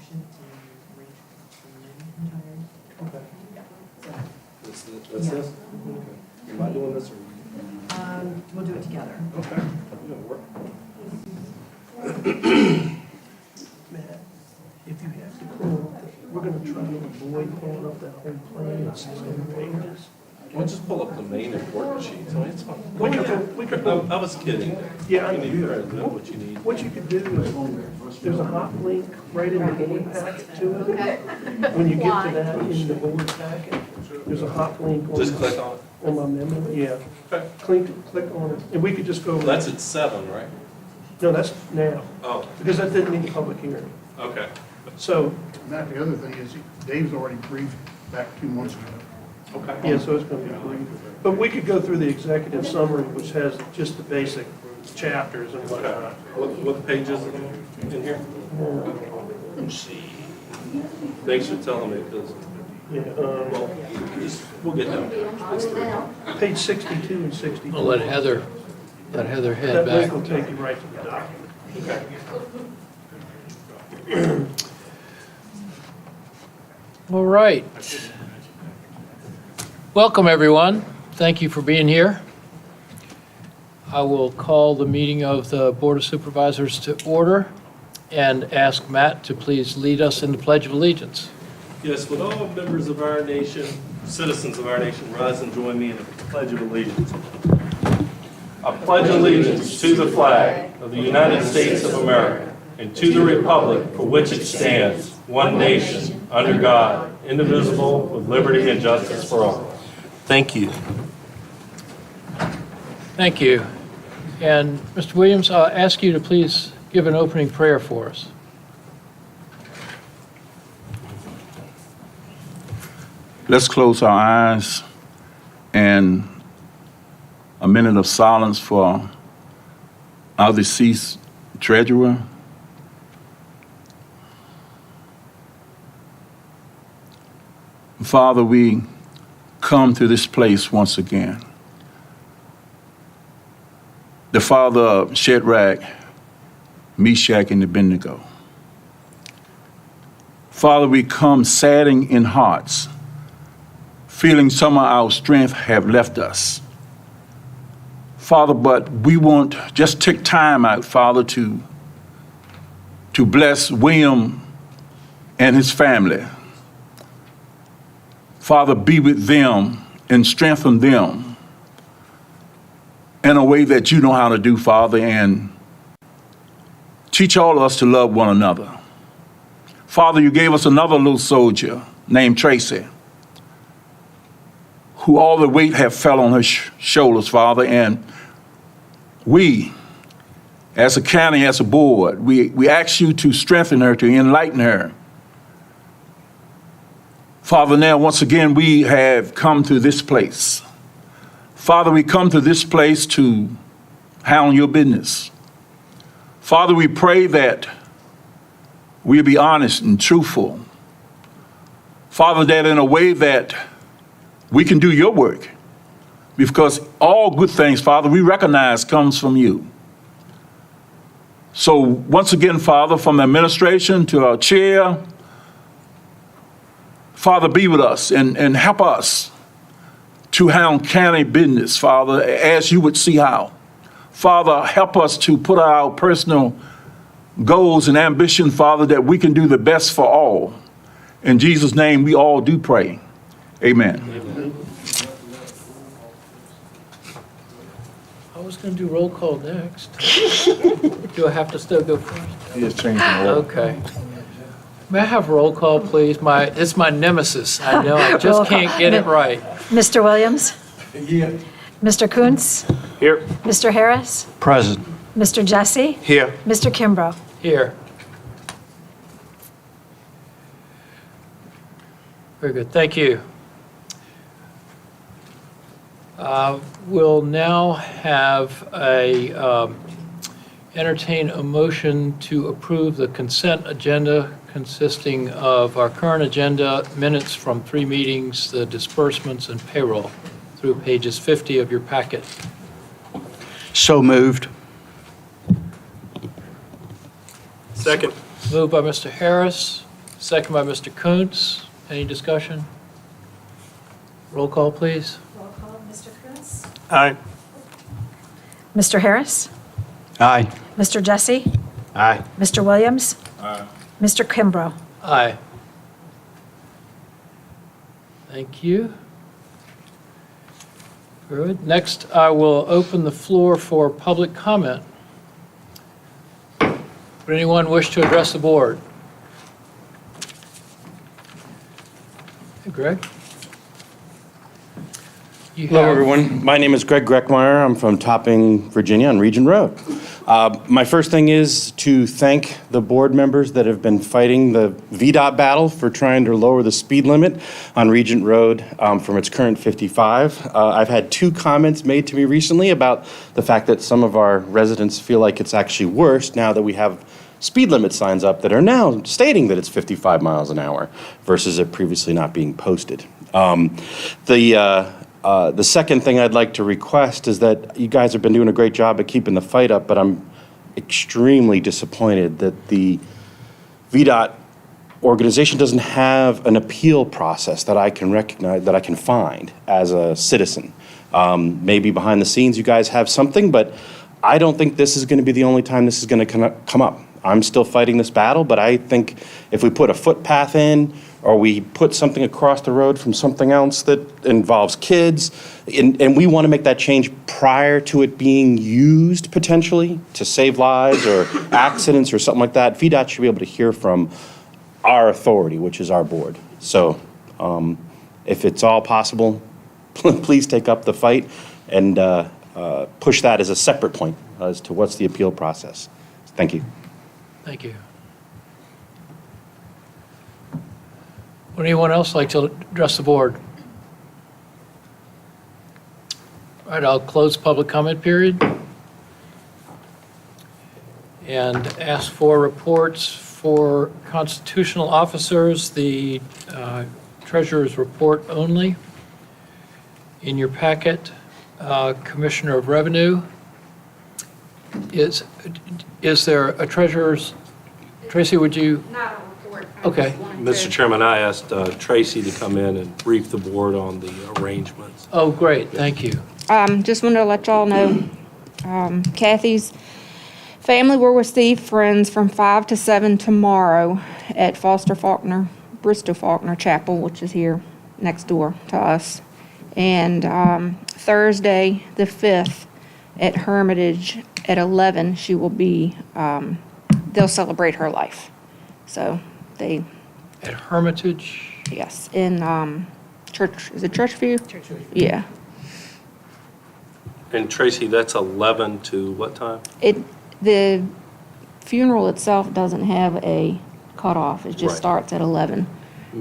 motion to remain retired. Okay. So, That's Yeah. this? Okay. Am I doing this or? we'll do it together. Okay. I'm gonna work. Matt, if you have to pull, we're gonna try to avoid pulling up that whole plan and system pages. We'll just pull up the main important sheets. I mean, it's fine. We could pull, I was kidding. yeah, You need to know what you need. what you could do is, there's a hot link right in the board packet to it. When you get to that in the board packet, there's a hot link Just click on it. on my memo, yeah. Okay. Click on it, and we could just go. That's at 7, right? No, that's now, Oh, because that didn't need a public hearing. okay. So, Matt, the other thing is, Dave's already briefed back 2 months ago. Okay. yeah, so it's gonna be brief. But we could go through the executive summary, which has just the basic chapters and whatnot. What page is it in here? Let's see. Thanks for telling me, because, Yeah, well, we'll get down. page 62 and 63. I'll let Heather head That back. link will take you right to the document. All right. Welcome, everyone. Thank you for being here. I will call the meeting of the Board of Supervisors to order and ask Matt to please lead us in the Pledge of Allegiance. Yes, would all members of our nation, citizens of our nation, rise and join me in the Pledge of Allegiance. I pledge allegiance to the flag of the United States of America and to the republic for which it stands, one nation, under God, indivisible, with liberty and justice for all. Thank you. Thank you. And Mr. Williams, I'll ask you to please give an opening prayer for us. Let's close our eyes and a minute of silence for our deceased treasurer. Father, we come to this place once again. The father of Shadrach, Meshach, and Abednego. Father, we come saddened in hearts, feeling some of our strength have left us. Father, but we won't just take time out, Father, to bless William and his family. Father, be with them and strengthen them in a way that you know how to do, Father, and teach all of us to love one another. Father, you gave us another little soldier named Tracy, who all the weight have fell on her shoulders, Father, and we, as a county, as a board, we ask you to strengthen her, to enlighten her. Father, now, once again, we have come to this place. Father, we come to this place to hound your business. Father, we pray that we'll be honest and truthful. Father, that in a way that we can do your work. Because all good things, Father, we recognize comes from you. So once again, Father, from the administration to our chair, Father, be with us and help us to hound county business, Father, as you would see how. Father, help us to put our personal goals and ambition, Father, that we can do the best for all. In Jesus' name, we all do pray. Amen. I was going to do roll call next. Do I have to still go first? He is changing the order. Okay. May I have roll call, please? It's my nemesis. I know, I Roll just call. can't get it right. Mr. Williams? Yeah. Mr. Kuntz? Here. Mr. Harris? Present. Mr. Jesse? Here. Mr. Kimbrough? Here. Very good, thank you. We'll now have entertain a motion to approve the consent agenda consisting of our current agenda, minutes from 3 meetings, the disbursements and payroll through pages 50 of your packet. So moved. Second. Moved by Mr. Harris, second by Mr. Kuntz. Any discussion? Roll call, please. Roll call, Mr. Kuntz? Aye. Mr. Harris? Aye. Mr. Jesse? Aye. Mr. Williams? Mr. Kimbrough? Aye. Thank you. Good. Next, I will open the floor for public comment. Would anyone wish to address the board? Hey, Greg? You Hello, have- everyone. My name is Greg Greckmeyer. I'm from Topping, Virginia on Regent Road. My first thing is to thank the board members that have been fighting the VDOT battle for trying to lower the speed limit on Regent Road from its current 55. I've had 2 comments made to me recently about the fact that some of our residents feel like it's actually worse now that we have speed limit signs up that are now stating that it's 55 miles an hour versus it previously not being posted. The second thing I'd like to request is that you guys have been doing a great job at keeping the fight up, but I'm extremely disappointed that the VDOT organization doesn't have an appeal process that I can recognize, that I can find as a citizen. Maybe behind the scenes you guys have something, but I don't think this is going to be the only time this is going to come up. I'm still fighting this battle, but I think if we put a footpath in, or we put something across the road from something else that involves kids, and we want to make that change prior to it being used potentially to save lives or accidents or something like that, VDOT should be able to hear from our authority, which is our board. So if it's all possible, please take up the fight and push that as a separate point as to what's the appeal process. Thank you. Thank you. Would anyone else like to address the board? All right, I'll close public comment period and ask for reports for constitutional officers, the treasurer's report only. In your packet, Commissioner of Revenue. Is there a treasurer's, Tracy, would you? Not a report. Okay. Mr. Chairman, I asked Tracy to come in and brief the board on the arrangements. Oh, great, thank you. Just wanted to let y'all know, Kathy's family will receive friends from 5 to 7 tomorrow at Bristol Faulkner Chapel, which is here next door to us. And Thursday, the 5th, at Hermitage at 11, she will be, they'll celebrate her life. So they, At Hermitage? yes, in Church, is it Churchview? Churchview. Yeah. And Tracy, that's 11 to what time? The funeral itself doesn't have a cutoff. It just Right. starts at 11.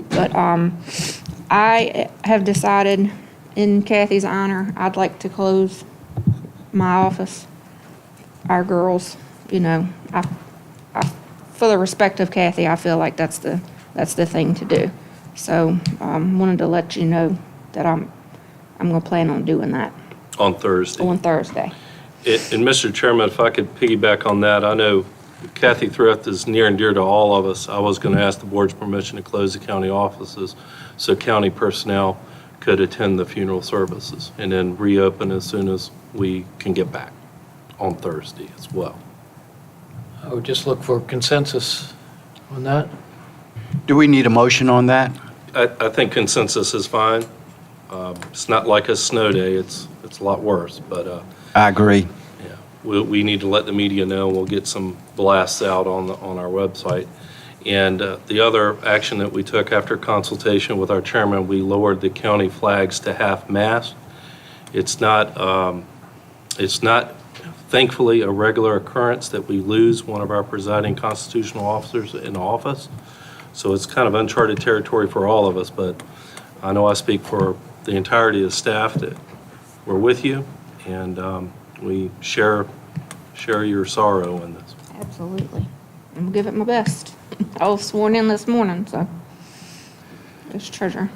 But I have decided, in Kathy's honor, I'd like to close my office. Our girls, you know, for the respect of Kathy, I feel like that's the thing to do. So wanted to let you know that I'm going to plan on doing that On Thursday. on Thursday. And Mr. Chairman, if I could piggyback on that, I know Kathy Thrift is near and dear to all of us. I was going to ask the board's permission to close the county offices so county personnel could attend the funeral services and then reopen as soon as we can get back on Thursday as well. I would just look for consensus on that. Do we need a motion on that? I think consensus is fine. It's not like a snow day. It's a lot worse, but I agree. yeah, we need to let the media know. We'll get some blasts out on our website. And the other action that we took after consultation with our chairman, we lowered the county flags to half-mast. It's not thankfully a regular occurrence that we lose one of our presiding constitutional officers in office. So it's kind of uncharted territory for all of us, but I know I speak for the entirety of the staff that we're with you, and we share your sorrow in this. Absolutely. I'm going to give it my best. I was sworn in this morning, so it's treasure.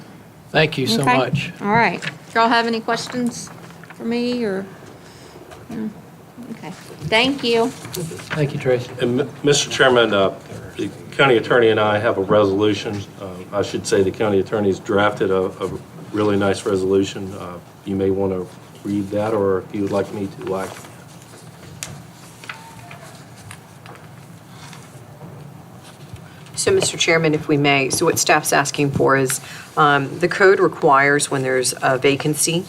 Thank you so Okay. much. All right. Y'all have any questions for me or? No? Okay. Thank you. Thank you, Tracy. And Mr. Chairman, county attorney and I have a resolution. I should say the county attorney's drafted a really nice resolution. You may want to read that, or if you would like me to, I can. So, Mr. Chairman, if we may, so what staff's asking for is, the code requires when there's a vacancy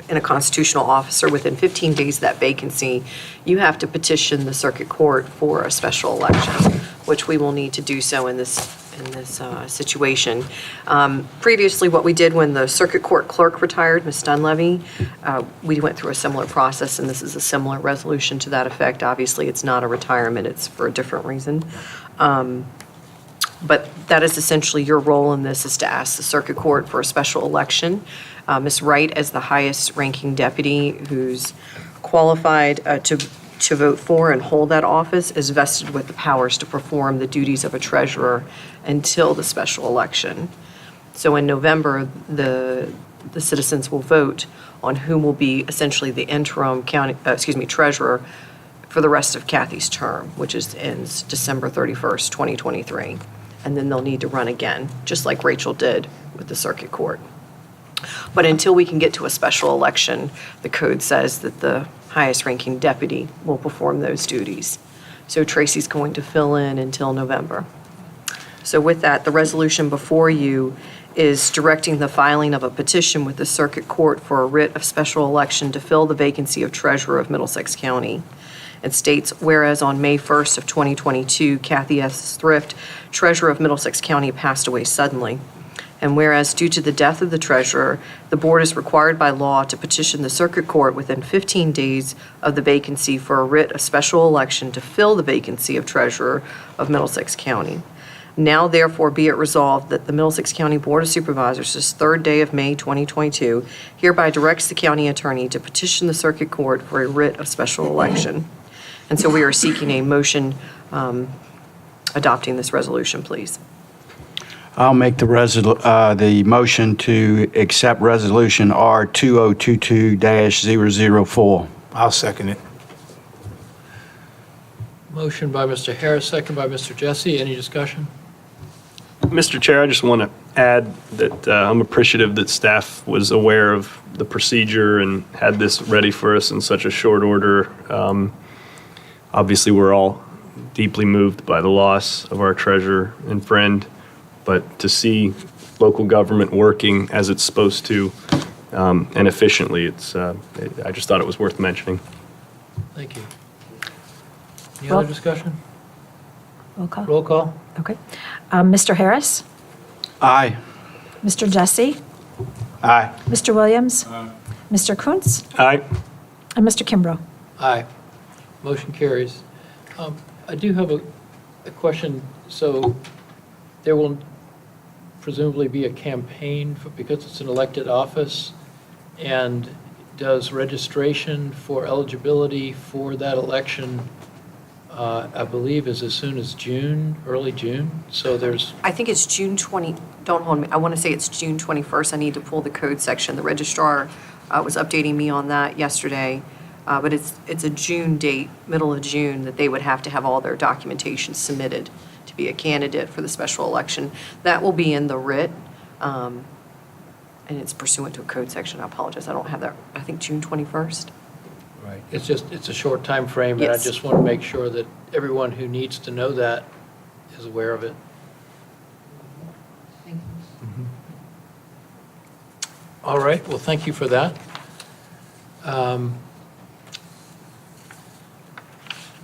in a constitutional officer, within 15 days of that vacancy, you have to petition the circuit court for a special election, which we will need to do so in this situation. Previously, what we did when the circuit court clerk retired, Ms. Dunleavy, we went through a similar process, and this is a similar resolution to that effect. Obviously, it's not a retirement, it's for a different reason. But that is essentially your role in this, is to ask the circuit court for a special election. Ms. Wright, as the highest ranking deputy who's qualified to vote for and hold that office, is vested with the powers to perform the duties of a treasurer until the special election. So in November, the citizens will vote on whom will be essentially the interim treasurer for the rest of Kathy's term, which ends December 31st, 2023. And then they'll need to run again, just like Rachel did with the circuit court. But until we can get to a special election, the code says that the highest ranking deputy will perform those duties. So Tracy's going to fill in until November. So with that, the resolution before you is directing the filing of a petition with the circuit court for a writ of special election to fill the vacancy of treasurer of Middlesex County. It states, whereas on May 1st of 2022, Kathy S. Thrift, treasurer of Middlesex County, passed away suddenly. And whereas due to the death of the treasurer, the board is required by law to petition the circuit court within 15 days of the vacancy for a writ of special election to fill the vacancy of treasurer of Middlesex County. Now therefore be it resolved that the Middlesex County Board of Supervisors, this third day of May 2022, hereby directs the county attorney to petition the circuit court for a writ of special election. And so we are seeking a motion adopting this resolution, please. I'll make the motion to accept Resolution R 2022-004. I'll second it. Motion by Mr. Harris, second by Mr. Jesse. Any discussion? Mr. Chair, I just want to add that I'm appreciative that staff was aware of the procedure and had this ready for us in such a short order. Obviously, we're all deeply moved by the loss of our treasurer and friend, but to see local government working as it's supposed to and efficiently, I just thought it was worth mentioning. Thank you. Any other discussion? Roll call. Roll call. Okay. Mr. Harris? Aye. Mr. Jesse? Aye. Mr. Williams? Mr. Kuntz? Aye. And Mr. Kimbrough? Aye. Motion carries. I do have a question. So there will presumably be a campaign because it's an elected office, and does registration for eligibility for that election, I believe, is as soon as June, early June? So there's, I think it's June 20, don't hold me, I want to say it's June 21st. I need to pull the code section. The registrar was updating me on that yesterday. But it's a June date, middle of June, that they would have to have all their documentation submitted to be a candidate for the special election. That will be in the writ, and it's pursuant to a code section. I apologize, I don't have that. I think June 21st. right, it's a short time frame, and I Yes. just want to make sure that everyone who needs to know that is aware of it. Thank you. All right, well, thank you for that.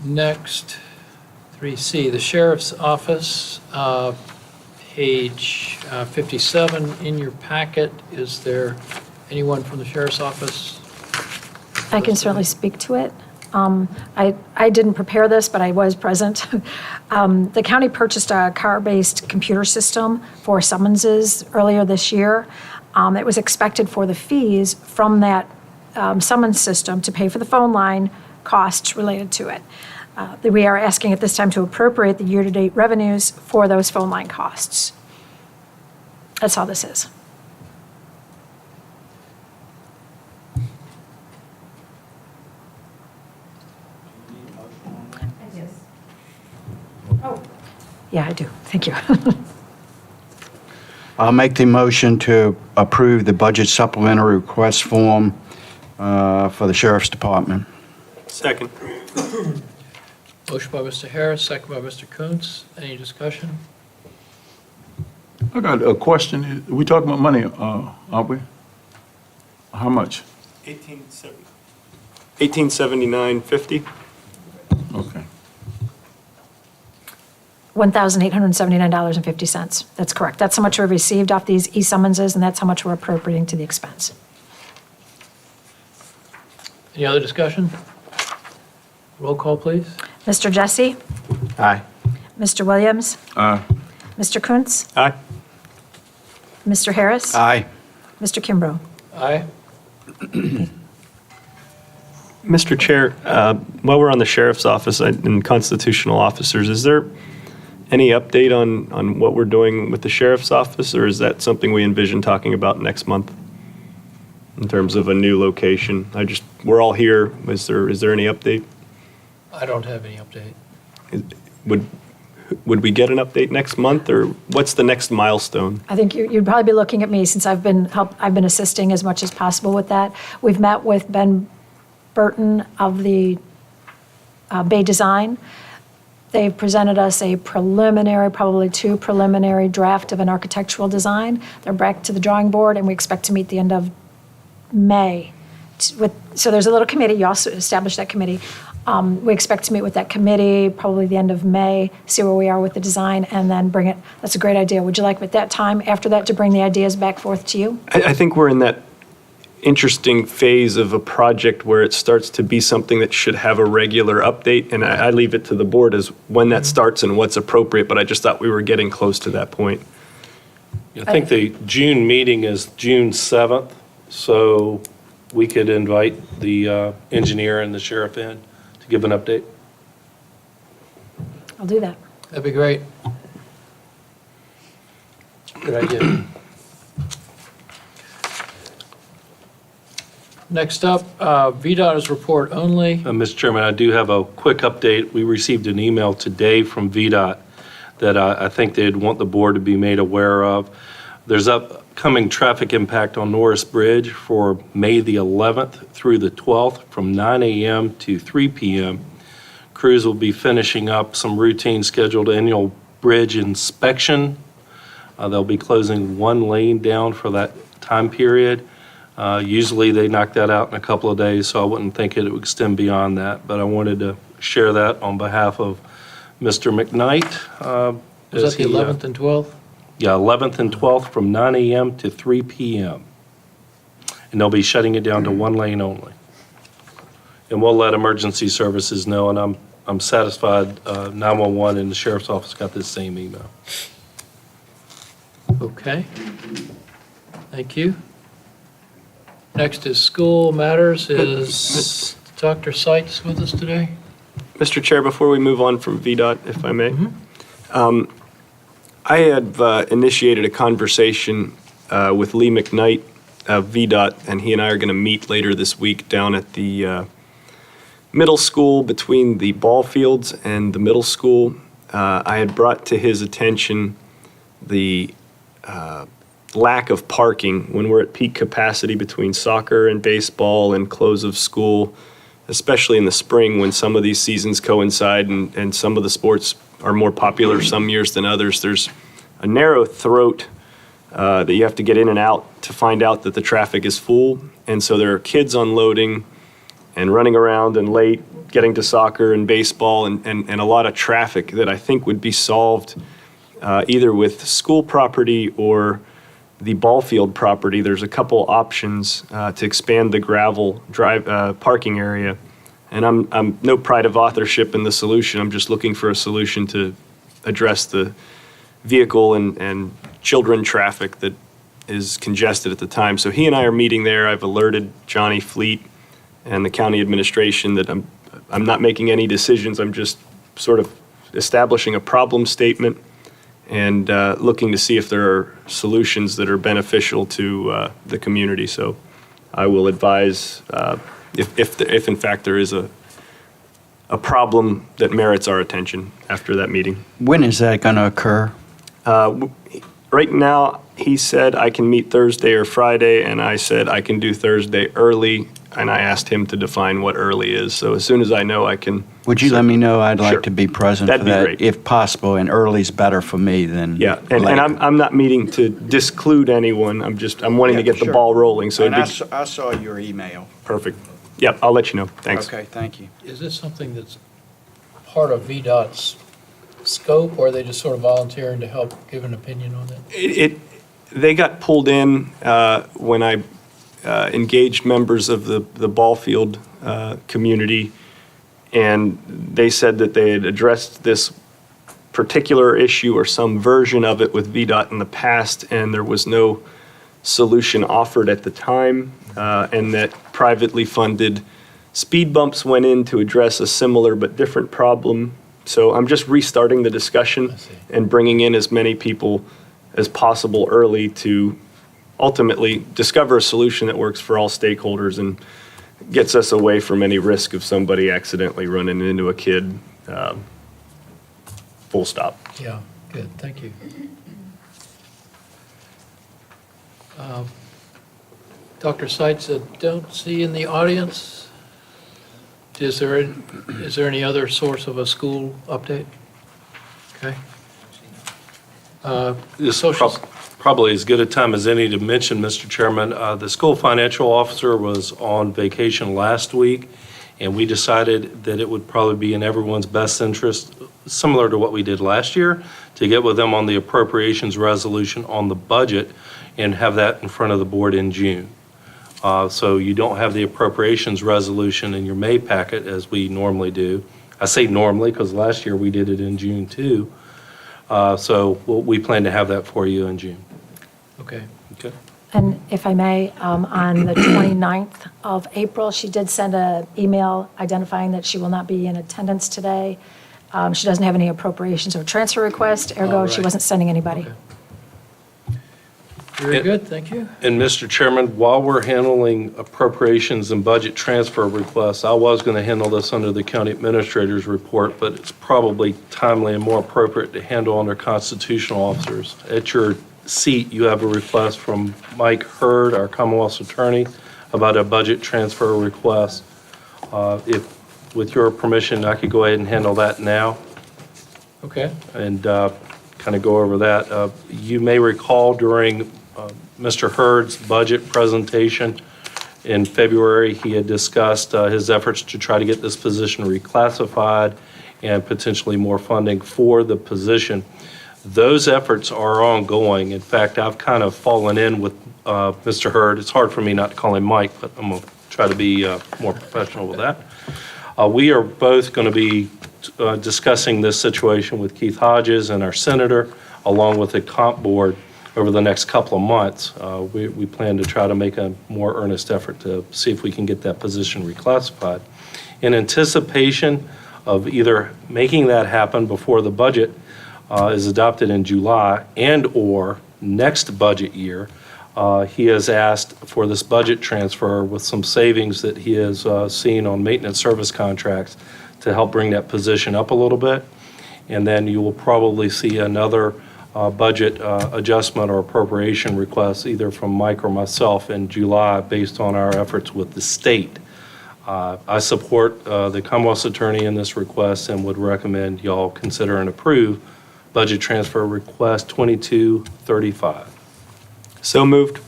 Next, 3C, the Sheriff's Office, page 57 in your packet. Is there anyone from the Sheriff's Office? I can certainly speak to it. I didn't prepare this, but I was present. The county purchased a car-based computer system for summonses earlier this year. It was expected for the fees from that summons system to pay for the phone line costs related to it. We are asking at this time to appropriate the year-to-date revenues for those phone line costs. That's all this is. Yeah, I do. Thank you. I'll make the motion to approve the budget supplementary request form for the Sheriff's Department. Second. Motion by Mr. Harris, second by Mr. Kuntz. Any discussion? I got a question. We talking about money, aren't we? How much? 1879.50. Okay. $1,879.50. That's correct. That's how much we received off these e-summonses, and that's how much we're appropriating to the expense. Any other discussion? Roll call, please. Mr. Jesse? Aye. Mr. Williams? Aye. Mr. Kuntz? Aye. Mr. Harris? Aye. Mr. Kimbrough? Aye. Mr. Chair, while we're on the sheriff's office and constitutional officers, is there any update on what we're doing with the sheriff's office, or is that something we envision talking about next month in terms of a new location? We're all here. Is there any update? I don't have any update. Would we get an update next month, or what's the next milestone? I think you'd probably be looking at me since I've been assisting as much as possible with that. We've met with Ben Burton of the Bay Design. They've presented us a preliminary, probably 2 preliminary draft of an architectural design. They're back to the drawing board, and we expect to meet the end of May. So there's a little committee, you also established that committee. We expect to meet with that committee probably the end of May, see where we are with the design, and then bring it. That's a great idea. Would you like at that time, after that, to bring the ideas back forth to you? I think we're in that interesting phase of a project where it starts to be something that should have a regular update, and I leave it to the board as when that starts and what's appropriate, but I just thought we were getting close to that point. I think the June meeting is June 7th, so we could invite the engineer and the sheriff in to give an update. I'll do that. That'd be great. Good idea. Next up, VDOT's report only. Mr. Chairman, I do have a quick update. We received an email today from VDOT that I think they'd want the board to be made aware of. There's upcoming traffic impact on Norris Bridge for May the 11th through the 12th from 9 a.m. to 3 p.m. Crews will be finishing up some routine scheduled annual bridge inspection. They'll be closing one lane down for that time period. Usually they knock that out in a couple of days, so I wouldn't think it would extend beyond that. But I wanted to share that on behalf of Mr. McKnight. Was that the 11th and 12th? Yeah, 11th and 12th from 9 a.m. to 3 p.m. And they'll be shutting it down to one lane only. And we'll let emergency services know, and I'm satisfied 911 and the sheriff's office got this same email. Okay. Thank you. Next is school matters. Is Dr. Seitz with us today? Mr. Chair, before we move on from VDOT, if I may, I have initiated a conversation with Lee McKnight of VDOT, and he and I are going to meet later this week down at the middle school between the ball fields and the middle school. I had brought to his attention the lack of parking when we're at peak capacity between soccer and baseball and close of school, especially in the spring when some of these seasons coincide and some of the sports are more popular some years than others. There's a narrow throat that you have to get in and out to find out that the traffic is full. And so there are kids unloading and running around and late, getting to soccer and baseball and a lot of traffic that I think would be solved either with school property or the ball field property. There's a couple options to expand the gravel drive parking area. And I'm no pride of authorship in the solution. I'm just looking for a solution to address the vehicle and children traffic that is congested at the time. So he and I are meeting there. I've alerted Johnny Fleet and the county administration that I'm not making any decisions. I'm just sort of establishing a problem statement and looking to see if there are solutions that are beneficial to the community. So I will advise if in fact there is a problem that merits our attention after that meeting. When is that going to occur? Right now, he said I can meet Thursday or Friday, and I said I can do Thursday early, and I asked him to define what early is. So as soon as I know, I can. Would you let me know? I'd Sure. like to be present for That'd be that, great. if possible, and early's better for me than Yeah, and late. I'm not meeting to disclude anyone. I'm wanting to Yeah, get the sure. ball rolling, so And it'd be I saw your email. perfect. Yep, I'll let you know. Thanks. Okay, thank you. Is this something that's part of VDOT's scope, or are they just sort of volunteering to help give an opinion on it? They got pulled in when I engaged members of the ball field community, and they said that they had addressed this particular issue or some version of it with VDOT in the past, and there was no solution offered at the time, and that privately funded speed bumps went in to address a similar but different problem. So I'm just restarting the discussion and bringing in as many people as possible early to ultimately discover a solution that works for all stakeholders and gets us away from any risk of somebody accidentally running into a kid. Full stop. Yeah, good, thank you. Dr. Seitz, I don't see in the audience. Is there any other source of a school update? Okay. This Social- probably as good a time as any to mention, Mr. Chairman, the school financial officer was on vacation last week, and we decided that it would probably be in everyone's best interest, similar to what we did last year, to get with them on the appropriations resolution on the budget and have that in front of the board in June. So you don't have the appropriations resolution in your May packet as we normally do. I say normally because last year we did it in June too. So we plan to have that for you in June. Okay. Okay. And if I may, on the 29th of April, she did send an email identifying that she will not be in attendance today. She doesn't have any appropriations or transfer request, ergo, she right. wasn't sending anybody. Okay. Very good, thank you. And Mr. Chairman, while we're handling appropriations and budget transfer requests, I was going to handle this under the county administrator's report, but it's probably timely and more appropriate to handle under constitutional officers. At your seat, you have a request from Mike Hurd, our Commonwealth's attorney, about a budget transfer request. If, with your permission, I could go ahead and handle that now Okay. and kind of go over that. You may recall during Mr. Hurd's budget presentation in February, he had discussed his efforts to try to get this position reclassified and potentially more funding for the position. Those efforts are ongoing. In fact, I've kind of fallen in with Mr. Hurd. It's hard for me not to call him Mike, but I'm going to try to be more professional with that. We are both going to be discussing this situation with Keith Hodges and our senator, along with the comp board over the next couple of months. We plan to try to make a more earnest effort to see if we can get that position reclassified. In anticipation of either making that happen before the budget is adopted in July and/or next budget year, he has asked for this budget transfer with some savings that he has seen on maintenance service contracts to help bring that position up a little bit. And then you will probably see another budget adjustment or appropriation request either from Mike or myself in July based on our efforts with the state. I support the Commonwealth's attorney in this request and would recommend y'all consider and approve budget transfer request 2235. So moved.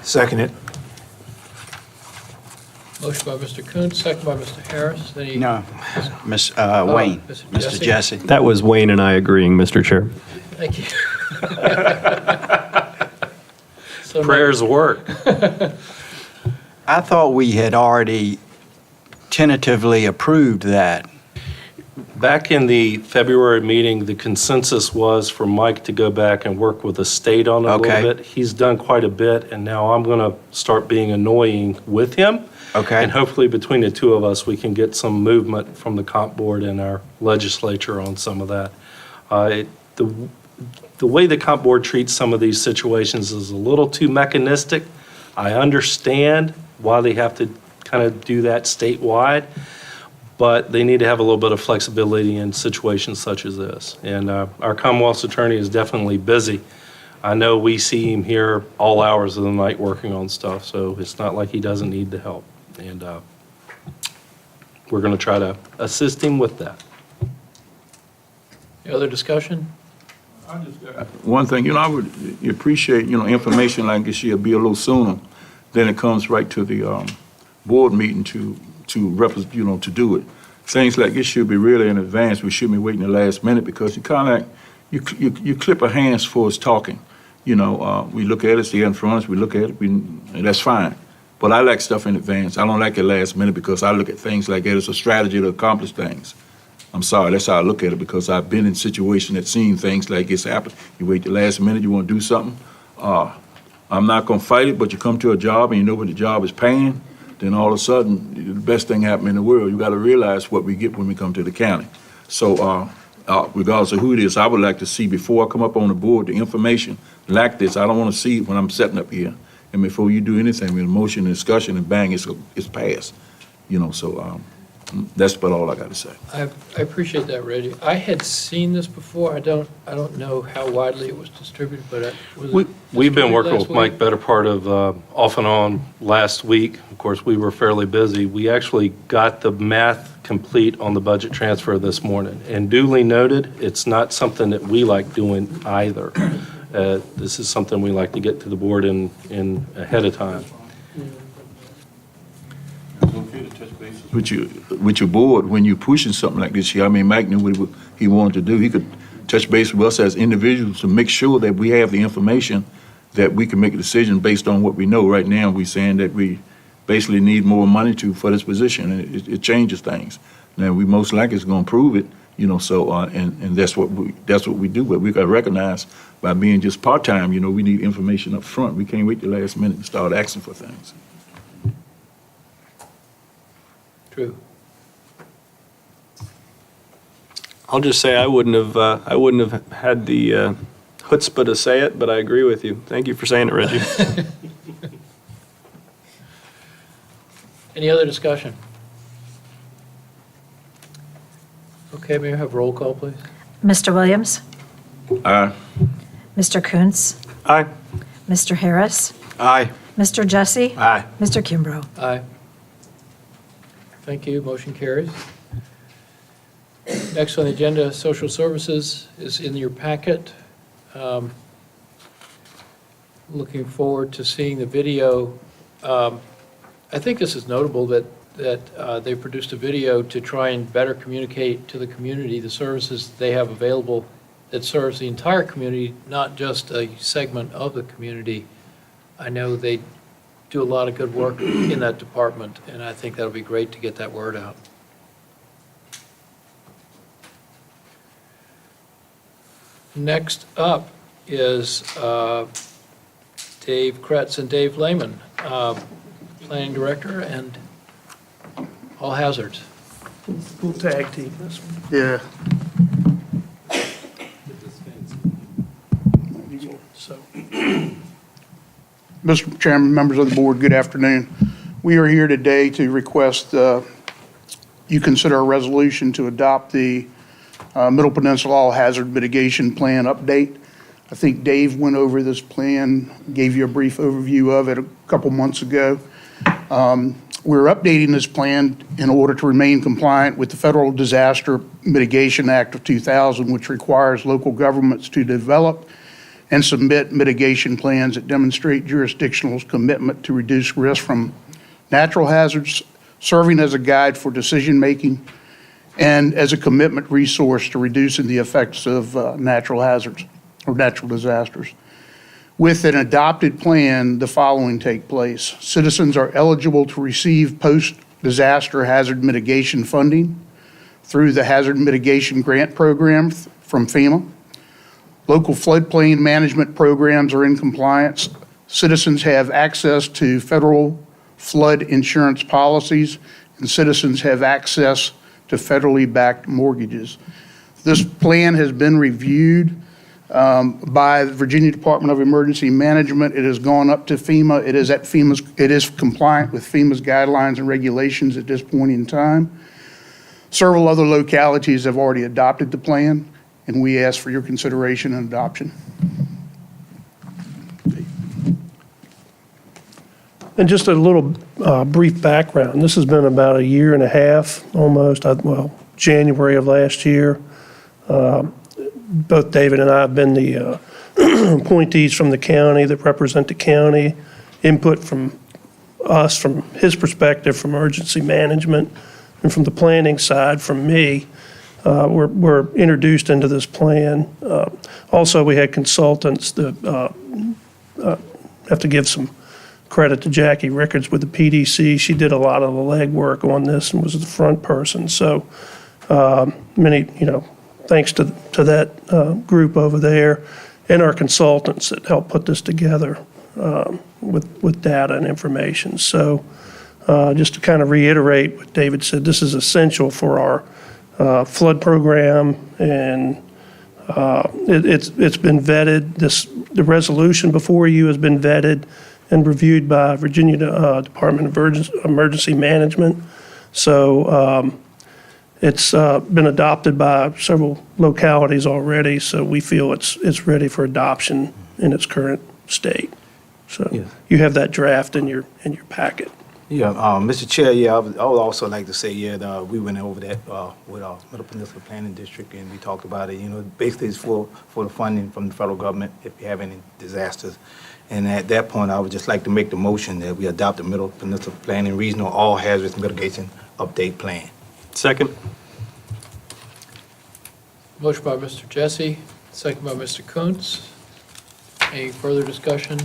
Second it. Motion by Mr. Kuntz, second by Mr. Harris. Any? No, Miss Wayne, Mr. Mr. Jesse. Jesse. That was Wayne and I agreeing, Mr. Chair. Thank you. So now- Prayers work. I thought we had already tentatively approved that. Back in the February meeting, the consensus was for Mike to go back and work with the state on it a Okay. little bit. He's done quite a bit, and now I'm going to start being annoying with him. Okay. And hopefully between the two of us, we can get some movement from the comp board and our legislature on some of that. The way the comp board treats some of these situations is a little too mechanistic. I understand why they have to kind of do that statewide, but they need to have a little bit of flexibility in situations such as this. And our Commonwealth's attorney is definitely busy. I know we see him here all hours of the night working on stuff, so it's not like he doesn't need the help. And we're going to try to assist him with that. Any other discussion? One thing, I would appreciate, information like this year be a little sooner than it comes right to the board meeting to represent, to do it. Things like this should be really in advance. We shouldn't be waiting the last minute because you kind of like, you clip our hands for us talking. We look at it, see it in front of us, we look at it, and that's fine. But I like stuff in advance. I don't like it last minute because I look at things like that as a strategy to accomplish things. I'm sorry, that's how I look at it because I've been in situations that seen things like this happen. You wait the last minute, you want to do something. I'm not going to fight it, but you come to a job and you know what the job is paying, then all of a sudden, the best thing happening in the world, you got to realize what we get when we come to the county. So regardless of who it is, I would like to see before I come up on the board, the information like this. I don't want to see it when I'm setting up here. And before you do anything with a motion and discussion and bang, it's passed. So that's about all I got to say. I appreciate that, Reggie. I had seen this before. I don't know how widely it was distributed, but We've been working with distributed Mike last better part of off and on last week. Of course, we were fairly busy. We actually got the math complete on the budget transfer this morning. And duly noted, it's not something that we like doing either. This is something we like to get to the board in ahead of time. With your board, when you're pushing something like this here, Mike knew what he wanted to do. He could touch base with us as individuals to make sure that we have the information that we can make a decision based on what we know. Right now, we're saying that we basically need more money for this position, and it changes things. Now, we most likely is going to prove it, so, and that's what we do, but we got to recognize by being just part-time, we need information up front. We can't wait the last minute and start asking for things. True. I'll just say I wouldn't have had the chutzpah to say it, but I agree with you. Thank you for saying it, Reggie. Any other discussion? Okay, may I have roll call, please? Mr. Williams? Aye. Mr. Kuntz? Aye. Mr. Harris? Aye. Mr. Jesse? Aye. Mr. Kimbrough? Aye. Thank you, motion carries. Next on the agenda, social services is in your packet. Looking forward to seeing the video. I think this is notable that they produced a video to try and better communicate to the community the services they have available that serves the entire community, not just a segment of the community. I know they do a lot of good work in that department, and I think that'll be great to get that word out. Next up is Dave Kretz and Dave Lehman, Planning Director and All Hazards. We'll tag team this one. Yeah. So, Mr. Chairman, members of the board, good afternoon. We are here today to request you consider a resolution to adopt the Middle Peninsula All Hazard Mitigation Plan update. I think Dave went over this plan, gave you a brief overview of it a couple months ago. We're updating this plan in order to remain compliant with the Federal Disaster Mitigation Act of 2000, which requires local governments to develop and submit mitigation plans that demonstrate jurisdictional commitment to reduce risk from natural hazards, serving as a guide for decision-making, and as a commitment resource to reducing the effects of natural hazards or natural disasters. With an adopted plan, the following take place. Citizens are eligible to receive post-disaster hazard mitigation funding through the Hazard Mitigation Grant Program from FEMA. Local floodplain management programs are in compliance. Citizens have access to federal flood insurance policies, and citizens have access to federally backed mortgages. This plan has been reviewed by the Virginia Department of Emergency Management. It has gone up to FEMA. It is compliant with FEMA's guidelines and regulations at this point in time. Several other localities have already adopted the plan, and we ask for your consideration and adoption. And just a little brief background. This has been about a year and a half, almost, January of last year. Both David and I have been the appointees from the county that represent the county, input from us, from his perspective, from emergency management, and from the planning side, from me. We're introduced into this plan. Also, we had consultants that have to give some credit to Jackie Rickards with the PDC. She did a lot of the legwork on this and was the front person. So thanks to that group over there and our consultants that helped put this together with data and information. So just to kind of reiterate what David said, this is essential for our flood program, and it's been vetted. The resolution before you has been vetted and reviewed by Virginia Department of Emergency Management. So it's been adopted by several localities already, so we feel it's ready for adoption in its current state. So Yes. you have that draft in your packet. Yeah, Mr. Chair, I would also like to say, we went over that with our Middle Peninsula Planning District, and we talked about it. Basically it's for the funding from the federal government if you have any disasters. And at that point, I would just like to make the motion that we adopt the Middle Peninsula Planning Regional All Hazards Mitigation Update Plan. Second. Motion by Mr. Jesse, second by Mr. Kuntz. Any further discussion?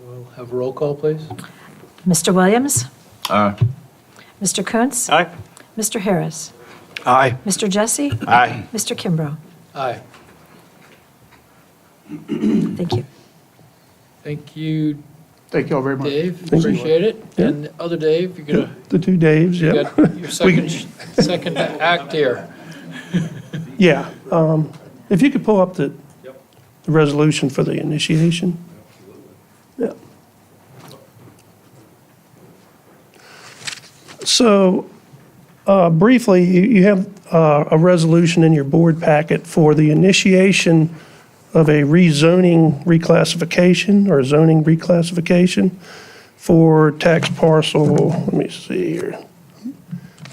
We'll have a roll call, please. Mr. Williams? Aye. Mr. Kuntz? Aye. Mr. Harris? Aye. Mr. Jesse? Aye. Mr. Kimbrough? Aye. Thank you. Thank you, Thank you all very much. Dave. Thank you. Appreciate it. Yeah. And the other Dave, you're gonna, The two Daves, you yeah. got your second act here. Yeah. If you could pull up the resolution for the initiation. Yeah. So briefly, you have a resolution in your board packet for the initiation of a rezoning reclassification or zoning reclassification for tax parcel, let me see here.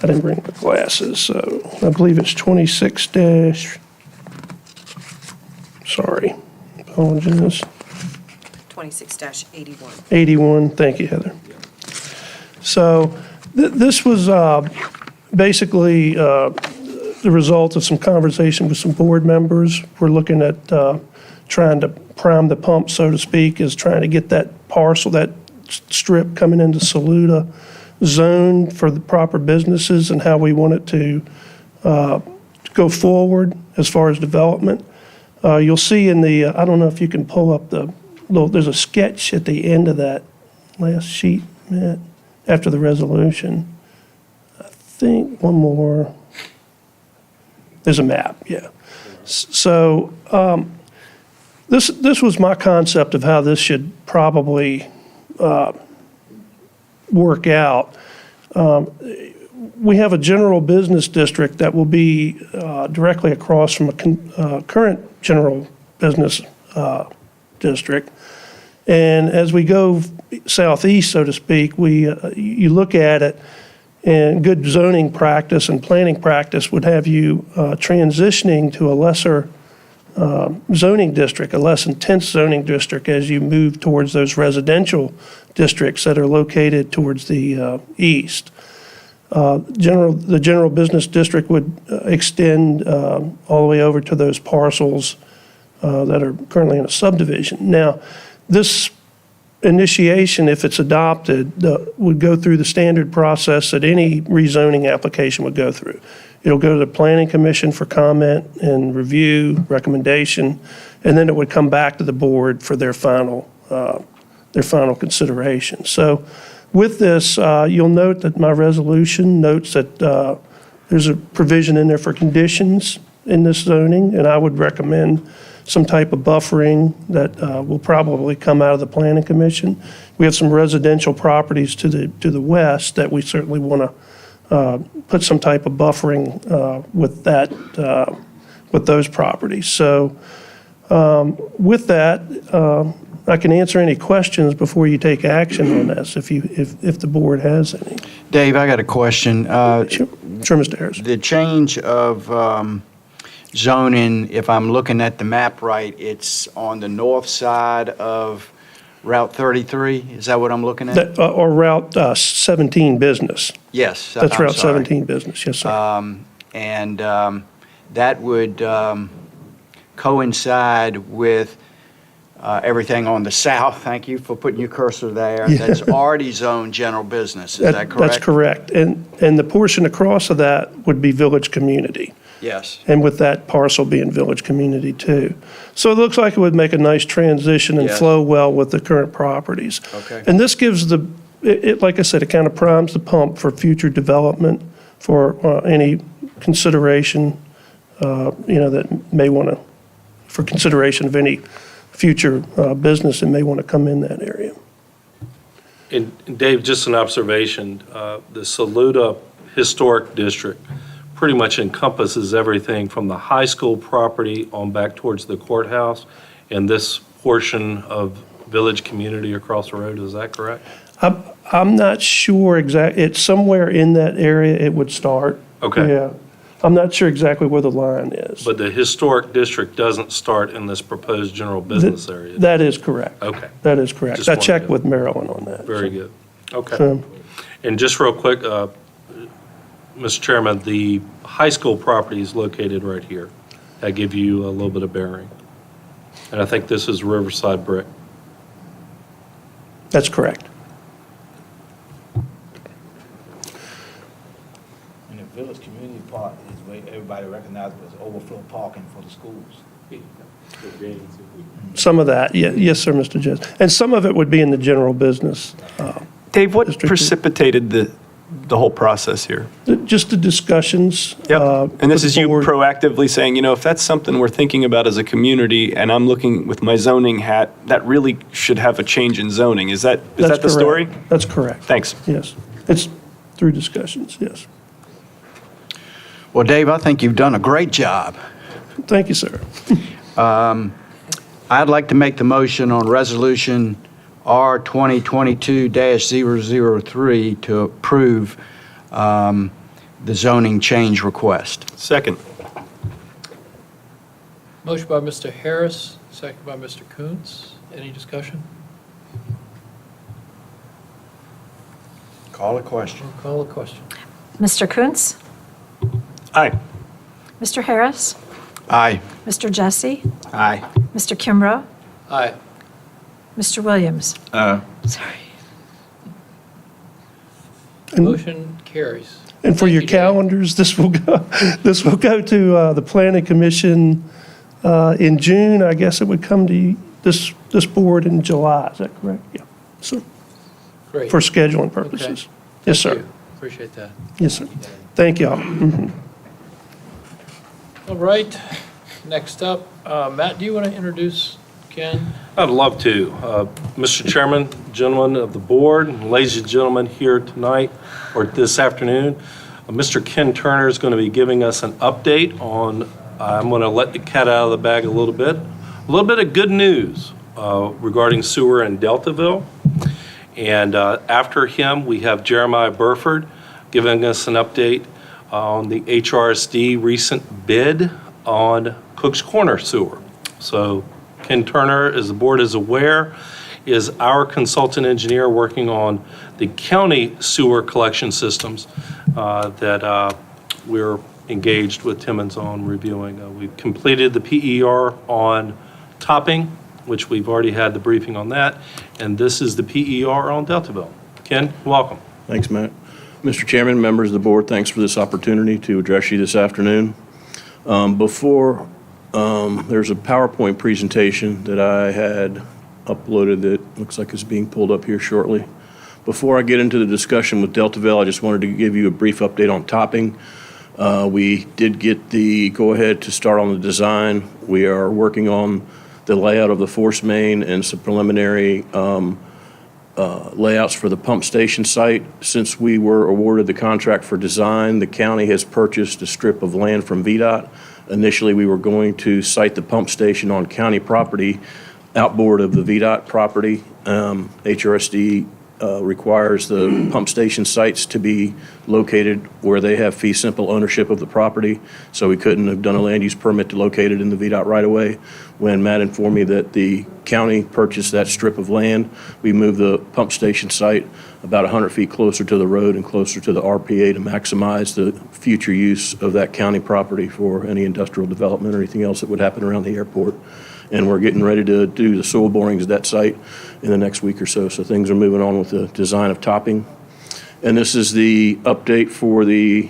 I didn't bring my glasses, so I believe it's 26 dash, sorry, apologize, 26-81. 81, thank you, Heather. So this was basically the result of some conversation with some board members. We're looking at trying to prime the pump, so to speak, is trying to get that parcel, that strip coming into Saluda zoned for the proper businesses and how we want it to go forward as far as development. You'll see in the, I don't know if you can pull up there's a sketch at the end of that last sheet, Matt, after the resolution. I think one more. There's a map, yeah. So this was my concept of how this should probably work out. We have a general business district that will be directly across from a current general business district. And as we go southeast, so to speak, you look at it, and good zoning practice and planning practice would have you transitioning to a lesser zoning district, a less intense zoning district as you move towards those residential districts that are located towards the east. The general business district would extend all the way over to those parcels that are currently in a subdivision. Now, this initiation, if it's adopted, would go through the standard process that any rezoning application would go through. It'll go to the Planning Commission for comment and review, recommendation, and then it would come back to the board for their final consideration. So with this, you'll note that my resolution notes that there's a provision in there for conditions in this zoning, and I would recommend some type of buffering that will probably come out of the Planning Commission. We have some residential properties to the west that we certainly want to put some type of buffering with that, with those properties. So with that, I can answer any questions before you take action on this, if the board has any. Dave, I got a question. Sure, Mr. Harris. The change of zoning, if I'm looking at the map right, it's on the north side of Route 33? Is that what I'm looking at? Or Route 17 Business. Yes. That's I'm Route sorry. 17 Business, yes, sir. And that would coincide with everything on the south. Thank you for putting your cursor there. Yeah. That's already zoned general business. Is that correct? That's correct. And the portion across of that would be village community. Yes. And with that parcel being village community too. So it looks like it would make a nice transition and Yes. flow well with the current properties. Okay. And this gives like I said, it kind of primes the pump for future development, for any consideration, that may want to, for consideration of any future business that may want to come in that area. And Dave, just an observation, the Saluda Historic District pretty much encompasses everything from the high school property on back towards the courthouse and this portion of village community across the road. Is that correct? I'm not sure it's somewhere in that area it would start. Okay. Yeah. I'm not sure exactly where the line is. But the historic district doesn't start in this proposed general business area? That is correct. Okay. That is correct. Just I wanted checked to- with Marilyn on that. Very good. Okay. So, And just real quick, Mr. Chairman, the high school property is located right here. That give you a little bit of bearing. And I think this is Riverside Brick. That's correct. And the village community part is where everybody recognizes as overflow parking for the schools. Some of that, yes, sir, Mr. Jez. And some of it would be in the general business. Dave, what District- precipitated the whole process here? Just the discussions. Yep. And this with is the you board. proactively saying, if that's something we're thinking about as a community, and I'm looking with my zoning hat, that really should have a change in zoning. Is that That's the story? correct. That's correct. Thanks. Yes. It's through discussions, yes. Well, Dave, I think you've done a great job. Thank you, sir. I'd like to make the motion on Resolution R 2022-003 to approve the zoning change request. Second. Motion by Mr. Harris, second by Mr. Kuntz. Any discussion? Call a question. We'll call a question. Mr. Kuntz? Aye. Mr. Harris? Aye. Mr. Jesse? Aye. Mr. Kimbrough? Aye. Mr. Williams? Sorry. Motion carries. And for Thank your you, Dave. calendars, this will go to the Planning Commission in June. I guess it would come to this board in July. Is that correct? Yeah. So Great. for scheduling purposes. Yes, Thank sir. you. Appreciate that. Yes, sir. Thank y'all. Mhm. All right, next up, Matt, do you want to introduce Ken? I'd love to. Mr. Chairman, gentlemen of the board, ladies and gentlemen here tonight or this afternoon, Mr. Ken Turner is going to be giving us an update on, I'm going to let the cat out of the bag a little bit of good news regarding sewer in Deltaville. And after him, we have Jeremiah Burford giving us an update on the HRSD recent bid on Cook's Corner sewer. So Ken Turner, as the board is aware, is our consultant engineer working on the county sewer collection systems that we're engaged with Timmons on reviewing. We've completed the PER on topping, which we've already had the briefing on that, and this is the PER on Deltaville. Ken, welcome. Thanks, Matt. Mr. Chairman, members of the board, thanks for this opportunity to address you this afternoon. There's a PowerPoint presentation that I had uploaded that looks like it's being pulled up here shortly. Before I get into the discussion with Deltaville, I just wanted to give you a brief update on topping. We did get the go-ahead to start on the design. We are working on the layout of the force main and some preliminary layouts for the pump station site. Since we were awarded the contract for design, the county has purchased a strip of land from VDOT. Initially, we were going to site the pump station on county property, outboard of the VDOT property. HRSD requires the pump station sites to be located where they have fee simple ownership of the property, so we couldn't have done a land use permit to locate it in the VDOT right away. When Matt informed me that the county purchased that strip of land, we moved the pump station site about 100 feet closer to the road and closer to the RPA to maximize the future use of that county property for any industrial development or anything else that would happen around the airport. And we're getting ready to do the soil borings at that site in the next week or so. So things are moving on with the design of topping. And this is the update for the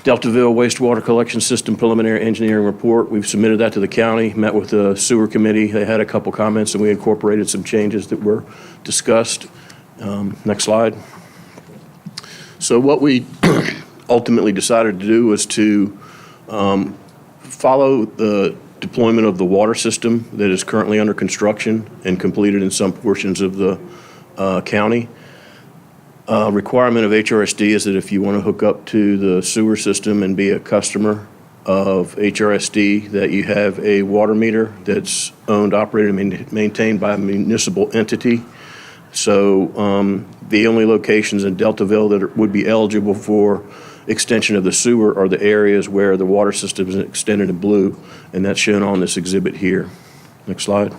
Deltaville wastewater collection system preliminary engineering report. We've submitted that to the county, met with the sewer committee. They had a couple comments and we incorporated some changes that were discussed. Next slide. So what we ultimately decided to do was to follow the deployment of the water system that is currently under construction and completed in some portions of the county. Requirement of HRSD is that if you want to hook up to the sewer system and be a customer of HRSD, that you have a water meter that's owned, operated, and maintained by a municipal entity. So the only locations in Deltaville that would be eligible for extension of the sewer are the areas where the water system is extended in blue, and that's shown on this exhibit here. Next slide.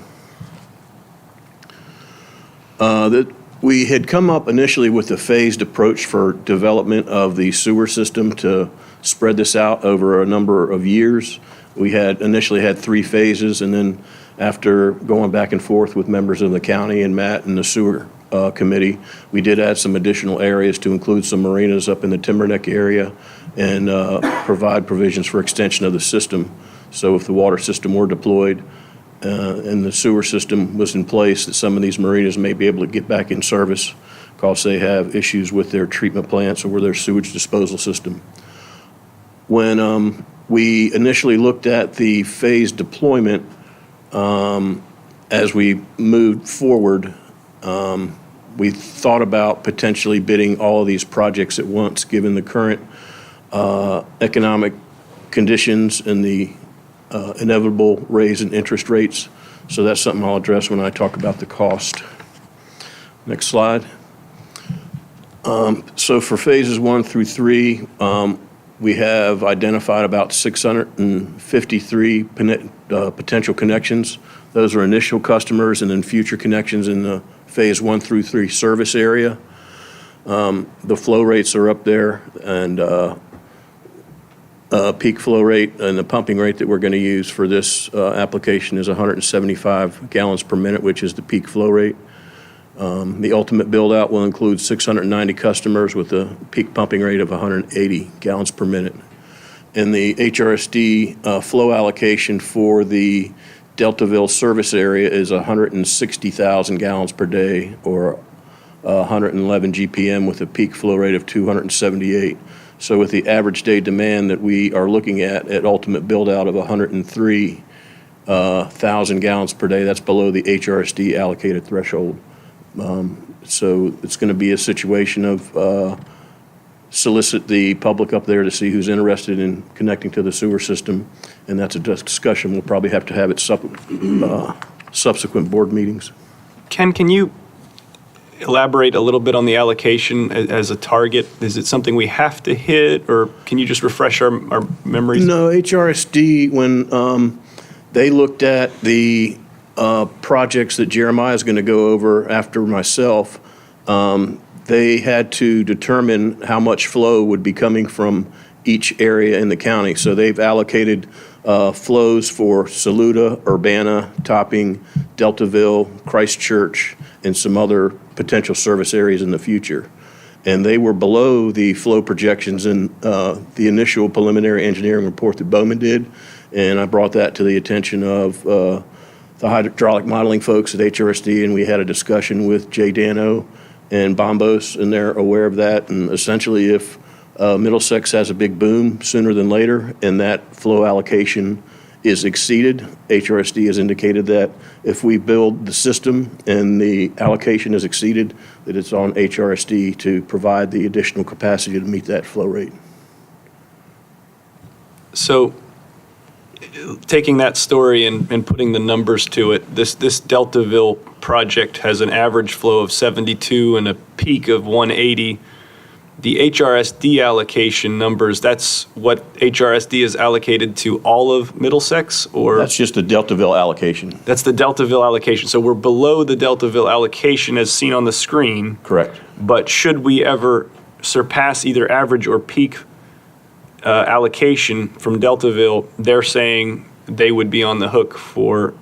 We had come up initially with a phased approach for development of the sewer system to spread this out over a number of years. We had initially had 3 phases, and then after going back and forth with members of the county and Matt and the sewer committee, we did add some additional areas to include some marinas up in the Timber Neck area and provide provisions for extension of the system. So if the water system were deployed and the sewer system was in place, that some of these marinas may be able to get back in service because they have issues with their treatment plants or their sewage disposal system. When we initially looked at the phased deployment, as we moved forward, we thought about potentially bidding all of these projects at once, given the current economic conditions and the inevitable raise in interest rates. So that's something I'll address when I talk about the cost. Next slide. So for phases 1 through 3, we have identified about 653 potential connections. Those are initial customers and then future connections in the phase 1 through 3 service area. The flow rates are up there, and peak flow rate and the pumping rate that we're going to use for this application is 175 gallons per minute, which is the peak flow rate. The ultimate build-out will include 690 customers with a peak pumping rate of 180 gallons per minute. And the HRSD flow allocation for the Deltaville service area is 160,000 gallons per day, or 111 GPM with a peak flow rate of 278. So with the average day demand that we are looking at ultimate build-out of 103,000 gallons per day, that's below the HRSD allocated threshold. So it's going to be a situation of solicit the public up there to see who's interested in connecting to the sewer system, and that's a discussion we'll probably have to have at subsequent board meetings. Ken, can you elaborate a little bit on the allocation as a target? Is it something we have to hit, or can you just refresh our memories? No, HRSD, when they looked at the projects that Jeremiah is going to go over after myself, they had to determine how much flow would be coming from each area in the county. So they've allocated flows for Saluda, Urbana, Topping, Deltaville, Christchurch, and some other potential service areas in the future. And they were below the flow projections in the initial preliminary engineering report that Bowman did. And I brought that to the attention of the hydraulic modeling folks at HRSD, and we had a discussion with Jay Dano and Bombos, and they're aware of that. And essentially, if Middlesex has a big boom sooner than later, and that flow allocation is exceeded. HRSD has indicated that if we build the system and the allocation is exceeded, that it's on HRSD to provide the additional capacity to meet that flow rate. So, taking that story and putting the numbers to it, this Deltaville project has an average flow of 72 and a peak of 180. The HRSD allocation numbers, that's what HRSD is allocated to all of Middlesex, or? That's just the Deltaville allocation. That's the Deltaville allocation. So we're below the Deltaville allocation as seen on the screen. Correct. But should we ever surpass either average or peak allocation from Deltaville, they're saying they would be on the hook for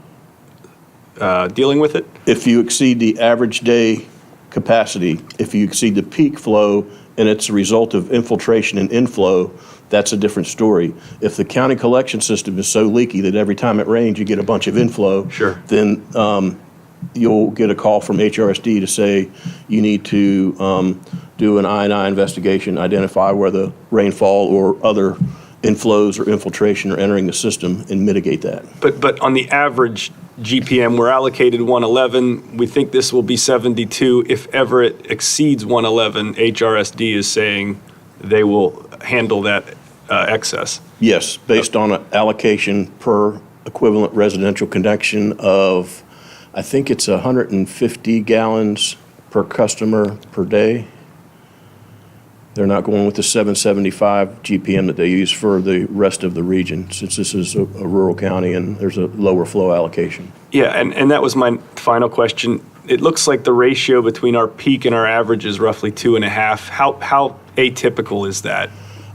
dealing with it? If you exceed the average day capacity, if you exceed the peak flow, and it's a result of infiltration and inflow, that's a different story. If the county collection system is so leaky that every time it rains, you get a bunch of inflow, Sure. then you'll get a call from HRSD to say you need to do an I&I investigation, identify where the rainfall or other inflows or infiltration are entering the system, and mitigate that. But on the average GPM, we're allocated 111. We think this will be 72. If ever it exceeds 111, HRSD is saying they will handle that excess. Yes, based on an allocation per equivalent residential connection of, I think it's 150 gallons per customer per day. They're not going with the 775 GPM that they use for the rest of the region, since this is a rural county and there's a lower flow allocation. Yeah, and that was my final question. It looks like the ratio between our peak and our average is roughly 2.5. How atypical is that?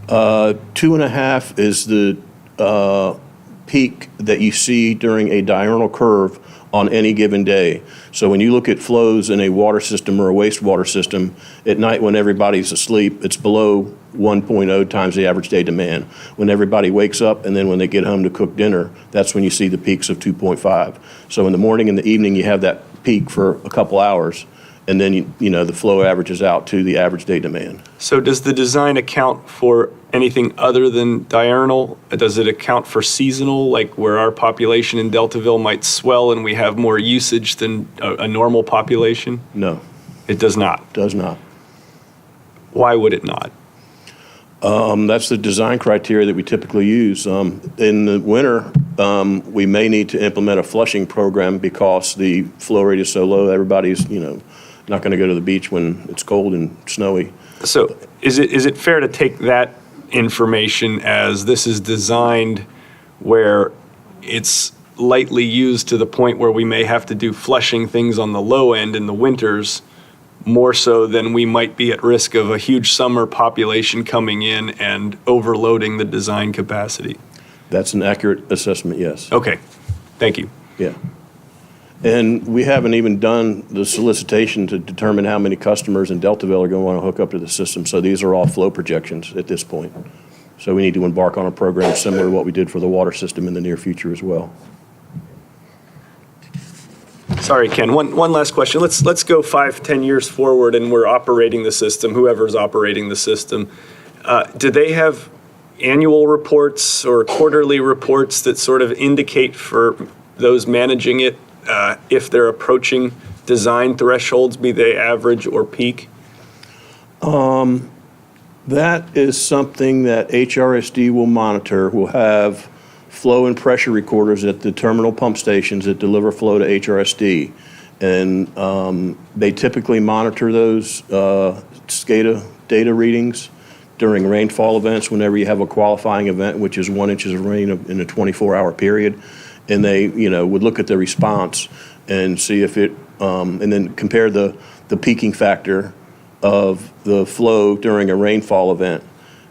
2.5 is the peak that you see during a diurnal curve on any given day. So when you look at flows in a water system or a wastewater system, at night when everybody's asleep, it's below 1.0 times the average day demand. When everybody wakes up and then when they get home to cook dinner, that's when you see the peaks of 2.5. So in the morning and the evening, you have that peak for a couple hours, and then the flow averages out to the average day demand. So does the design account for anything other than diurnal? Does it account for seasonal, like where our population in Deltaville might swell and we have more usage than a normal population? No, It does not. does not. Why would it not? That's the design criteria that we typically use. In the winter, we may need to implement a flushing program because the flow rate is so low, everybody's, not going to go to the beach when it's cold and snowy. So is it fair to take that information as this is designed where it's lightly used to the point where we may have to do flushing things on the low end in the winters, more so than we might be at risk of a huge summer population coming in and overloading the design capacity? That's an accurate assessment, yes. Okay, thank you. Yeah. And we haven't even done the solicitation to determine how many customers in Deltaville are going to want to hook up to the system. So these are all flow projections at this point. So we need to embark on a program similar to what we did for the water system in the near future as well. Sorry, Ken, one last question. Let's go 5-10 years forward and we're operating the system, whoever's operating the system. Do they have annual reports or quarterly reports that sort of indicate for those managing it if they're approaching design thresholds, be they average or peak? That is something that HRSD will monitor. We'll have flow and pressure recorders at the terminal pump stations that deliver flow to HRSD. And they typically monitor those SCADA data readings during rainfall events, whenever you have a qualifying event, which is 1 inch of rain in a 24-hour period. And they, would look at the response and see if it, and then compare the peaking factor of the flow during a rainfall event.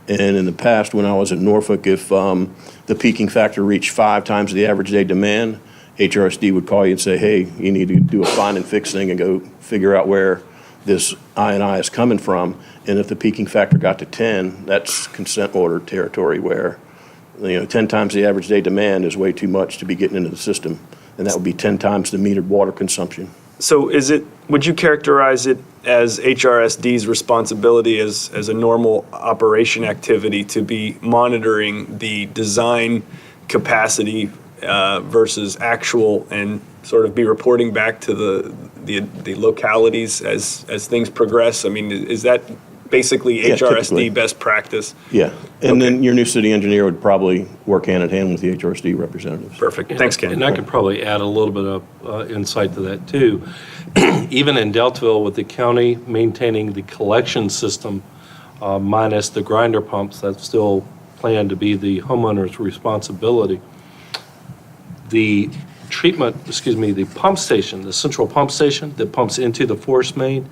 And in the past, when I was at Norfolk, if the peaking factor reached 5 times the average day demand, HRSD would call you and say, hey, you need to do a find and fix thing and go figure out where this I&I is coming from. And if the peaking factor got to 10, that's consent order territory where 10 times the average day demand is way too much to be getting into the system. And that would be 10 times the metered water consumption. So is it would you characterize it as HRSD's responsibility as a normal operation activity to be monitoring the design capacity versus actual, and sort of be reporting back to the localities as things progress? I mean, is that basically Yeah, typically. HRSD best practice? Yeah, and then your new city engineer would probably work hand in hand with the HRSD representatives. Perfect. Thanks, Ken. And I could probably add a little bit of insight to that, too. Even in Deltaville, with the county maintaining the collection system minus the grinder pumps, that's still planned to be the homeowner's responsibility. The the pump station, the central pump station that pumps into the force main,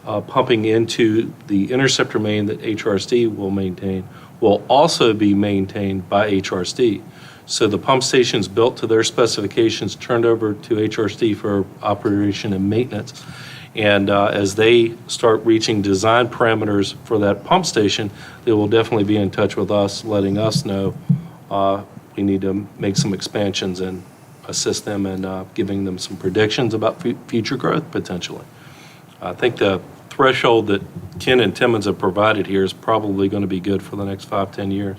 pumping into the interceptor main that HRSD will maintain, will also be maintained by HRSD. So the pump station's built to their specifications, turned over to HRSD for operation and maintenance. And as they start reaching design parameters for that pump station, they will definitely be in touch with us, letting us know we need to make some expansions and assist them in giving them some predictions about future growth potentially. I think the threshold that Ken and Timmons have provided here is probably going to be good for the next 5-10 years.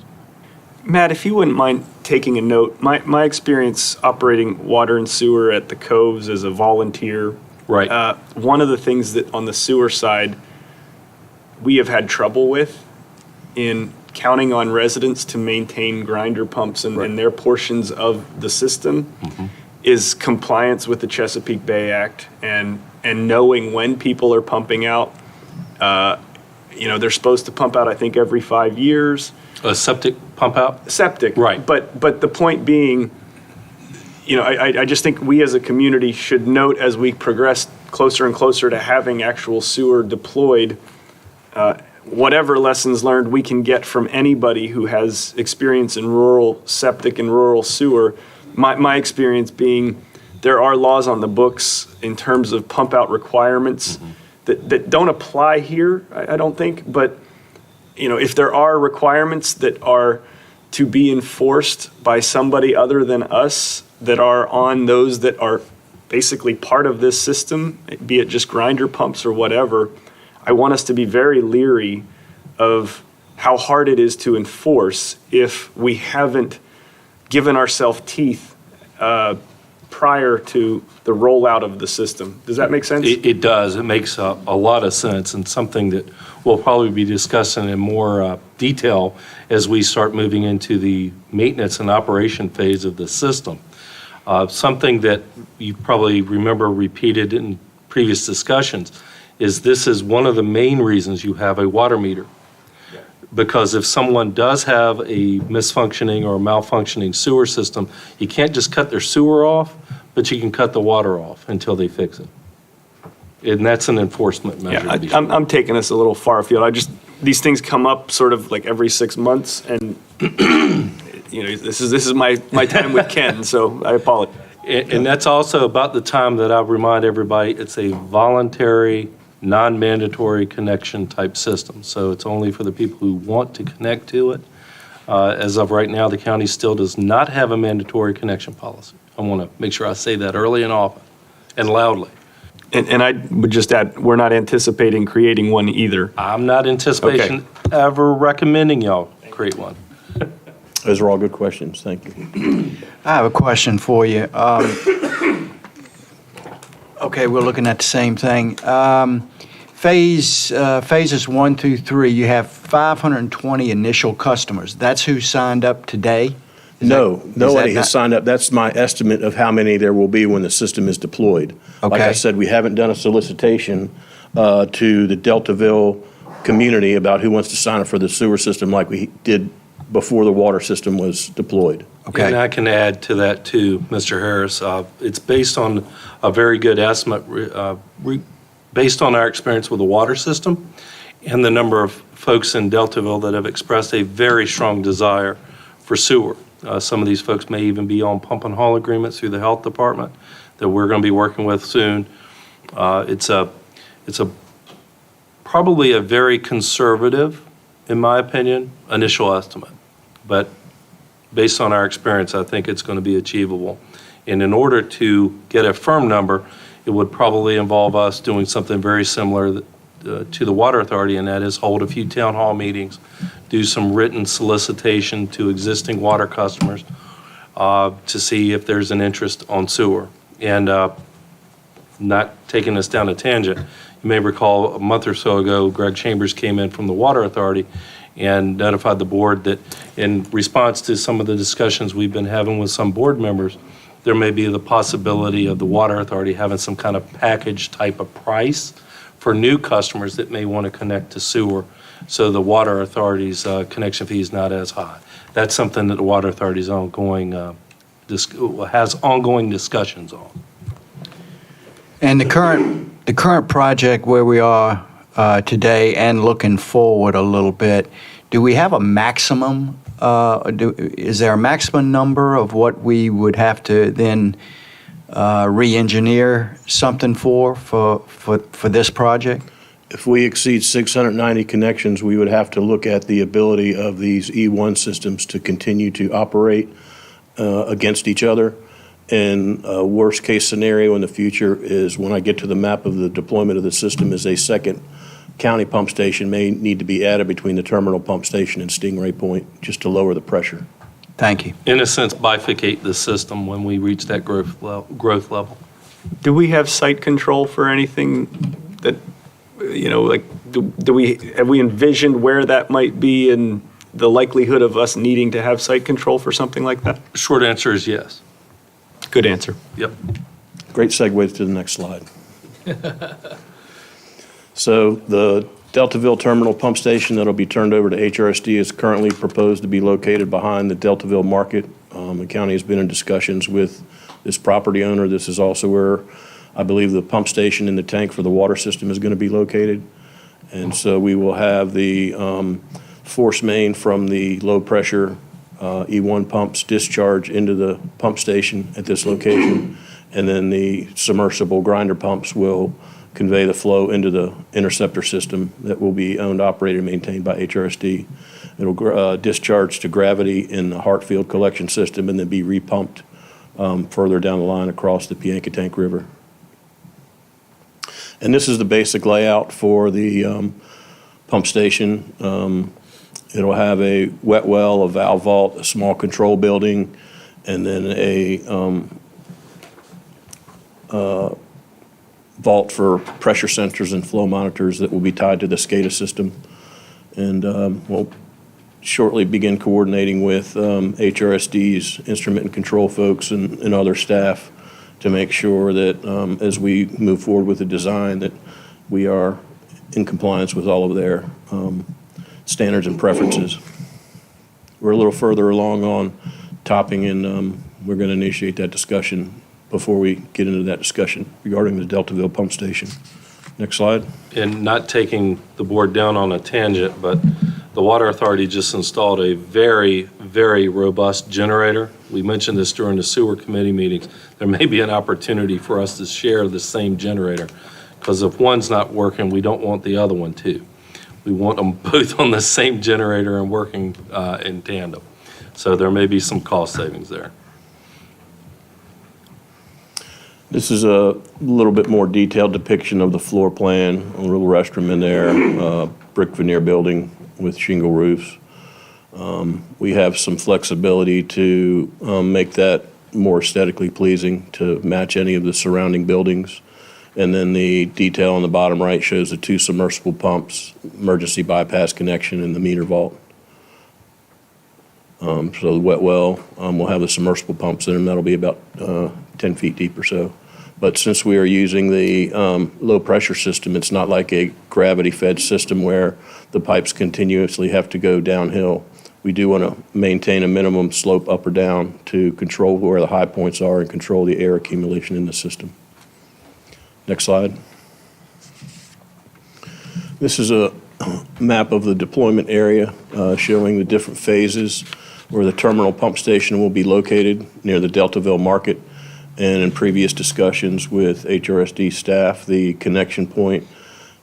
Matt, if you wouldn't mind taking a note, my experience operating water and sewer at the Coves as a volunteer. Right. One of the things that on the sewer side we have had trouble with in counting on residents to maintain grinder pumps and their portions of the system is compliance with the Chesapeake Bay Act and knowing when people are pumping out. They're supposed to pump out, I think, every 5 years. A septic pump out? Septic. Right. But the point being, I just think we as a community should note as we progress closer and closer to having actual sewer deployed, whatever lessons learned we can get from anybody who has experience in rural septic and rural sewer. My experience being there are laws on the books in terms of pump out requirements that don't apply here, I don't think, but if there are requirements that are to be enforced by somebody other than us that are on those that are basically part of this system, be it just grinder pumps or whatever, I want us to be very leery of how hard it is to enforce if we haven't given ourselves teeth prior to the rollout of the system. Does that make sense? It does. It makes a lot of sense, and something that we'll probably be discussing in more detail as we start moving into the maintenance and operation phase of the system. Something that you probably remember repeated in previous discussions is this is one of the main reasons you have a water meter. Because if someone does have a misfunctioning or malfunctioning sewer system, you can't just cut their sewer off, but you can cut the water off until they fix it. And that's an enforcement measure. Yeah, I'm taking this a little far afield. These things come up sort of like every 6 months, and this is my time with Ken, so I apologize. And that's also about the time that I remind everybody it's a voluntary, non-mandatory connection type system. So it's only for the people who want to connect to it. As of right now, the county still does not have a mandatory connection policy. I want to make sure I say that early and often and loudly. And I would just add, we're not anticipating creating one either. I'm not anticipating ever recommending y'all create one. Those are all good questions. Thank you. I have a question for you. Okay, we're looking at the same thing. Phases 1 through 3, you have 520 initial customers. That's who signed up today? Nobody has signed up. That's my estimate of how many there will be when the system is deployed. Like I said, we haven't done a solicitation to the Deltaville community about who wants to sign up for the sewer system like we did before the water system was deployed. Okay. And I can add to that too, Mr. Harris. It's based on a very good estimate, based on our experience with the water system and the number of folks in Deltaville that have expressed a very strong desire for sewer. Some of these folks may even be on pump and haul agreements through the health department that we're going to be working with soon. It's probably a very conservative, in my opinion, initial estimate. But based on our experience, I think it's going to be achievable. And in order to get a firm number, it would probably involve us doing something very similar to the Water Authority, and that is hold a few town hall meetings, do some written solicitation to existing water customers to see if there's an interest on sewer. And not taking us down a tangent, you may recall a month or so ago, Greg Chambers came in from the Water Authority and notified the board that in response to some of the discussions we've been having with some board members, there may be the possibility of the Water Authority having some kind of package type of price for new customers that may want to connect to sewer, so the Water Authority's connection fee is not as high. That's something that the Water Authority is has ongoing discussions on. And the current project where we are today and looking forward a little bit, do we have a maximum? Is there a maximum number of what we would have to then re-engineer something for this project? If we exceed 690 connections, we would have to look at the ability of these E1 systems to continue to operate against each other. And a worst-case scenario in the future is when I get to the map of the deployment of the system is a second county pump station may need to be added between the terminal pump station and Stingray Point just to lower the pressure. Thank you. In a sense, bifurcate the system when we reach that growth level. Do we have site control for anything that, like, have we envisioned where that might be and the likelihood of us needing to have site control for something like that? Short answer is yes. Good answer. Yep. Great segue to the next slide. So the Deltaville Terminal Pump Station that'll be turned over to HRSD is currently proposed to be located behind the Deltaville Market. The county has been in discussions with this property owner. This is also where I believe the pump station and the tank for the water system is going to be located. And so we will have the force main from the low-pressure E1 pumps discharge into the pump station at this location, and then the submersible grinder pumps will convey the flow into the interceptor system that will be owned, operated, and maintained by HRSD. It'll discharge to gravity in the Hartfield collection system and then be repumped further down the line across the Piankatank River. And this is the basic layout for the pump station. It'll have a wet well, a valve vault, a small control building, and then a vault for pressure sensors and flow monitors that will be tied to the SCADA system. And we'll shortly begin coordinating with HRSD's instrument and control folks and other staff to make sure that as we move forward with the design that we are in compliance with all of their standards and preferences. We're a little further along on topping, and we're going to initiate that discussion before we get into that discussion regarding the Deltaville pump station. Next slide. And not taking the board down on a tangent, but the Water Authority just installed a very, very robust generator. We mentioned this during the sewer committee meetings. There may be an opportunity for us to share the same generator, because if one's not working, we don't want the other one to. We want them both on the same generator and working in tandem. So there may be some cost savings there. This is a little bit more detailed depiction of the floor plan, a little restroom in there, brick veneer building with shingle roofs. We have some flexibility to make that more aesthetically pleasing to match any of the surrounding buildings. And then the detail on the bottom right shows the 2 submersible pumps, emergency bypass connection, and the meter vault. So the wet well will have the submersible pumps in them. That'll be about 10 feet deep or so. But since we are using the low-pressure system, it's not like a gravity-fed system where the pipes continuously have to go downhill. We do want to maintain a minimum slope up or down to control where the high points are and control the air accumulation in the system. Next slide. This is a map of the deployment area showing the different phases where the terminal pump station will be located near the Deltaville Market. And in previous discussions with HRSD staff, the connection point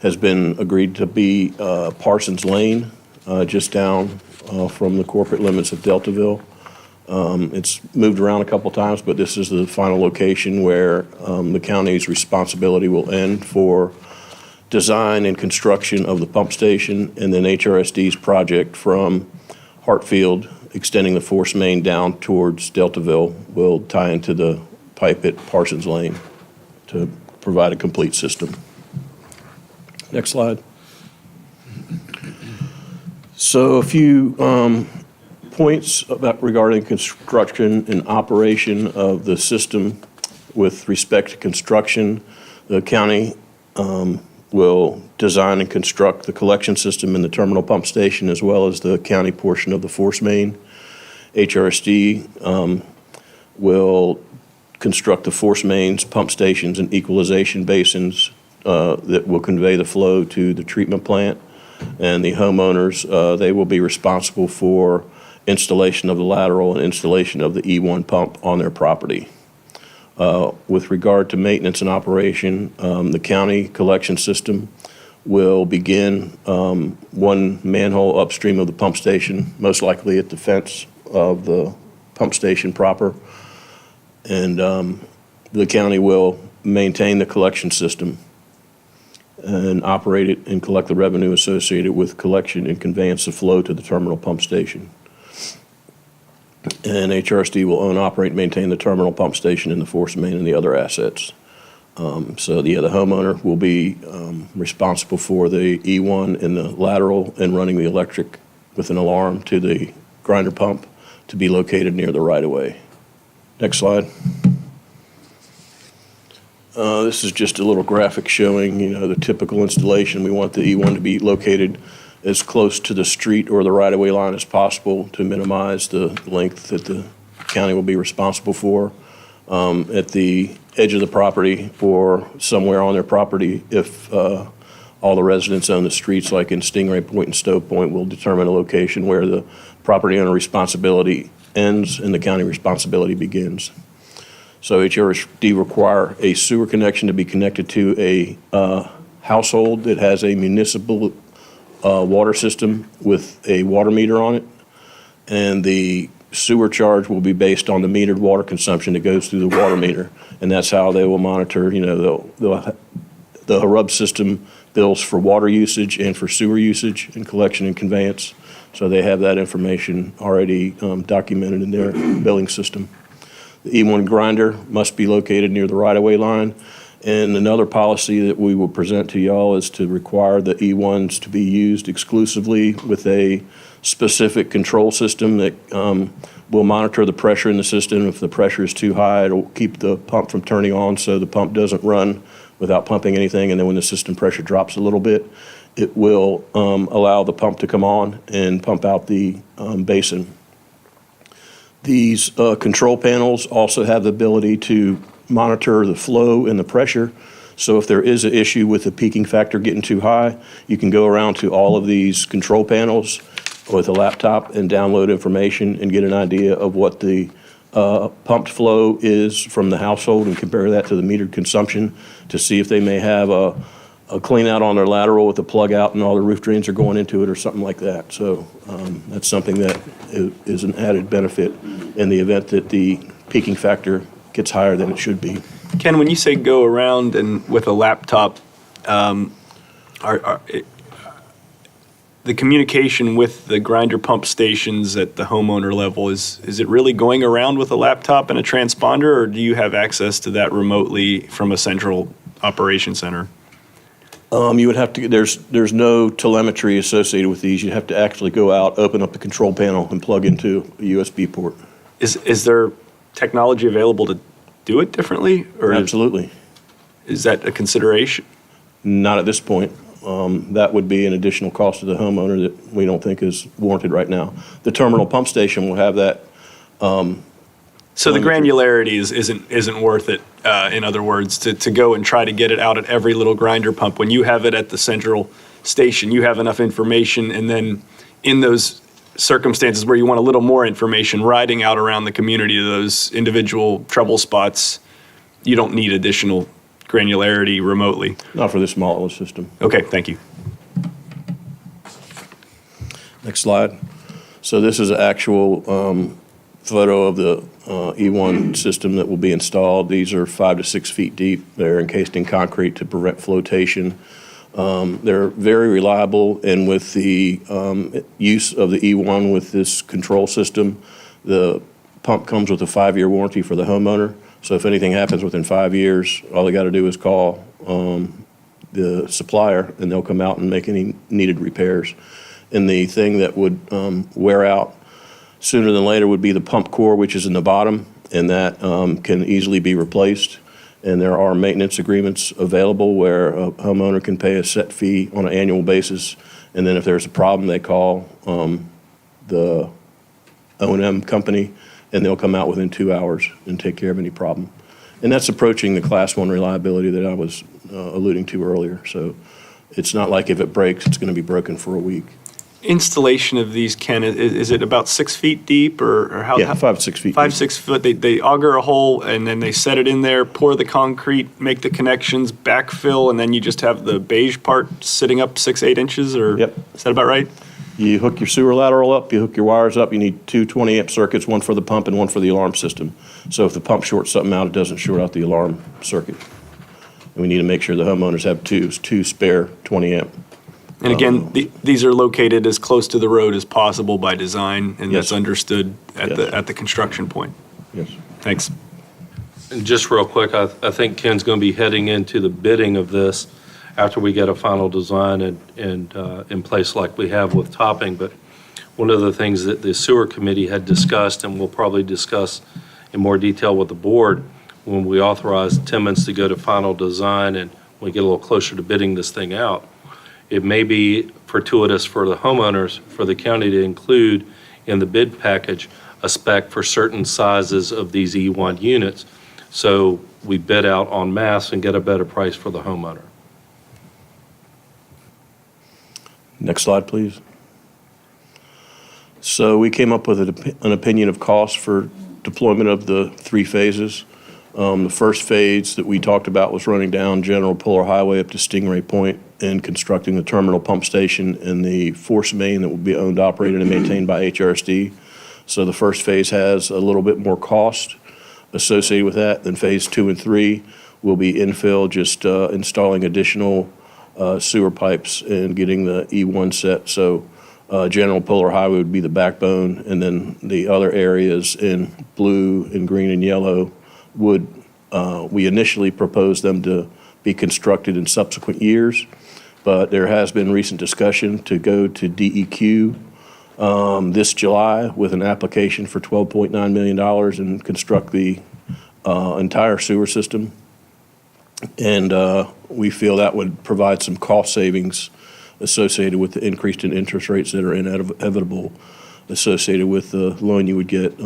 has been agreed to be Parsons Lane, just down from the corporate limits of Deltaville. It's moved around a couple times, but this is the final location where the county's responsibility will end for design and construction of the pump station, and then HRSD's project from Hartfield, extending the force main down towards Deltaville, will tie into the pipe at Parsons Lane to provide a complete system. Next slide. So a few points about regarding construction and operation of the system. With respect to construction, the county will design and construct the collection system in the terminal pump station as well as the county portion of the force main. HRSD will construct the force mains, pump stations, and equalization basins that will convey the flow to the treatment plant. And the homeowners, they will be responsible for installation of the lateral and installation of the E1 pump on their property. With regard to maintenance and operation, the county collection system will begin one manhole upstream of the pump station, most likely at the fence of the pump station proper. And the county will maintain the collection system and operate it and collect the revenue associated with collection and conveyance of flow to the terminal pump station. And HRSD will own, operate, and maintain the terminal pump station and the force main and the other assets. So the homeowner will be responsible for the E1 and the lateral and running the electric with an alarm to the grinder pump to be located near the right-of-way. Next slide. This is just a little graphic showing, the typical installation. We want the E1 to be located as close to the street or the right-of-way line as possible to minimize the length that the county will be responsible for. At the edge of the property or somewhere on their property, if all the residents own the streets, like in Stingray Point and Stove Point, will determine a location where the property owner responsibility ends and the county responsibility begins. So HRSD require a sewer connection to be connected to a household that has a municipal water system with a water meter on it. And the sewer charge will be based on the metered water consumption that goes through the water meter. And that's how they will monitor, the HRUB system bills for water usage and for sewer usage and collection and conveyance. So they have that information already documented in their billing system. The E1 grinder must be located near the right-of-way line. And another policy that we will present to y'all is to require the E1s to be used exclusively with a specific control system that will monitor the pressure in the system. If the pressure is too high, it'll keep the pump from turning on so the pump doesn't run without pumping anything. And then when the system pressure drops a little bit, it will allow the pump to come on and pump out the basin. These control panels also have the ability to monitor the flow and the pressure. So if there is an issue with the peaking factor getting too high, you can go around to all of these control panels with a laptop and download information and get an idea of what the pumped flow is from the household and compare that to the metered consumption to see if they may have a clean out on their lateral with the plug out and all the roof drains are going into it or something like that. So that's something that is an added benefit in the event that the peaking factor gets higher than it should be. Ken, when you say go around and with a laptop, the communication with the grinder pump stations at the homeowner level, is it really going around with a laptop and a transponder, or do you have access to that remotely from a central operation center? You would have to, there's no telemetry associated with these. You'd have to actually go out, open up the control panel and plug into a USB port. Is there technology available to do it differently? Or Absolutely. Is that a consideration? Not at this point. That would be an additional cost to the homeowner that we don't think is warranted right now. The terminal pump station will have that. So the granularity isn't worth it, in other words, to go and try to get it out at every little grinder pump. When you have it at the central station, you have enough information, and then in those circumstances where you want a little more information, riding out around the community to those individual trouble spots, you don't need additional granularity remotely. Not for this model system. Okay, thank you. Next slide. So this is an actual photo of the E1 system that will be installed. These are 5 to 6 feet deep. They're encased in concrete to prevent flotation. They're very reliable, and with the use of the E1 with this control system, the pump comes with a 5-year warranty for the homeowner. So if anything happens within 5 years, all they got to do is call the supplier, and they'll come out and make any needed repairs. And the thing that would wear out sooner than later would be the pump core, which is in the bottom, and that can easily be replaced. And there are maintenance agreements available where a homeowner can pay a set fee on an annual basis. And then if there's a problem, they call the O&M company, and they'll come out within 2 hours and take care of any problem. And that's approaching the Class 1 reliability that I was alluding to earlier. So it's not like if it breaks, it's going to be broken for a week. Installation of these, Ken, is it about 6 feet deep or how? Yeah, 5 to 6 feet. 5, deep. 6 foot. They auger a hole and then they set it in there, pour the concrete, make the connections, backfill, and then you just have the beige part sitting up 6, 8 inches, or? Yep. Is that about right? You hook your sewer lateral up, you hook your wires up, you need 2 20-amp circuits, one for the pump and one for the alarm system. So if the pump shorts something out, it doesn't short out the alarm circuit. And we need to make sure the homeowners have two spare 20-amp. And again, these are located as close to the road as possible by design, and that's Yes. understood at Yes. the construction point. Yes. Thanks. And just real quick, I think Ken's going to be heading into the bidding of this after we get a final design and in place like we have with topping. But one of the things that the sewer committee had discussed, and we'll probably discuss in more detail with the board when we authorize Timmons to go to final design and we get a little closer to bidding this thing out, it may be fortuitous for the homeowners, for the county to include in the bid package a spec for certain sizes of these E1 units, so we bid out en masse and get a better price for the homeowner. Next slide, please. So we came up with an opinion of cost for deployment of the 3 phases. The first phase that we talked about was running down General Puller Highway up to Stingray Point and constructing the terminal pump station and the force main that will be owned, operated, and maintained by HRSD. So the first phase has a little bit more cost associated with that. Then phase 2 and 3 will be infill, just installing additional sewer pipes and getting the E1 set. So General Puller Highway would be the backbone, and then the other areas in blue and green and yellow would, we initially proposed them to be constructed in subsequent years, but there has been recent discussion to go to DEQ this July with an application for $12.9 million and construct the entire sewer system. And we feel that would provide some cost savings associated with the increase in interest rates that are inevitable associated with the loan you would get.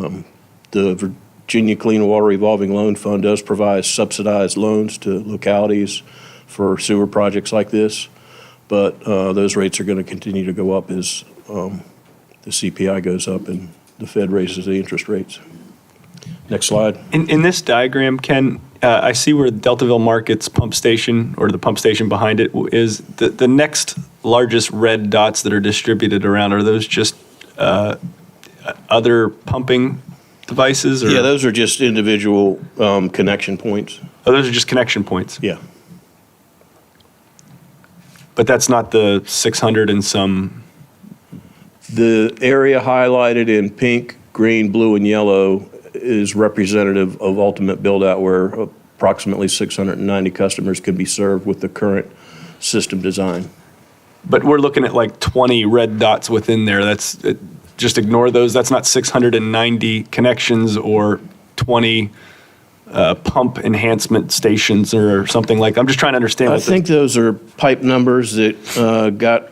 The Virginia Clean Water Revolving Loan Fund does provide subsidized loans to localities for sewer projects like this, but those rates are going to continue to go up as the CPI goes up and the Fed raises the interest rates. Next slide. In this diagram, Ken, I see where Deltaville Market's pump station, or the pump station behind it, is. The next largest red dots that are distributed around, are those just other pumping devices? Or? Yeah, those are just individual connection points. Oh, those are just connection points? Yeah. But that's not the 600 and some? The area highlighted in pink, green, blue, and yellow is representative of ultimate build-out, where approximately 690 customers can be served with the current system design. But we're looking at like 20 red dots within there. Just ignore those. That's not 690 connections or 20 pump enhancement stations or something like that. I'm just trying to understand. I think those are pipe numbers that got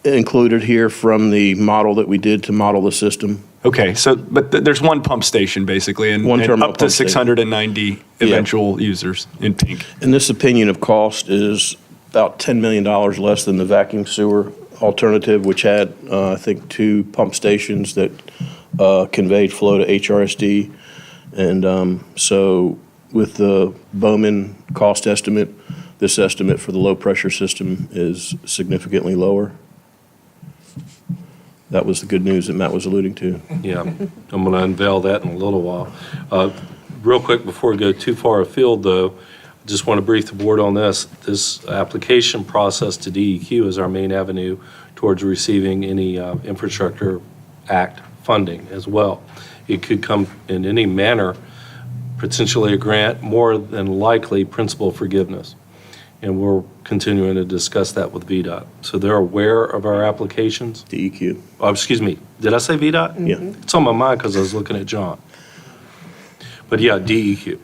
included here from the model that we did to model the system. Okay, so, but there's one pump station basically, and One terminal up to pump station. 690 eventual users in pink. And this opinion of cost is about $10 million less than the vacuum sewer alternative, which had, I think, 2 pump stations that conveyed flow to HRSD. And so with the Bowman cost estimate, this estimate for the low-pressure system is significantly lower. That was the good news that Matt was alluding to. Yeah, I'm going to unveil that in a little while. Real quick, before we go too far afield, though, I just want to brief the board on this. This application process to DEQ is our main avenue towards receiving any Infrastructure Act funding as well. It could come in any manner, potentially a grant, more than likely principal forgiveness. And we're continuing to discuss that with VDOT. So they're aware of our applications. DEQ. Oh, excuse me, did I say VDOT? Yeah. It's on my mind because I was looking at John. But yeah, DEQ.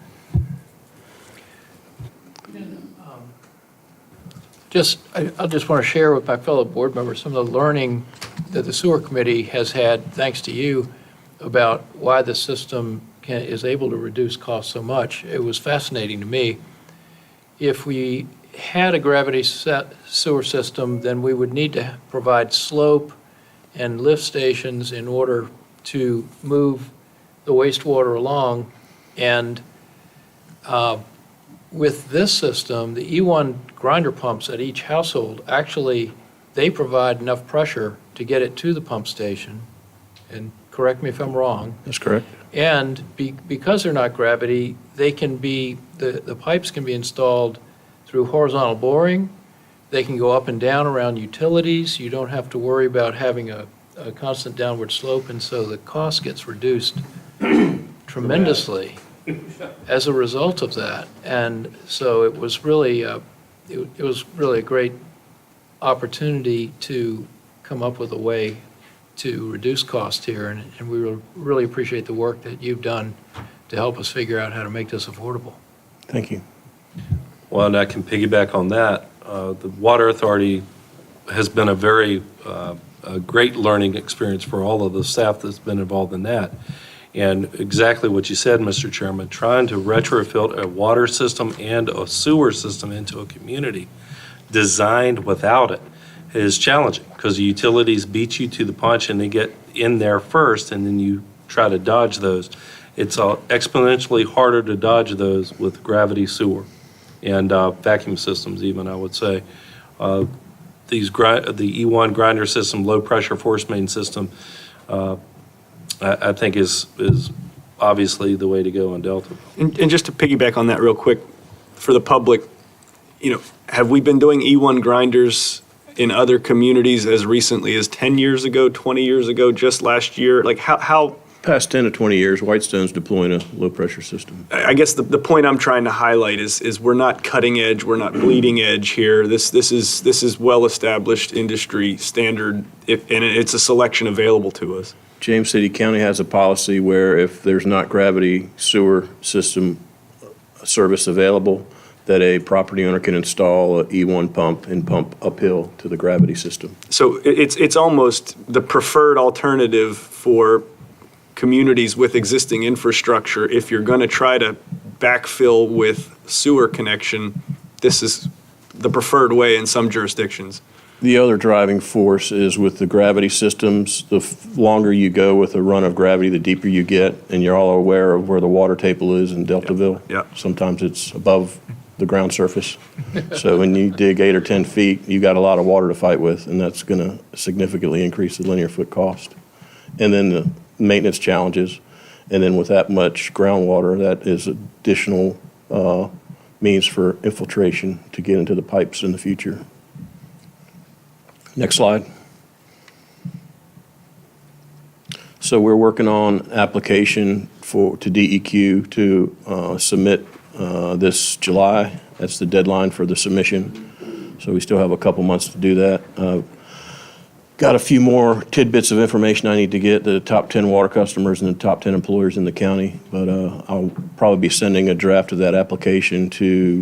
I just want to share with my fellow board members some of the learning that the sewer committee has had, thanks to you, about why the system is able to reduce costs so much. It was fascinating to me. If we had a gravity sewer system, then we would need to provide slope and lift stations in order to move the wastewater along. And with this system, the E1 grinder pumps at each household, actually, they provide enough pressure to get it to the pump station. And correct me if I'm wrong. That's correct. And because they're not gravity, they can be, the pipes can be installed through horizontal boring. They can go up and down around utilities. You don't have to worry about having a constant downward slope, and so the cost gets reduced tremendously as a result of that. And so it was really, it was really a great opportunity to come up with a way to reduce cost here, and we really appreciate the work that you've done to help us figure out how to make this affordable. Thank you. Well, and I can piggyback on that. The Water Authority has been a very a great learning experience for all of the staff that's been involved in that. And exactly what you said, Mr. Chairman, trying to retrofit a water system and a sewer system into a community designed without it is challenging, because the utilities beat you to the punch and they get in there first, and then you try to dodge those. It's exponentially harder to dodge those with gravity sewer and vacuum systems even, I would say. The E1 grinder system, low pressure force main system, I think is obviously the way to go in Delta. And just to piggyback on that real quick, for the public, have we been doing E1 grinders in other communities as recently as 10 years ago, 20 years ago, just last year? Like how Past 10 to 20 years, Whitestone's deploying a low-pressure system. I guess the point I'm trying to highlight is we're not cutting edge, we're not bleeding edge here. This is well-established industry standard, and it's a selection available to us. James City County has a policy where if there's not gravity sewer system service available, that a property owner can install a E1 pump and pump uphill to the gravity system. So it's almost the preferred alternative for communities with existing infrastructure. If you're going to try to backfill with sewer connection, this is the preferred way in some jurisdictions. The other driving force is with the gravity systems, the longer you go with a run of gravity, the deeper you get, and you're all aware of where the water table is in Deltaville. Yeah. Sometimes it's above the ground surface. So when you dig 8 or 10 feet, you got a lot of water to fight with, and that's going to significantly increase the linear foot cost. And then the maintenance challenges, and then with that much groundwater, that is additional means for infiltration to get into the pipes in the future. Next slide. So we're working on application to DEQ to submit this July. That's the deadline for the submission. So we still have a couple months to do that. Got a few more tidbits of information I need to get, the top 10 water customers and the top 10 employers in the county. But I'll probably be sending a draft of that application to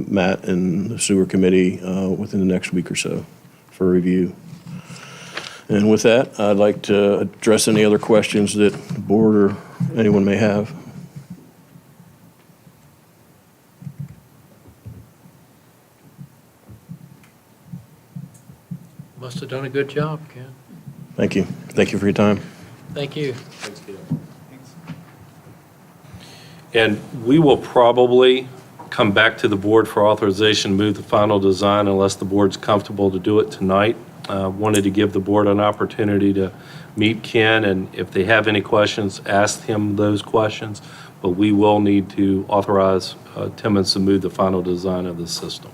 Matt and the sewer committee within the next week or so for review. And with that, I'd like to address any other questions that the board or anyone may have. Must have done a good job, Ken. Thank you. Thank you for your time. Thank you. Thanks, Gail. And we will probably come back to the board for authorization to move the final design unless the board's comfortable to do it tonight. Wanted to give the board an opportunity to meet Ken, and if they have any questions, ask him those questions. But we will need to authorize Timmons to move the final design of the system.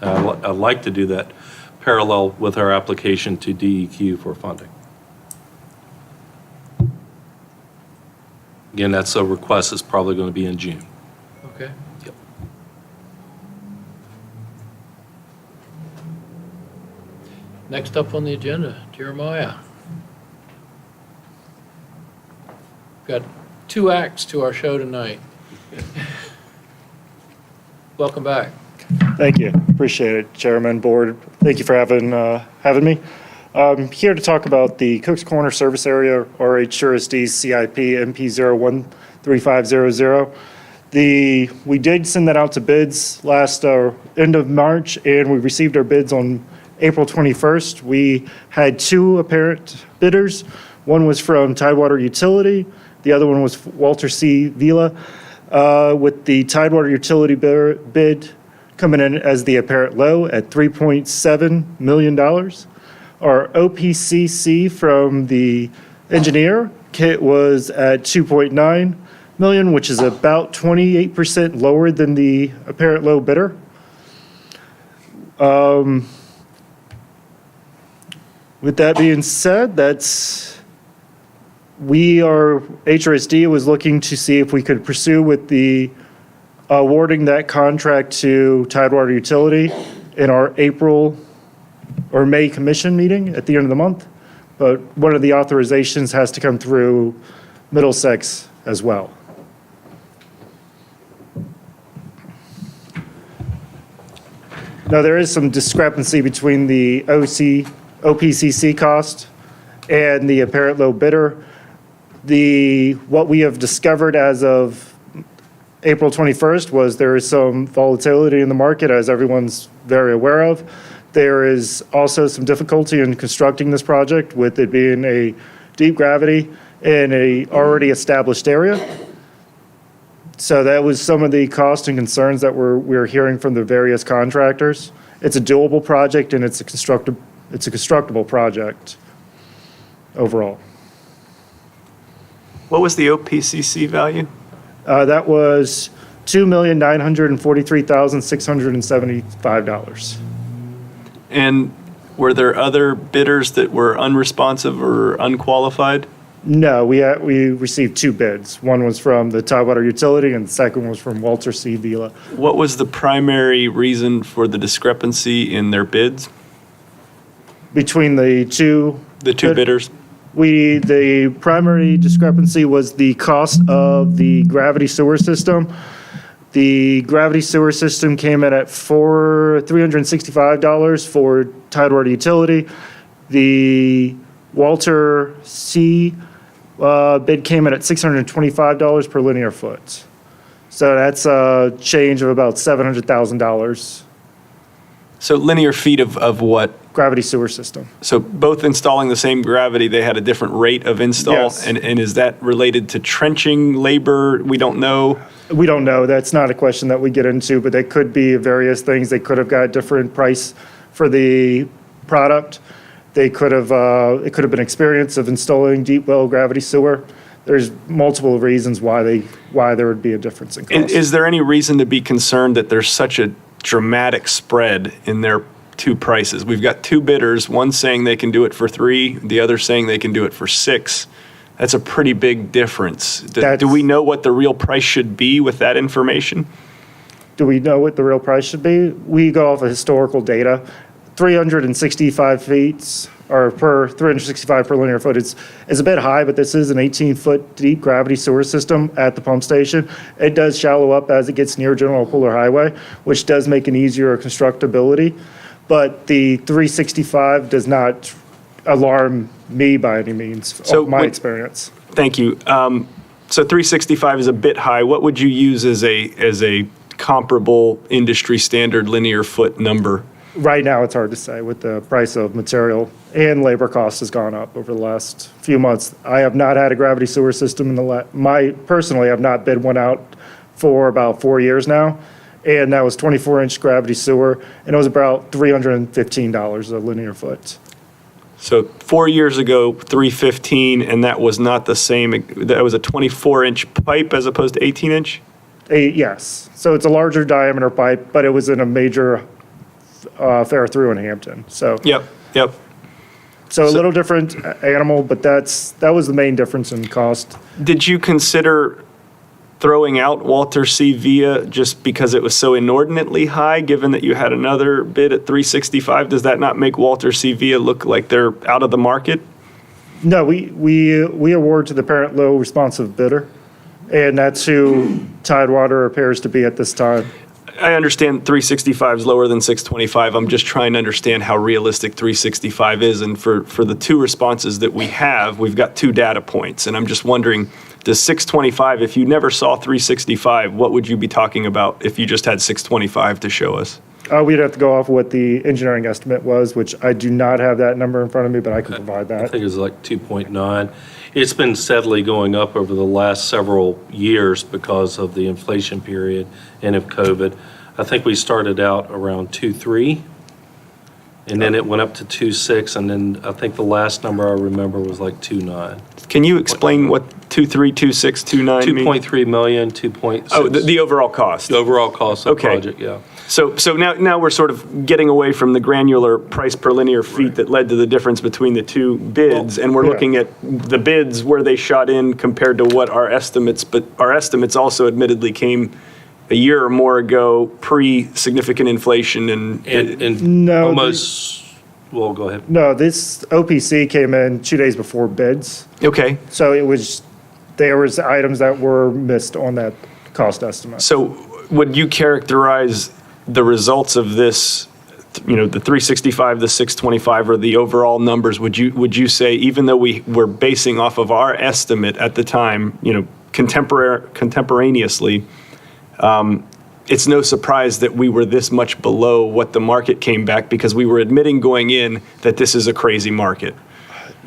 I'd like to do that parallel with our application to DEQ for funding. Again, that's a request that's probably going to be in June. Okay. Yep. Next up on the agenda, Jeremiah. Got 2 acts to our show tonight. Welcome back. Thank you. Appreciate it, Chairman, Board. Thank you for having me. I'm here to talk about the Cook's Corner Service Area, RH Suresty CIP MP013500. We did send that out to bids last end of March, and we received our bids on April 21st. We had 2 apparent bidders. One was from Tidewater Utility. The other one was Walter C. Vila, with the Tidewater Utility bid coming in as the apparent low at $3.7 million. Our OPCC from the engineer kit was at $2.9 million, which is about 28% lower than the apparent low bidder. With that being said, HRSD was looking to see if we could pursue with the awarding that contract to Tidewater Utility in our April or May commission meeting at the end of the month. But one of the authorizations has to come through Middlesex as well. Now, there is some discrepancy between the OPCC cost and the apparent low bidder. What we have discovered as of April 21st was there is some volatility in the market, as everyone's very aware of. There is also some difficulty in constructing this project with it being a deep gravity in a already established area. So that was some of the costs and concerns that we're hearing from the various contractors. It's a doable project and it's a constructible project overall. What was the OPCC value? That was $2,943,675. And were there other bidders that were unresponsive or unqualified? No, we received 2 bids. One was from the Tidewater Utility and the second was from Walter C. Vila. What was the primary reason for the discrepancy in their bids? Between the two bidders? The primary discrepancy was the cost of the gravity sewer system. The gravity sewer system came in at $365 for Tidewater Utility. The Walter C. Bid came in at $625 per linear foot. So that's a change of about $700,000. So linear feet of what? Gravity sewer system. So both installing the same gravity, they had a different rate of install? Yes. And is that related to trenching labor? We don't know? We don't know. That's not a question that we get into, but they could be various things. They could have got a different price for the product. They could have, it could have been experience of installing deep well gravity sewer. There's multiple reasons why there would be a difference in cost. Is there any reason to be concerned that there's such a dramatic spread in their 2 prices? We've got 2 bidders, one saying they can do it for 3, the other saying they can do it for 6. That's a pretty big difference. Do we know what the real price should be with that information? Do we know what the real price should be? We go off of historical data. 365 feet, or per 365 per linear foot is a bit high, but this is an 18-foot deep gravity sewer system at the pump station. It does shallow up as it gets near General Puller Highway, which does make an easier constructability. But the 365 does not alarm me by any means, my experience. Thank you. So 365 is a bit high. What would you use as a comparable industry standard linear foot number? Right now, it's hard to say with the price of material and labor costs has gone up over the last few months. I have not had a gravity sewer system personally, I've not bid one out for about 4 years now. And that was 24-inch gravity sewer, and it was about $315 a linear foot. So 4 years ago, 315, and that was not the same, that was a 24-inch pipe as opposed to 18-inch? Yes. So it's a larger diameter pipe, but it was in a major fare through in Hampton. So, Yep. so a little different animal, but that was the main difference in cost. Did you consider throwing out Walter C. Villa just because it was so inordinately high, given that you had another bid at 365? Does that not make Walter C. Villa look like they're out of the market? No, we award to the parent low responsive bidder, and that's who Tidewater appears to be at this time. I understand 365 is lower than 625. I'm just trying to understand how realistic 365 is. And for the two responses that we have, we've got two data points. And I'm just wondering, does 625, if you never saw 365, what would you be talking about if you just had 625 to show us? We'd have to go off what the engineering estimate was, which I do not have that number in front of me, but I can provide I that. think it was like 2.9. It's been steadily going up over the last several years because of the inflation period and of COVID. I think we started out around 2.3, and then it went up to 2.6, and then I think the last number I remember was like 2.9. Can you explain what 23, 26, 29 mean? 2.3 million, 2.6. Oh, the overall cost. The overall cost of the Okay. project, yeah. So now we're sort of getting away from the granular price per linear feet that led to the difference between the two bids, and we're yeah. looking at the bids where they shot in compared to what our estimates, but our estimates also admittedly came a year or more ago, pre-significant inflation And No, almost, well, go ahead. No, this OPC came in 2 days before bids, Okay, so there was items that were missed on that cost estimate. so would you characterize the results of this, the 365, the 625, or the overall numbers, would you say, even though we were basing off of our estimate at the time, contemporaneously, it's no surprise that we were this much below what the market came back, because we were admitting going in that this is a crazy market?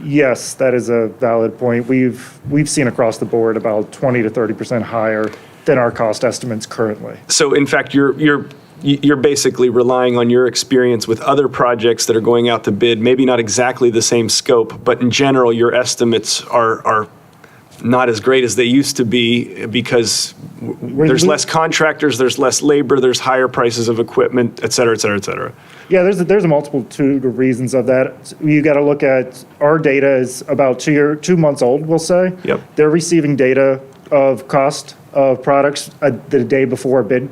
Yes, that is a valid point. We've seen across the board about 20 to 30% higher than our cost estimates currently. So in fact, you're basically relying on your experience with other projects that are going out to bid, maybe not exactly the same scope, but in general, your estimates are not as great as they used to be, because there's less contractors, there's less labor, there's higher prices of equipment, et cetera, et cetera, et cetera. Yeah, there's a multitude of reasons of that. You got to look at, our data is about 2 months old, we'll say. Yep. They're receiving data of cost of products the day before a bid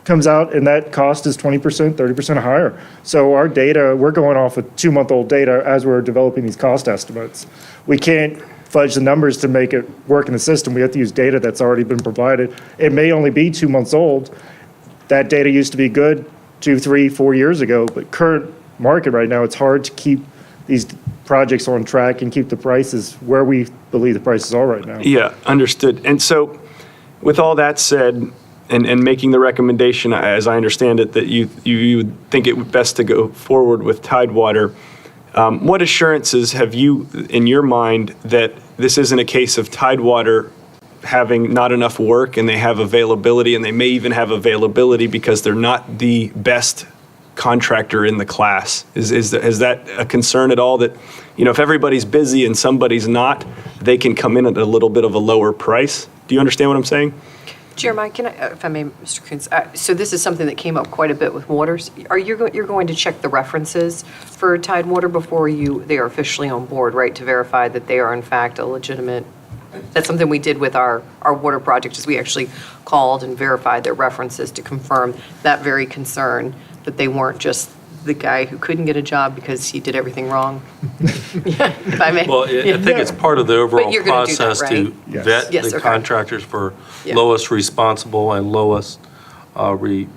comes out, and that cost is 20%, 30% higher. So our data, we're going off of 2-month-old data as we're developing these cost estimates. We can't fudge the numbers to make it work in the system. We have to use data that's already been provided. It may only be 2 months old. That data used to be good 2, 3, 4 years ago, but current market right now, it's hard to keep these projects on track and keep the prices where we believe the prices are right now. Yeah, understood. And so with all that said, and making the recommendation, as I understand it, that you would think it would best to go forward with Tidewater, what assurances have you in your mind that this isn't a case of Tidewater having not enough work and they have availability, and they may even have availability because they're not the best contractor in the class? Is that a concern at all, that, if everybody's busy and somebody's not, they can come in at a little bit of a lower price? Do you understand what I'm saying? Jeremiah, can I, if I may, Mr. Coons, so this is something that came up quite a bit with Waters. You're going to check the references for Tidewater before they are officially on board, right, to verify that they are in fact a legitimate? That's something we did with our water project, is we actually called and verified their references to confirm that very concern, that they weren't just the guy who couldn't get a job because he did everything wrong. Yeah, if I may. Well, I think it's part of the overall you're gonna do that, process to right? vet Yes, the okay. contractors for Yeah. lowest responsible and lowest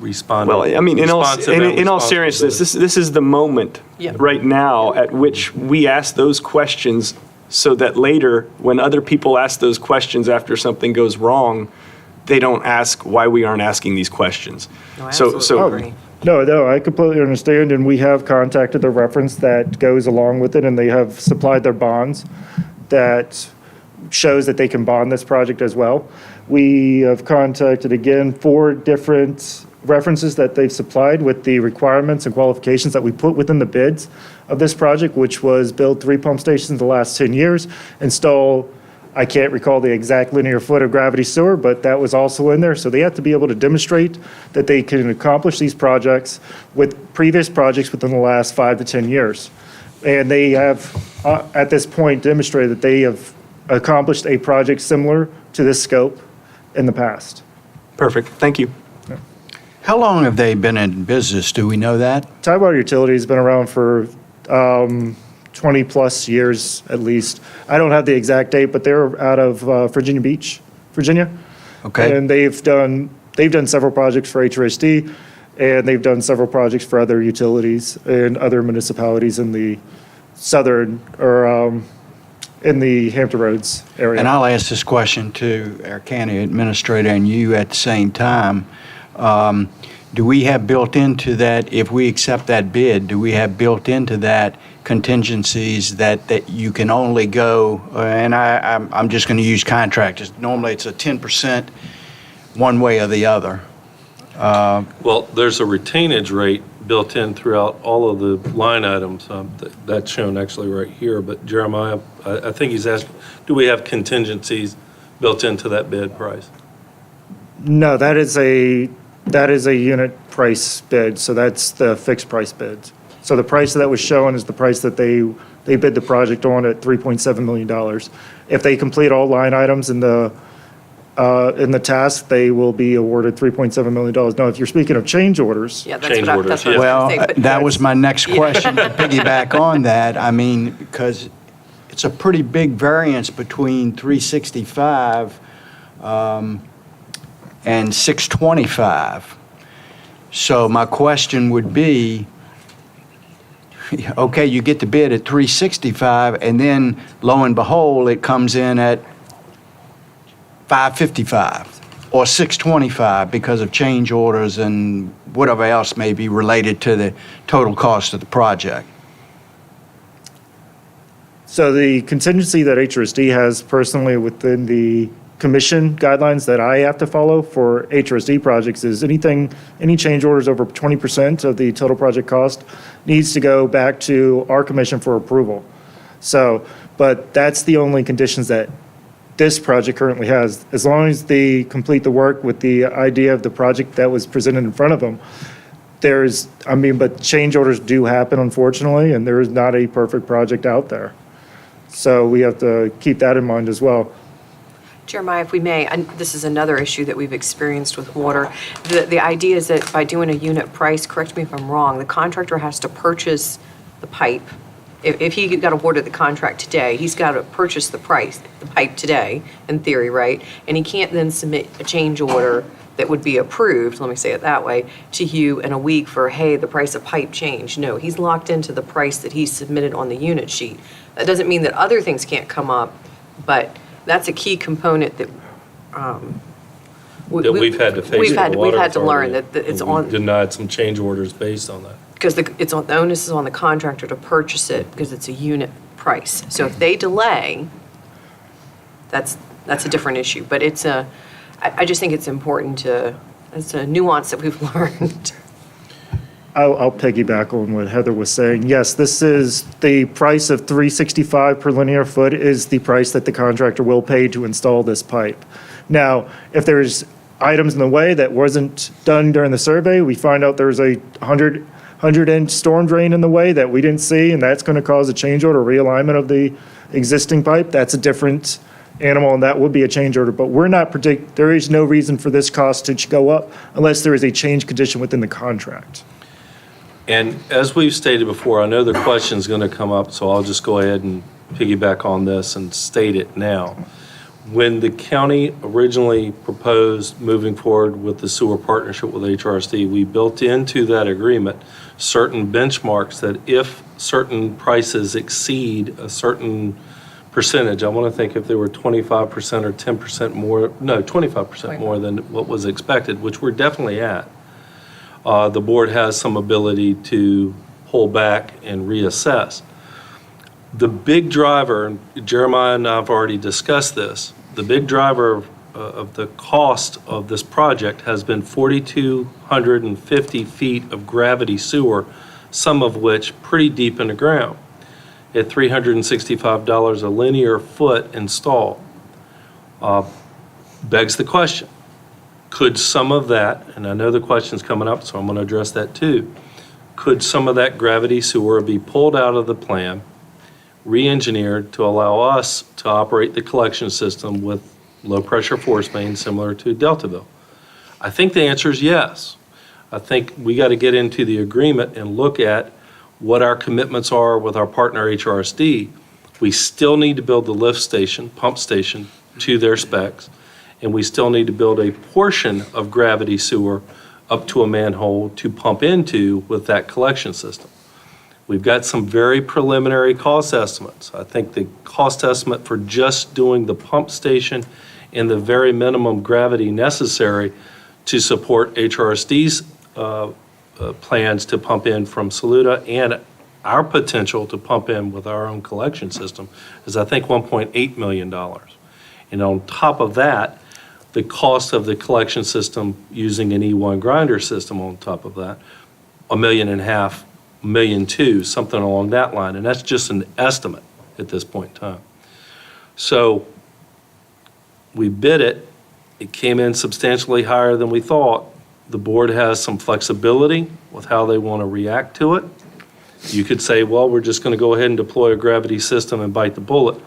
respondent. Well, I mean, in all responsive and seriousness, responsible. this is the moment Yeah. right now at which we ask those questions, so that later, when other people ask those questions after something goes wrong, they don't ask why we aren't asking these questions. No, I So absolutely agree. No, I completely understand, and we have contacted the reference that goes along with it, and they have supplied their bonds that shows that they can bond this project as well. We have contacted, again, 4 different references that they've supplied with the requirements and qualifications that we put within the bids of this project, which was build 3 pump stations in the last 10 years, install, I can't recall the exact linear foot of gravity sewer, but that was also in there. So they have to be able to demonstrate that they can accomplish these projects with previous projects within the last 5 to 10 years. And they have, at this point, demonstrated that they have accomplished a project similar to this scope in the past. Perfect. Thank you. How long have they been in business? Do we know that? Tidewater Utilities been around for 20-plus years at least. I don't have the exact date, but they're out of Virginia Beach, Virginia. Okay. And they've done several projects for HRSD, and they've done several projects for other utilities and other municipalities in the southern, or in the Hampton Roads area. And I'll ask this question to our county administrator and you at the same time. Do we have built into that, if we accept that bid, do we have built into that contingencies that you can only go, and I'm just going to use contractors. Normally, it's a 10% one way or the other. Well, there's a retainage rate built in throughout all of the line items. That's shown actually right here, but Jeremiah, I think he's asked, do we have contingencies built into that bid price? No, that is a unit price bid, so that's the fixed price bid. So the price that was shown is the price that they bid the project on at $3.7 million. If they complete all line items in the task, they will be awarded $3.7 million. Now, if you're speaking of change orders. Yeah, that's what I was going Well, to say. but that was my next question, to piggyback on that. I mean, because it's a pretty big variance between 365 and 625. So my question would be, okay, you get the bid at 365, and then lo and behold, it comes in at 555 or 625 because of change orders and whatever else may be related to the total cost of the project. So the contingency that HRSD has personally within the commission guidelines that I have to follow for HRSD projects is any change orders over 20% of the total project cost needs to go back to our commission for approval. So, but that's the only conditions that this project currently has. As long as they complete the work with the idea of the project that was presented in front of them, but change orders do happen, unfortunately, and there is not a perfect project out there. So we have to keep that in mind as well. Jeremiah, if we may, and this is another issue that we've experienced with water. The idea is that by doing a unit price, correct me if I'm wrong, the contractor has to purchase the pipe. If he got awarded the contract today, he's got to purchase the pipe today, in theory, right? And he can't then submit a change order that would be approved, let me say it that way, to you in a week for, hey, the price of pipe changed. No, he's locked into the price that he submitted on the unit sheet. That doesn't mean that other things can't come up, but that's a key component that We've had to face we've the had water to learn authority. that it's We've on, denied some change orders based on that. because the onus is on the contractor to purchase it because it's a unit price. So if they delay, that's a different issue. But I just think it's important it's a nuance that we've learned. I'll piggyback on what Heather was saying. Yes, this is the price of $365 per linear foot is the price that the contractor will pay to install this pipe. Now, if there's items in the way that wasn't done during the survey, we find out there's a 100-inch storm drain in the way that we didn't see, and that's going to cause a change order realignment of the existing pipe. That's a different animal, and that would be a change order. But there is no reason for this cost to go up unless there is a change condition within the contract. And as we've stated before, I know the question's going to come up, so I'll just go ahead and piggyback on this and state it now. When the county originally proposed moving forward with the sewer partnership with HRSD, we built into that agreement certain benchmarks that if certain prices exceed a certain percentage, I want to think if they were 25% or 10% more, no, 25% more than what was expected, which we're definitely at, the board has some ability to pull back and reassess. The big driver, and Jeremiah and I have already discussed this, the big driver of the cost of this project has been 4,250 feet of gravity sewer, some of which pretty deep in the ground, at $365 a linear foot installed. Begs the question, could some of that, and I know the question's coming up, so I'm going to address that too, could some of that gravity sewer be pulled out of the plan, re-engineered to allow us to operate the collection system with low-pressure force main similar to Deltaville? I think the answer is yes. I think we got to get into the agreement and look at what our commitments are with our partner HRSD. We still need to build the lift station, pump station, to their specs, and we still need to build a portion of gravity sewer up to a manhole to pump into with that collection system. We've got some very preliminary cost estimates. I think the cost estimate for just doing the pump station and the very minimum gravity necessary to support HRSD's plans to pump in from Saluda and our potential to pump in with our own collection system is, I think, $1.8 million. And on top of that, the cost of the collection system using an E1 grinder system on top of that, $1.5 million, $1.2 million, something along that line. And that's just an estimate at this point in time. So we bid it. It came in substantially higher than we thought. The board has some flexibility with how they want to react to it. You could say, well, we're just going to go ahead and deploy a gravity system and bite the bullet.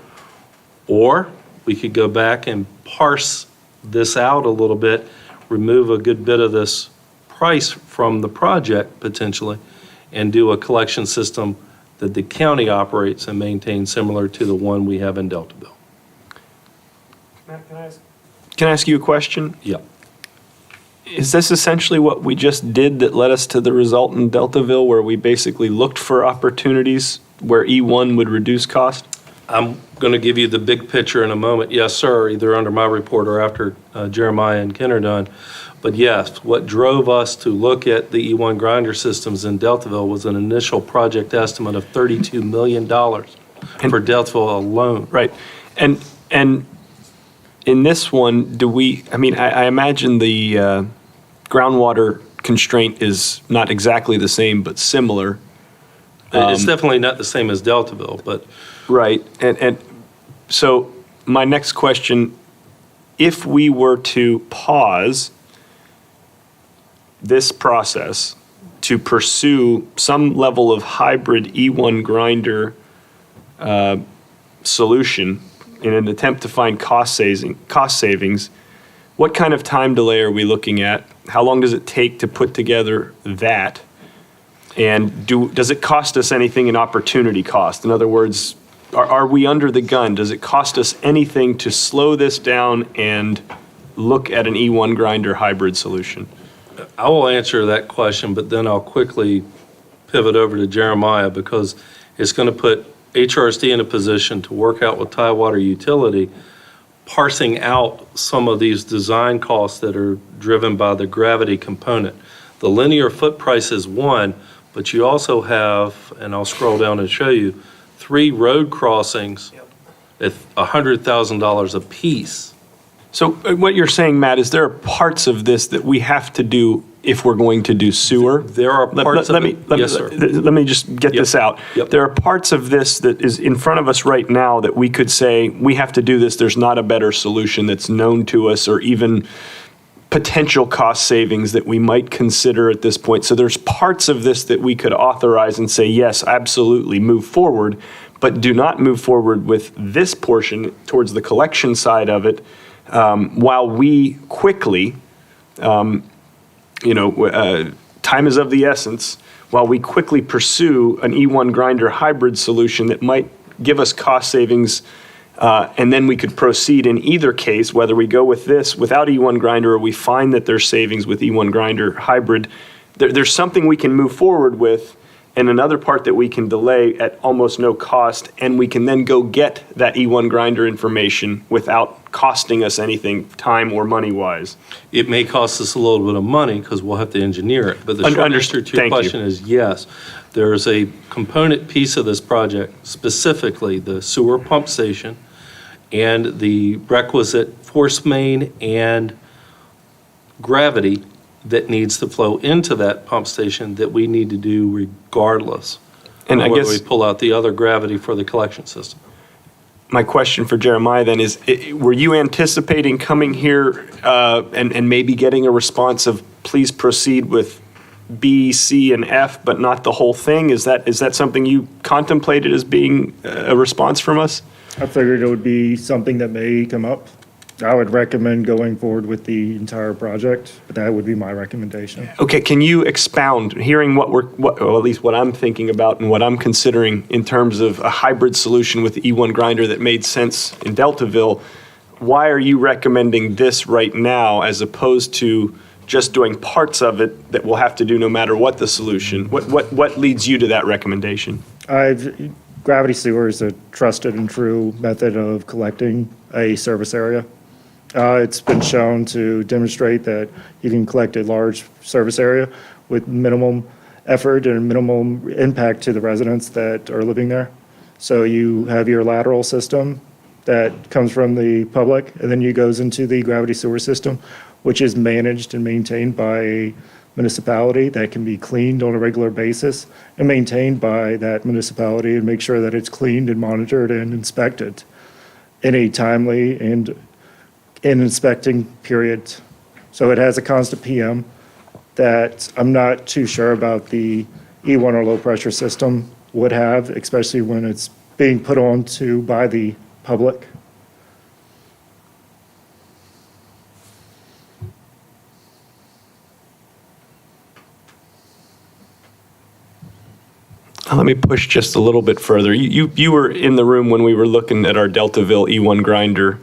Or we could go back and parse this out a little bit, remove a good bit of this price from the project potentially, and do a collection system that the county operates and maintains similar to the one we have in Deltaville. Matt, can I ask you a question? Yeah. Is this essentially what we just did that led us to the result in Deltaville, where we basically looked for opportunities where E1 would reduce cost? I'm going to give you the big picture in a moment. Yes, sir, either under my report or after Jeremiah and Ken are done. But yes, what drove us to look at the E1 grinder systems in Deltaville was an initial project estimate of $32 million for Deltaville alone. Right. And in this one, I imagine the groundwater constraint is not exactly the same, but similar. It's definitely not the same as Deltaville, but. Right. And so my next question, if we were to pause this process to pursue some level of hybrid E1 grinder solution in an attempt to find cost savings, what kind of time delay are we looking at? How long does it take to put together that? And does it cost us anything in opportunity cost? In other words, are we under the gun? Does it cost us anything to slow this down and look at an E1 grinder hybrid solution? I will answer that question, but then I'll quickly pivot over to Jeremiah because it's going to put HRSD in a position to work out with Tidewater Utility, parsing out some of these design costs that are driven by the gravity component. The linear foot price is one, but you also have, and I'll scroll down and show you, 3 road crossings at $100,000 a piece. So what you're saying, Matt, is there are parts of this that we have to do if we're going to do sewer? There are parts of it. Yes, sir. Let me just get this out. Yep. There are parts of this that is in front of us right now that we could say, we have to do this. There's not a better solution that's known to us, or even potential cost savings that we might consider at this point. So there's parts of this that we could authorize and say, yes, absolutely, move forward, but do not move forward with this portion towards the collection side of it, while we quickly, time is of the essence, while we quickly pursue an E1 grinder hybrid solution that might give us cost savings. And then we could proceed in either case, whether we go with this without E1 grinder or we find that there's savings with E1 grinder hybrid. There's something we can move forward with, and another part that we can delay at almost no cost, and we can then go get that E1 grinder information without costing us anything time or money-wise. It may cost us a little bit of money because we'll have to engineer it. But the short answer to your question is yes. There's a component piece of this project, specifically the sewer pump station, and the requisite coarse main and gravity that needs to flow into that pump station that we need to do regardless. And I whether guess- we pull out the other gravity for the collection system. My question for Jeremiah then is, were you anticipating coming here and maybe getting a response of, please proceed with B, C, and F, but not the whole thing? Is that something you contemplated as being a response from us? I figured it would be something that may come up. I would recommend going forward with the entire project, but that would be my recommendation. Okay, can you expound, hearing well, at least what I'm thinking about and what I'm considering in terms of a hybrid solution with the E1 grinder that made sense in Deltaville, why are you recommending this right now as opposed to just doing parts of it that we'll have to do no matter what the solution? What leads you to that recommendation? Gravity sewer is a trusted and true method of collecting a service area. It's been shown to demonstrate that you can collect a large service area with minimum effort and minimum impact to the residents that are living there. So you have your lateral system that comes from the public, and then you goes into the gravity sewer system, which is managed and maintained by a municipality that can be cleaned on a regular basis and maintained by that municipality and make sure that it's cleaned and monitored and inspected in a timely and in inspecting period. So it has a constant PM that I'm not too sure about the E1 or low pressure system would have, especially when it's being put on to by the public. Let me push just a little bit further. You were in the room when we were looking at our Deltaville E1 grinder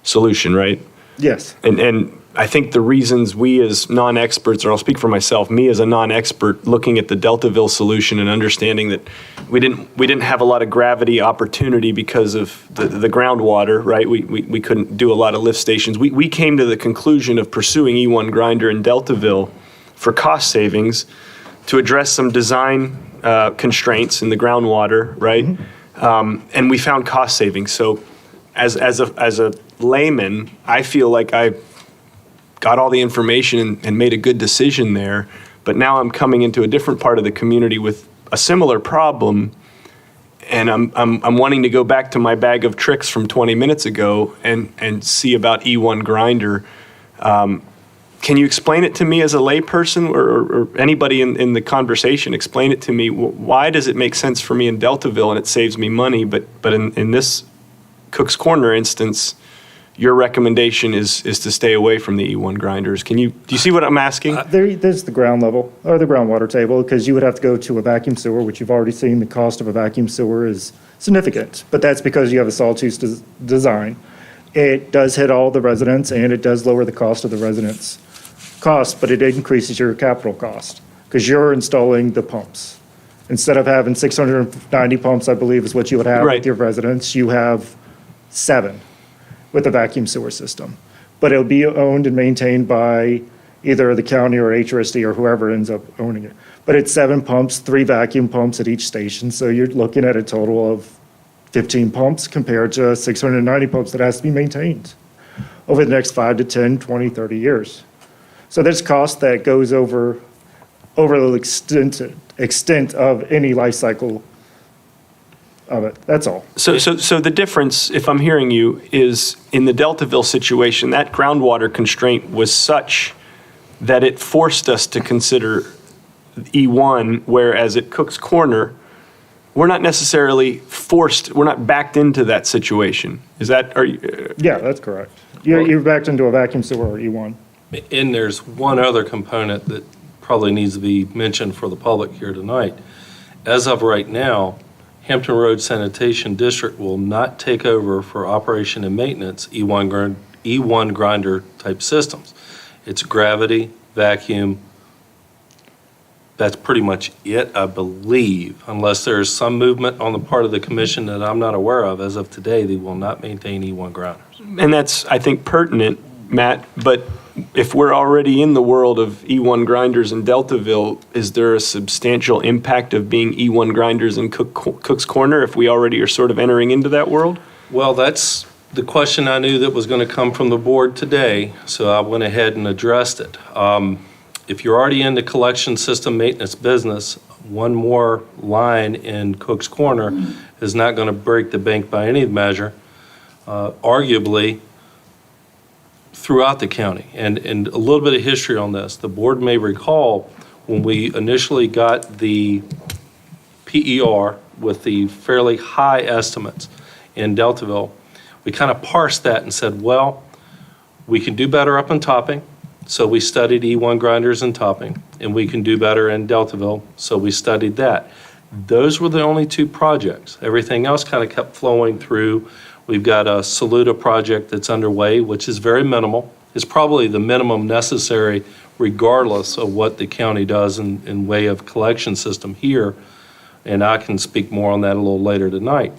solution, right? Yes. And I think the reasons we as non-experts, or I'll speak for myself, me as a non-expert looking at the Deltaville solution and understanding that we didn't have a lot of gravity opportunity because of the groundwater, right? We couldn't do a lot of lift stations. We came to the conclusion of pursuing E1 grinder in Deltaville for cost savings to address some design constraints in the groundwater, right? And we found cost savings. So as a layman, I feel like I got all the information and made a good decision there. But now I'm coming into a different part of the community with a similar problem, and I'm wanting to go back to my bag of tricks from 20 minutes ago and see about E1 grinder. Can you explain it to me as a layperson, or anybody in the conversation? Explain it to me. Why does it make sense for me in Deltaville and it saves me money, but in this Cook's Corner instance, your recommendation is to stay away from the E1 grinders? Do you see what I'm asking? There's the ground level, or the groundwater table, because you would have to go to a vacuum sewer, which you've already seen the cost of a vacuum sewer is significant, but that's because you have a sawtooth design. It does hit all the residents, and it does lower the cost of the residents' cost, but it increases your capital cost, because you're installing the pumps. Instead of having 690 pumps, I believe is what you would have Right. with your residents, you have 7 with a vacuum sewer system. But it'll be owned and maintained by either the county or HRSD or whoever ends up owning it. But it's 7 pumps, 3 vacuum pumps at each station, so you're looking at a total of 15 pumps compared to 690 pumps that has to be maintained over the next 5 to 10, 20, 30 years. So there's cost that goes over the extent of any life cycle of it, that's all. So the difference, if I'm hearing you, is in the Deltaville situation, that groundwater constraint was such that it forced us to consider E1, whereas at Cook's Corner, we're not necessarily forced, we're not backed into that situation. Is that, Yeah, that's correct. You're backed into a vacuum sewer or E1. And there's one other component that probably needs to be mentioned for the public here tonight. As of right now, Hampton Road Sanitation District will not take over for operation and maintenance E1 grinder type systems. It's gravity, vacuum. That's pretty much it, I believe, unless there's some movement on the part of the commission that I'm not aware of. As of today, they will not maintain E1 grinders. and that's, I think, pertinent, Matt, but if we're already in the world of E1 grinders in Deltaville, is there a substantial impact of being E1 grinders in Cook's Corner if we already are sort of entering into that world? Well, that's the question I knew that was going to come from the board today, so I went ahead and addressed it. If you're already in the collection system maintenance business, one more line in Cook's Corner is not going to break the bank by any measure, arguably throughout the county. And a little bit of history on this. The board may recall when we initially got the PER with the fairly high estimates in Deltaville, we kind of parsed that and said, well, we can do better up in Topping, so we studied E1 grinders and Topping, and we can do better in Deltaville, so we studied that. Those were the only two projects. Everything else kind of kept flowing through. We've got a Saluda project that's underway, which is very minimal. It's probably the minimum necessary regardless of what the county does in way of collection system here, and I can speak more on that a little later tonight.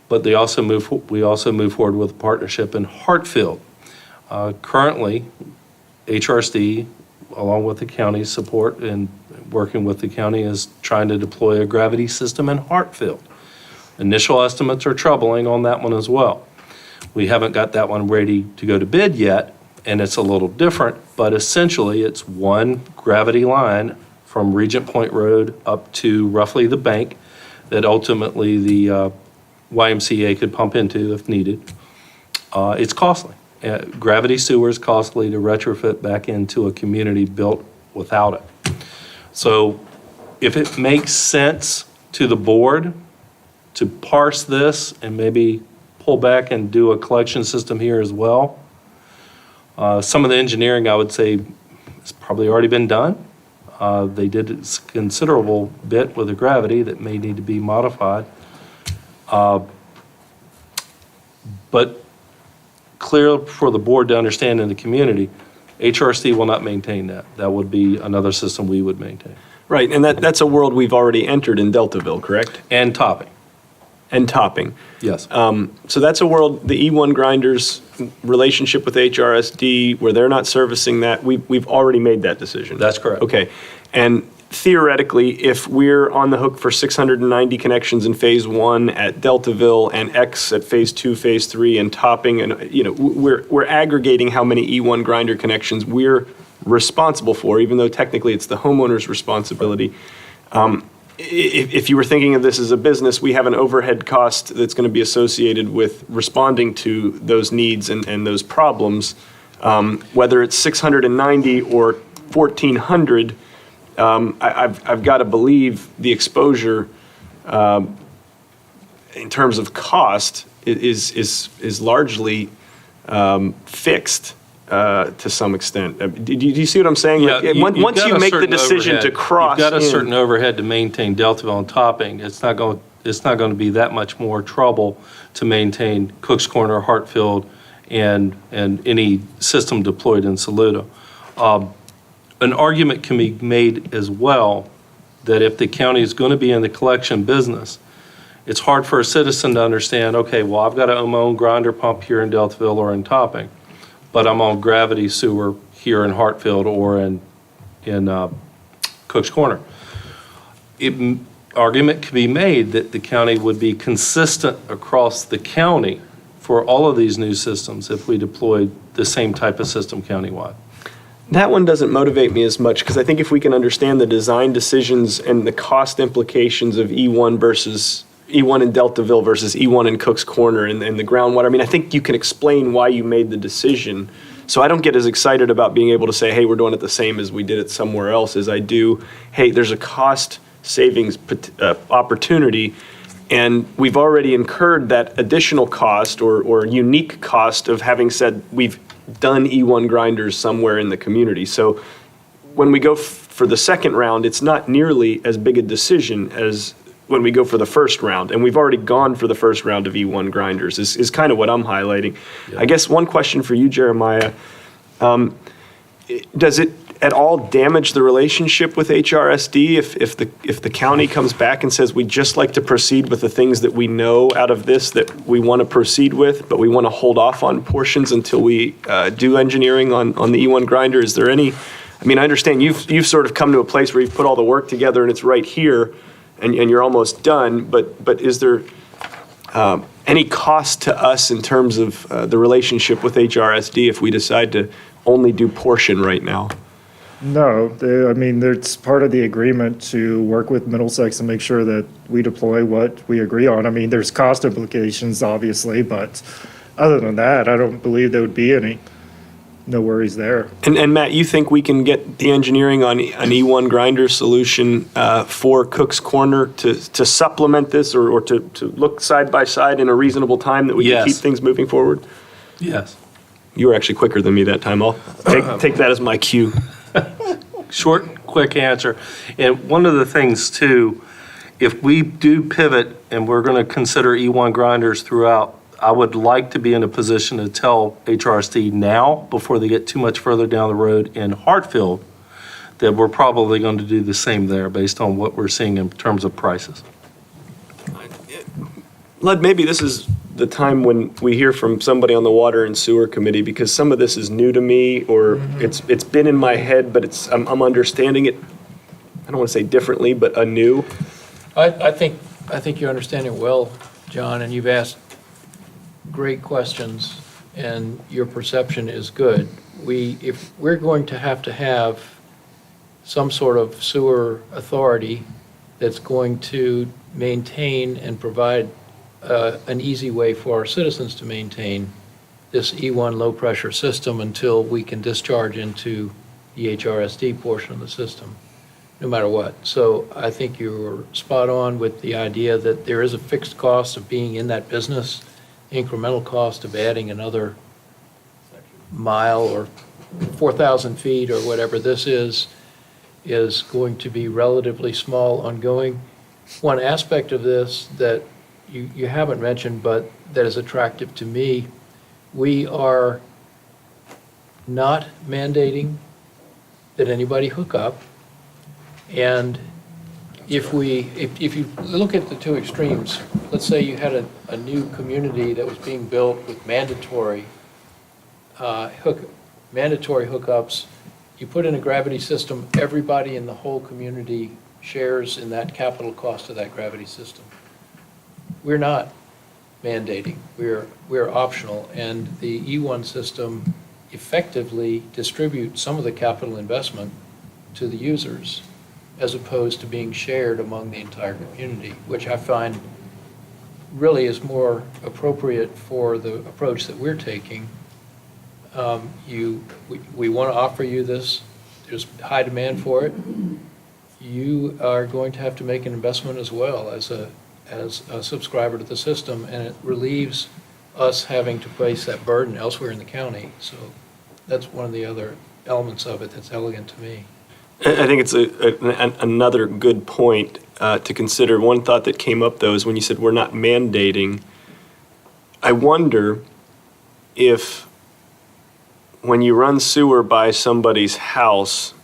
But we also move forward with a partnership in Hartfield. Currently, HRSD, along with the county's support and working with the county, is trying to deploy a gravity system in Hartfield. Initial estimates are troubling on that one as well. We haven't got that one ready to go to bid yet, and it's a little different, but essentially it's one gravity line from Regent Point Road up to roughly the bank that ultimately the YMCA could pump into if needed. It's costly. Gravity sewer is costly to retrofit back into a community built without it. So if it makes sense to the board to parse this and maybe pull back and do a collection system here as well, some of the engineering, I would say, has probably already been done. They did a considerable bit with the gravity that may need to be modified. But clear for the board to understand in the community, HRC will not maintain that. That would be another system we would maintain. Right, and that's a world we've already entered in Deltaville, correct? And Topping. And Topping. Yes. So that's a world, the E1 grinders relationship with HRSD, where they're not servicing that, we've already made that decision. That's correct. Okay, and theoretically, if we're on the hook for 690 connections in Phase 1 at Deltaville and X at Phase 2, Phase 3, and Topping, and we're aggregating how many E1 grinder connections we're responsible for, even though technically it's the homeowner's responsibility. If you were thinking of this as a business, we have an overhead cost that's going to be associated with responding to those needs and those problems, whether it's 690 or 1,400. I've got to believe the exposure in terms of cost is largely fixed to some extent. Do you see what I'm saying? Yeah, Like, once you make the decision to cross, you've got a certain overhead to maintain Deltaville and Topping. It's not going to be that much more trouble to maintain Cook's Corner, Hartfield, and any system deployed in Saluda. An argument can be made as well that if the county is going to be in the collection business, it's hard for a citizen to understand, okay, well, I've got to own my own grinder pump here in Deltaville or in Topping, but I'm on gravity sewer here in Hartfield or in Cook's Corner. Argument can be made that the county would be consistent across the county for all of these new systems if we deployed the same type of system countywide. that one doesn't motivate me as much, because I think if we can understand the design decisions and the cost implications of E1 versus E1 in Deltaville versus E1 in Cook's Corner and the groundwater, I mean, I think you can explain why you made the decision. So I don't get as excited about being able to say, hey, we're doing it the same as we did it somewhere else, as I do, hey, there's a cost savings opportunity, and we've already incurred that additional cost or unique cost of having said we've done E1 grinders somewhere in the community. So when we go for the second round, it's not nearly as big a decision as when we go for the first round. And we've already gone for the first round of E1 grinders is kind of what I'm highlighting. Yeah. I guess one question for you, Jeremiah, does it at all damage the relationship with HRSD if the county comes back and says, we'd just like to proceed with the things that we know out of this that we want to proceed with, but we want to hold off on portions until we do engineering on the E1 grinder? Is there any, I mean, I understand you've sort of come to a place where you've put all the work together and it's right here and you're almost done, but is there, any cost to us in terms of the relationship with HRSD if we decide to only do portion right now? No, I mean, it's part of the agreement to work with Middlesex and make sure that we deploy what we agree on. I mean, there's cost implications, obviously, but other than that, I don't believe there would be any, no worries there. And Matt, you think we can get the engineering on an E1 grinder solution for Cook's Corner to supplement this or to look side by side in a reasonable time that we can keep things moving forward? Yes. You were actually quicker than me that time. I'll take that as my cue. Short, quick answer. And one of the things too, if we do pivot and we're going to consider E1 grinders throughout, I would like to be in a position to tell HRSD now, before they get too much further down the road in Hartfield, that we're probably going to do the same there based on what we're seeing in terms of prices. Lud, maybe this is the time when we hear from somebody on the Water and Sewer Committee, because some of this is new to me, or it's been in my head, but I'm understanding it, I don't want to say differently, but anew. I think you understand it well, John, and you've asked great questions, and your perception is good. If we're going to have some sort of sewer authority that's going to maintain and provide an easy way for our citizens to maintain this E1 low-pressure system until we can discharge into the HRSD portion of the system, no matter what. So I think you're spot on with the idea that there is a fixed cost of being in that business, incremental cost of adding another mile or 4,000 feet or whatever this is going to be relatively small ongoing. One aspect of this that you haven't mentioned, but that is attractive to me, we are not mandating that anybody hook up. And if you look at the two extremes, let's say you had a new community that was being built with mandatory hookups, you put in a gravity system, everybody in the whole community shares in that capital cost of that gravity system. We're not mandating, we're optional, and the E1 system effectively distributes some of the capital investment to the users as opposed to being shared among the entire community, which I find really is more appropriate for the approach that we're taking. We want to offer you this, there's high demand for it. You are going to have to make an investment as well as a subscriber to the system, and it relieves us having to place that burden elsewhere in the county. So that's one of the other elements of it that's elegant to me. I think it's another good point to consider. One thought that came up, though, is when you said we're not mandating, I wonder if when you run sewer by somebody's house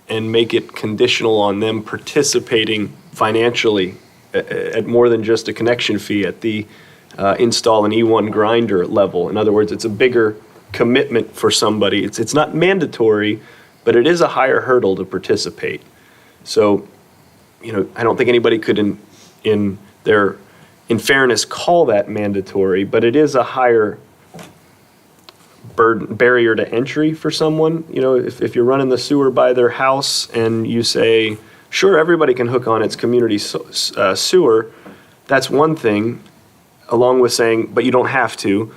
and make it conditional on them participating financially at more than just a connection fee at the install an E1 grinder level. In other words, it's a bigger commitment for somebody. It's not mandatory, but it is a higher hurdle to participate. So, I don't think anybody could in fairness call that mandatory, but it is a higher barrier to entry for someone. If you're running the sewer by their house and you say, sure, everybody can hook on its community sewer, that's one thing, along with saying, but you don't have to.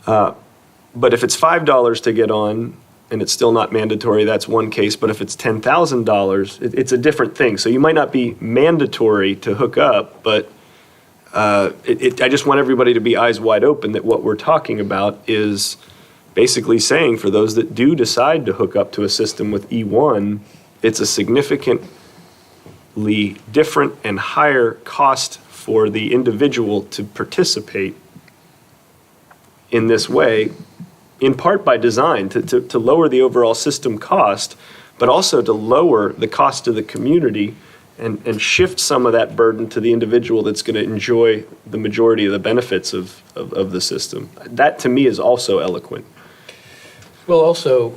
But if it's $5 to get on and it's still not mandatory, that's one case. But if it's $10,000, it's a different thing. So you might not be mandatory to hook up, but I just want everybody to be eyes wide open that what we're talking about is basically saying for those that do decide to hook up to a system with E1, it's a significantly different and higher cost for the individual to participate in this way, in part by design, to lower the overall system cost, but also to lower the cost to the community and shift some of that burden to the individual that's going to enjoy the majority of the benefits of the system. That, to me, is also eloquent. We'll also,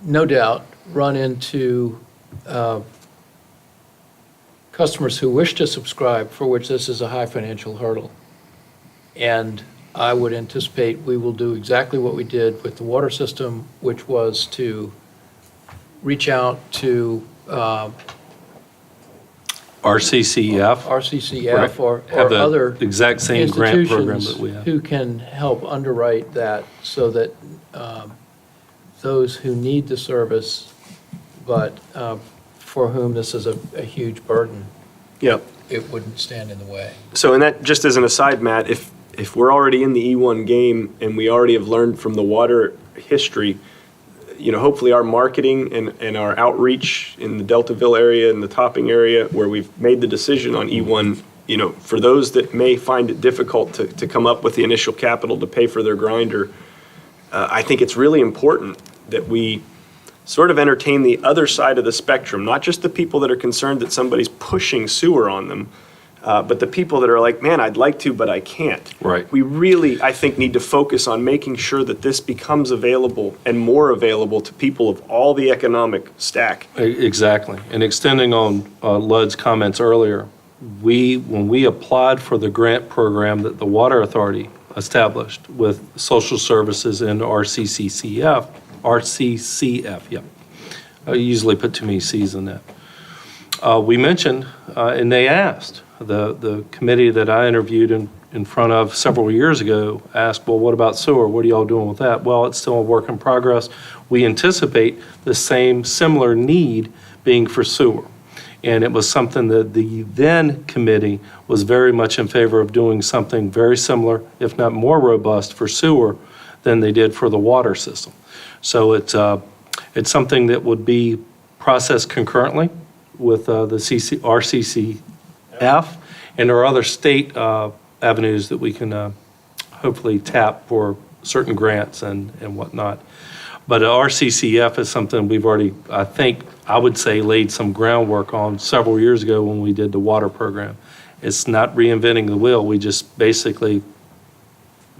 no doubt, run into customers who wish to subscribe, for which this is a high financial hurdle. And I would anticipate we will do exactly what we did with the water system, which was to reach out to RCCF. RCCF or Have the other exact same grant program institutions that we have. who can help underwrite that so that those who need the service, but for whom this is a huge burden, Yep. it wouldn't stand in the way. So, and that, just as an aside, Matt, if we're already in the E1 game and we already have learned from the water history, hopefully our marketing and our outreach in the Deltaville area and the Topping area where we've made the decision on E1, for those that may find it difficult to come up with the initial capital to pay for their grinder, I think it's really important that we sort of entertain the other side of the spectrum, not just the people that are concerned that somebody's pushing sewer on them, but the people that are like, man, I'd like to, but I can't. Right. We really, I think, need to focus on making sure that this becomes available and more available to people of all the economic stack. Exactly. And extending on Lud's comments earlier, when we applied for the grant program that the Water Authority established with social services and RCCF, yep. I usually put too many C's in that. We mentioned, and they asked, the committee that I interviewed in front of several years ago asked, well, what about sewer? What are y'all doing with that? Well, it's still a work in progress. We anticipate the similar need being for sewer. And it was something that the then committee was very much in favor of doing something very similar, if not more robust, for sewer than they did for the water system. So it's something that would be processed concurrently with the RCCF, and there are other state avenues that we can hopefully tap for certain grants and whatnot. But RCCF is something we've already, I would say, laid some groundwork on several years ago when we did the water program. It's not reinventing the wheel. We just basically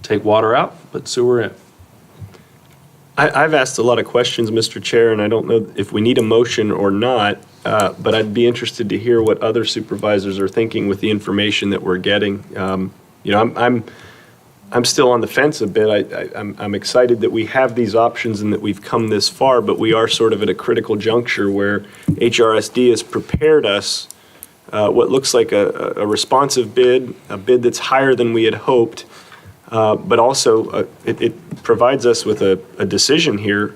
take water out, put sewer in. I've asked a lot of questions, Mr. Chair, and I don't know if we need a motion or not, but I'd be interested to hear what other supervisors are thinking with the information that we're getting. I'm still on the fence a bit. I'm excited that we have these options and that we've come this far, but we are sort of at a critical juncture where HRSD has prepared us what looks like a responsive bid, a bid that's higher than we had hoped, but also it provides us with a decision here,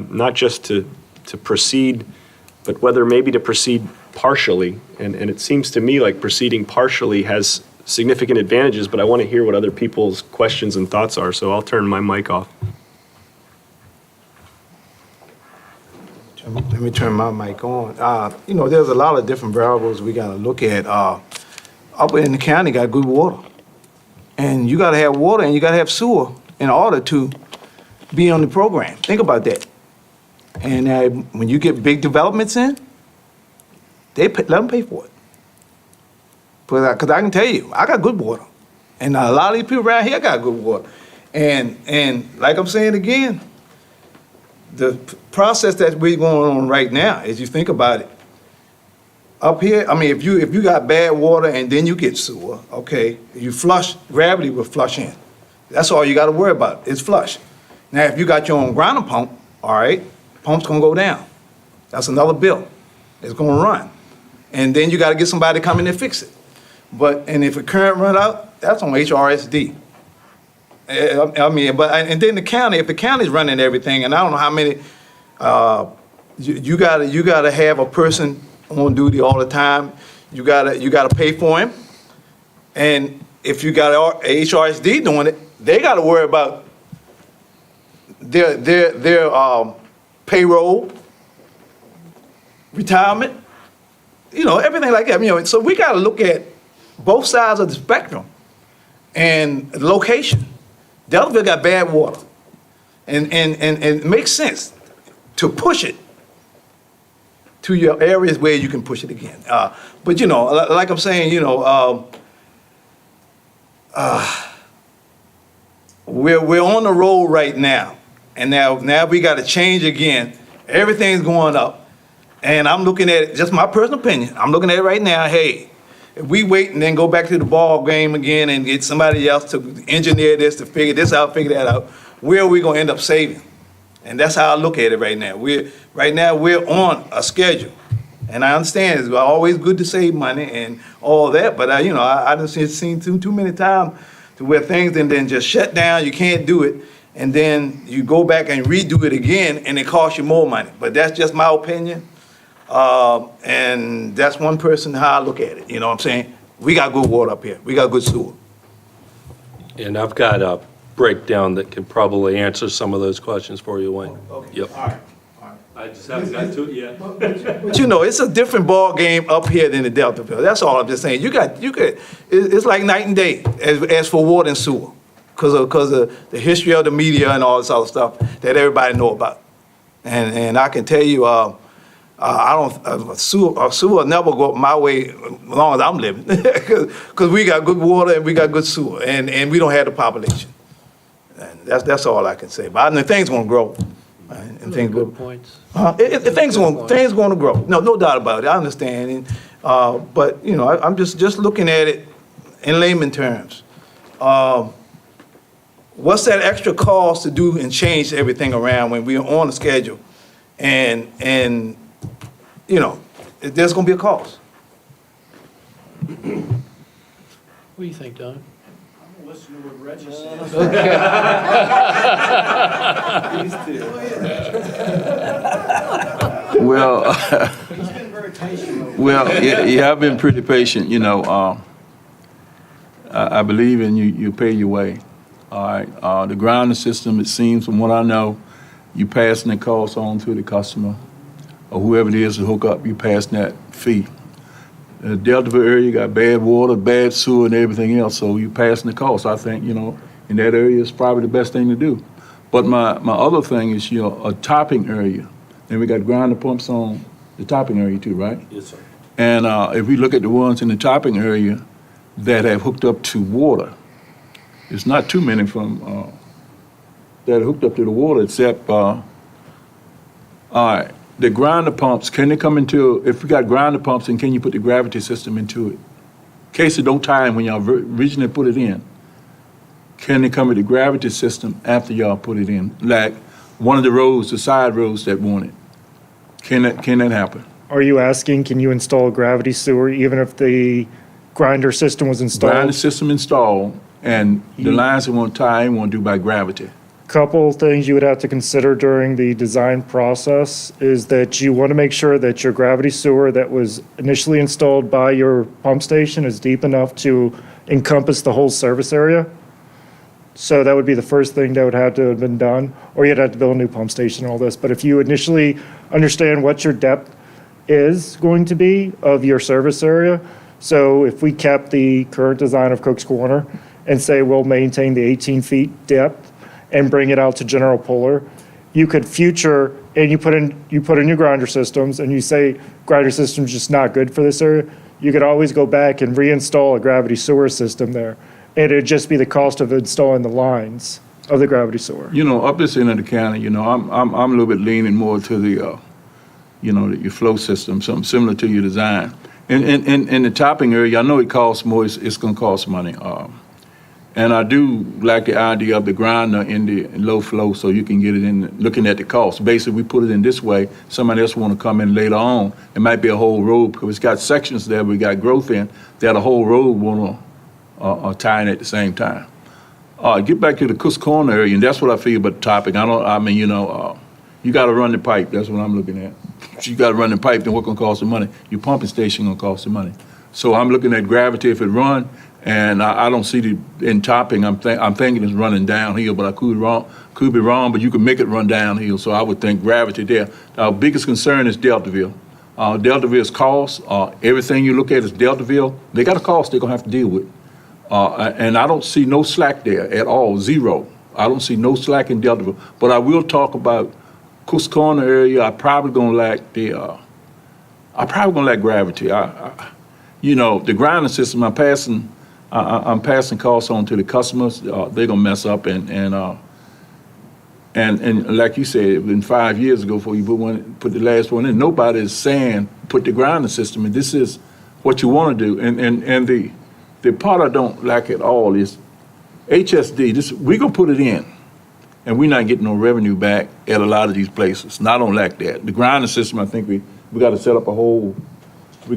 not just to proceed, but whether maybe to proceed partially. And it seems to me like proceeding partially has significant advantages, but I want to hear what other people's questions and thoughts are, so I'll turn my mic off. Let me turn my mic on. There's a lot of different variables we got to look at. Up in the county, got good water. And you got to have water and you got to have sewer in order to be on the program. Think about that. And when you get big developments in, let them pay for it. Because I can tell you, I got good water. And a lot of these people around here got good water. And like I'm saying again, the process that we're going on right now, as you think about it, up here, if you got bad water and then you get sewer, okay, you flush, gravity will flush in. That's all you got to worry about, is flush. Now, if you got your own grinder pump, all right, pump's going to go down. That's another bill. It's going to run. And then you got to get somebody to come in and fix it. And if a current run out, that's on HRSD. And then the county, if the county's running everything, and I don't know how many, you gotta have a person on duty all the time. You gotta pay for him. And if you got HRSD doing it, they gotta worry about their payroll, retirement, everything like that. So we gotta look at both sides of the spectrum and location. Deltaville got bad water, and it makes sense to push it to your areas where you can push it again. But like I'm saying, we're on the road right now, and now we got to change again. Everything's going up, and I'm looking at it, just my personal opinion. I'm looking at it right now. Hey, If we wait and then go back to the ball game again and get somebody else to engineer this, to figure this out, figure that out, where are we gonna end up saving? And that's how I look at it right now. Right now, we're on a schedule. And I understand it's always good to save money and all that, but I just seen too many times to where things and then just shut down, you can't do it, and then you go back and redo it again, and it costs you more money. But that's just my opinion. And that's one person how I look at it, you know what I'm saying? We got good water up here, we got good sewer. And I've got a breakdown that can probably answer some of those questions for you, Wayne. Yep. All right. I just haven't got to it yet. But it's a different ball game up here than the Deltaville. That's all I'm just saying. It's like night and day as for water and sewer, because of the history of the media and all this other stuff that everybody know about. And I can tell you, sewer never go up my way as long as I'm living, because we got good water and we got good sewer, and we don't have the population. And that's all I can say. But I know things gonna grow. Right? And things Good points. things going to grow. No doubt about it. I understand. And, but I'm just looking at it in layman terms. What's that extra cost to do and change everything around when we're on a schedule? And there's going to be a cost. What do you think, Don? Listen to what Reggie said. Well, He's been very patient. well, yeah, I've been pretty patient, I believe in you, you pay your way. All right, the grounding system, it seems from what I know, you passing the cost on to the customer, or whoever it is to hook up, you passing that fee. The Deltaville area, you got bad water, bad sewer, and everything else, so you passing the cost. I think, in that area, it's probably the best thing to do. But my other thing is, a topping area. And we got grinder pumps on the topping area too, right? Yes, sir. And if we look at the ones in the topping area that have hooked up to water, it's not too many from that are hooked up to the water, except, all right, the grinder pumps, can they come into, if we got grinder pumps, and can you put the gravity system into it? In case it don't tie in when y'all originally put it in, can they come with the gravity system after y'all put it in? Like one of the roads, the side roads that want it. Can that happen? Are you asking, can you install a gravity sewer even if the grinder system was installed? Grinder system installed, and the lines that want to tie in want to do by gravity. Couple things you would have to consider during the design process is that you want to make sure that your gravity sewer that was initially installed by your pump station is deep enough to encompass the whole service area. So that would be the first thing that would have to have been done, or you'd have to build a new pump station and all this. But if you initially understand what your depth is going to be of your service area, so if we kept the current design of Cook's Corner and say we'll maintain the 18 feet depth and bring it out to General Puller, you could future, and you put in your grinder systems, and you say grinder system's just not good for this area, you could always go back and reinstall a gravity sewer system there. And it'd just be the cost of installing the lines of the gravity sewer. Up this end of the county, I'm a little bit leaning more to the, your flow system, something similar to your design. In the topping area, I know it costs more, it's gonna cost money. And I do like the idea of the grinder in the low flow, so you can get it in, looking at the cost. Basically, we put it in this way, somebody else want to come in later on, it might be a whole road, because it's got sections there we got growth in, that a whole road want to tie in at the same time. Get back to the Cook's Corner area, and that's what I feel about the topic. You got to run the pipe, that's what I'm looking at. If you got to run the pipe, then what gonna cost the money? Your pumping station gonna cost the money. So I'm looking at gravity if it run, and I don't see in topping, I'm thinking it's running downhill, but I could be wrong, but you can make it run downhill, so I would think gravity there. Our biggest concern is Deltaville. Deltaville's cost, everything you look at is Deltaville, they got a cost they're gonna have to deal with. And I don't see no slack there at all, zero. I don't see no slack in Deltaville, but I will talk about Cook's Corner area. I probably gonna lack gravity. The grinding system, I'm passing costs on to the customers. They're gonna mess up, and like you said, in 5 years ago, before you put the last one in, nobody is saying put the grinding system in. This is what you want to do. And the part I don't like at all is HSD, we're going to put it in, and we're not getting no revenue back at a lot of these places. And I don't like that. The grinding system, I think we got to set up we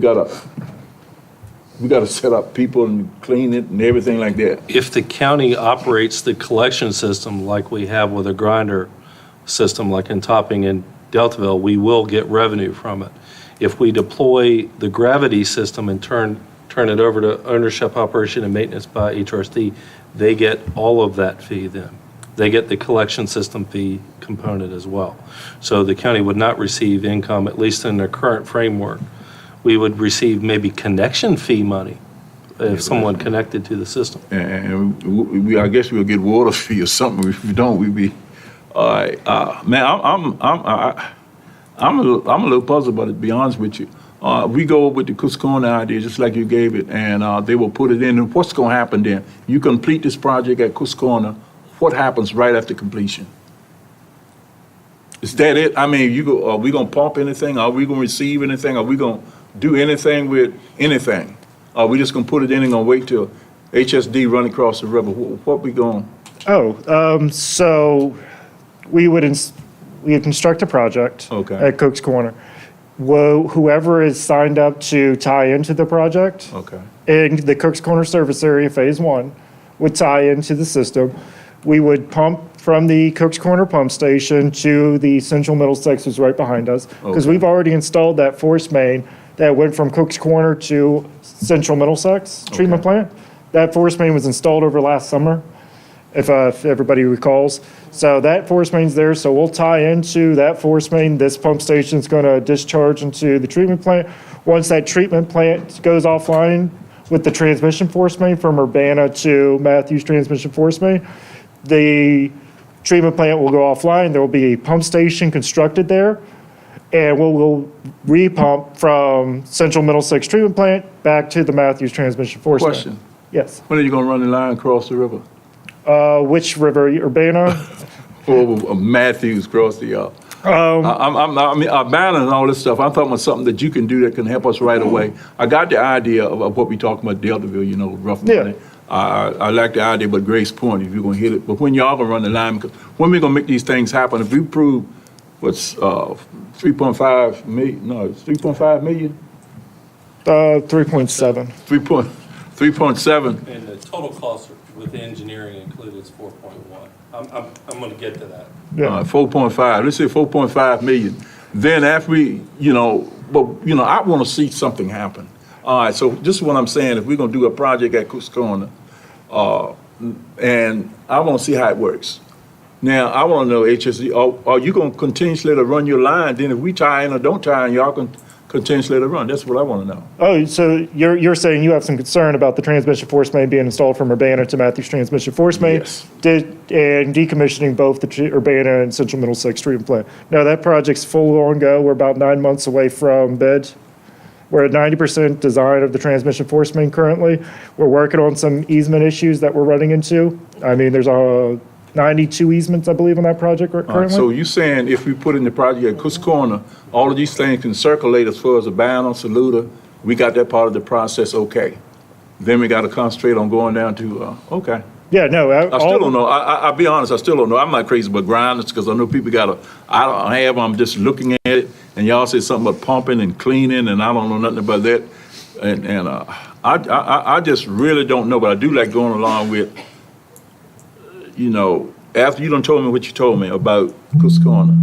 got to set up people and clean it and everything like that. If the county operates the collection system like we have with a grinder system, like in Topping and Deltaville, we will get revenue from it. If we deploy the gravity system and turn it over to ownership, operation, and maintenance by HRSD, they get all of that fee then. They get the collection system fee component as well. So the county would not receive income, at least in their current framework. We would receive maybe connection fee money if someone connected to the system. And I guess we'll get water fee or something. If we don't, we'll be, all right. Man, I'm a little puzzled about it, to be honest with you. We go with the Cuscona idea, just like you gave it, and they will put it in. And what's going to happen then? You complete this project at Cuscona. What happens right after completion? Is that it? I mean, are we going to pump anything? Are we going to receive anything? Are we going to do anything with anything? Are we just going to put it in and going to wait till HSD run across the river? What we going? So we would construct a project at Cook's Corner. Whoever is signed up to tie into the project in the Cook's Corner service area, phase 1, would tie into the system. We would pump from the Cook's Corner pump station to the Central Middlesex, is right behind us, because we've already installed that force main that went from Cook's Corner to Central Middlesex treatment plant. That force main was installed over last summer, if everybody recalls. So that force main's there, so we'll tie into that force main. This pump station's going to discharge into the treatment plant. Once that treatment plant goes offline with the transmission force main from Urbana to Matthews transmission force main, the treatment plant will go offline. There will be a pump station constructed there, and we'll repump from Central Middlesex treatment plant back to the Matthews transmission force main. Question. Yes. When are you going to run the line across the river? Which river, Urbana? Or Matthews across the, I mean, Urbana and all this stuff, I'm talking about something that you can do that can help us right away. I got the idea of what we talking about, Deltaville, you know, rough money. I like the idea, but Grace Point, if you're going to hit it. But when y'all going to run the line, because when we going to make these things happen, if we prove what's 3.5 million, no, it's 3.5 million? 3.7. 3.7. And the total cost with engineering included is 4.1. I'm going to get to that. 4.5, let's say 4.5 million. Then after we, I want to see something happen. All right, so this is what I'm saying. If we're going to do a project at Cook's Corner, and I want to see how it works. Now, I want to know, HSD, are you going to continuously run your line? Then if we tie in or don't tie in, y'all can continuously run. That's what I want to know. Oh, so you're saying you have some concern about the transmission force main being installed from Urbana to Matthews transmission force main? Yes. And decommissioning both the Urbana and Central Middlesex treatment plant. No, that project's full on go. We're about 9 months away from bid. We're at 90% design of the transmission force main currently. We're working on some easement issues that we're running into. I mean, there's 92 easements, I believe, on that project currently. So you saying if we put in the project at Cook's Corner, all of these things can circulate as far as Urbana, Saluda, we got that part of the process okay. Then we got to concentrate on going down to, okay. Yeah, no. I still don't know. I'll be honest, I still don't know. I'm not crazy about grinders because I know people I'm just looking at it, and y'all said something about pumping and cleaning, and I don't know nothing about that. And I just really don't know, but I do like going along with, after you done told me what you told me about Cook's Corner,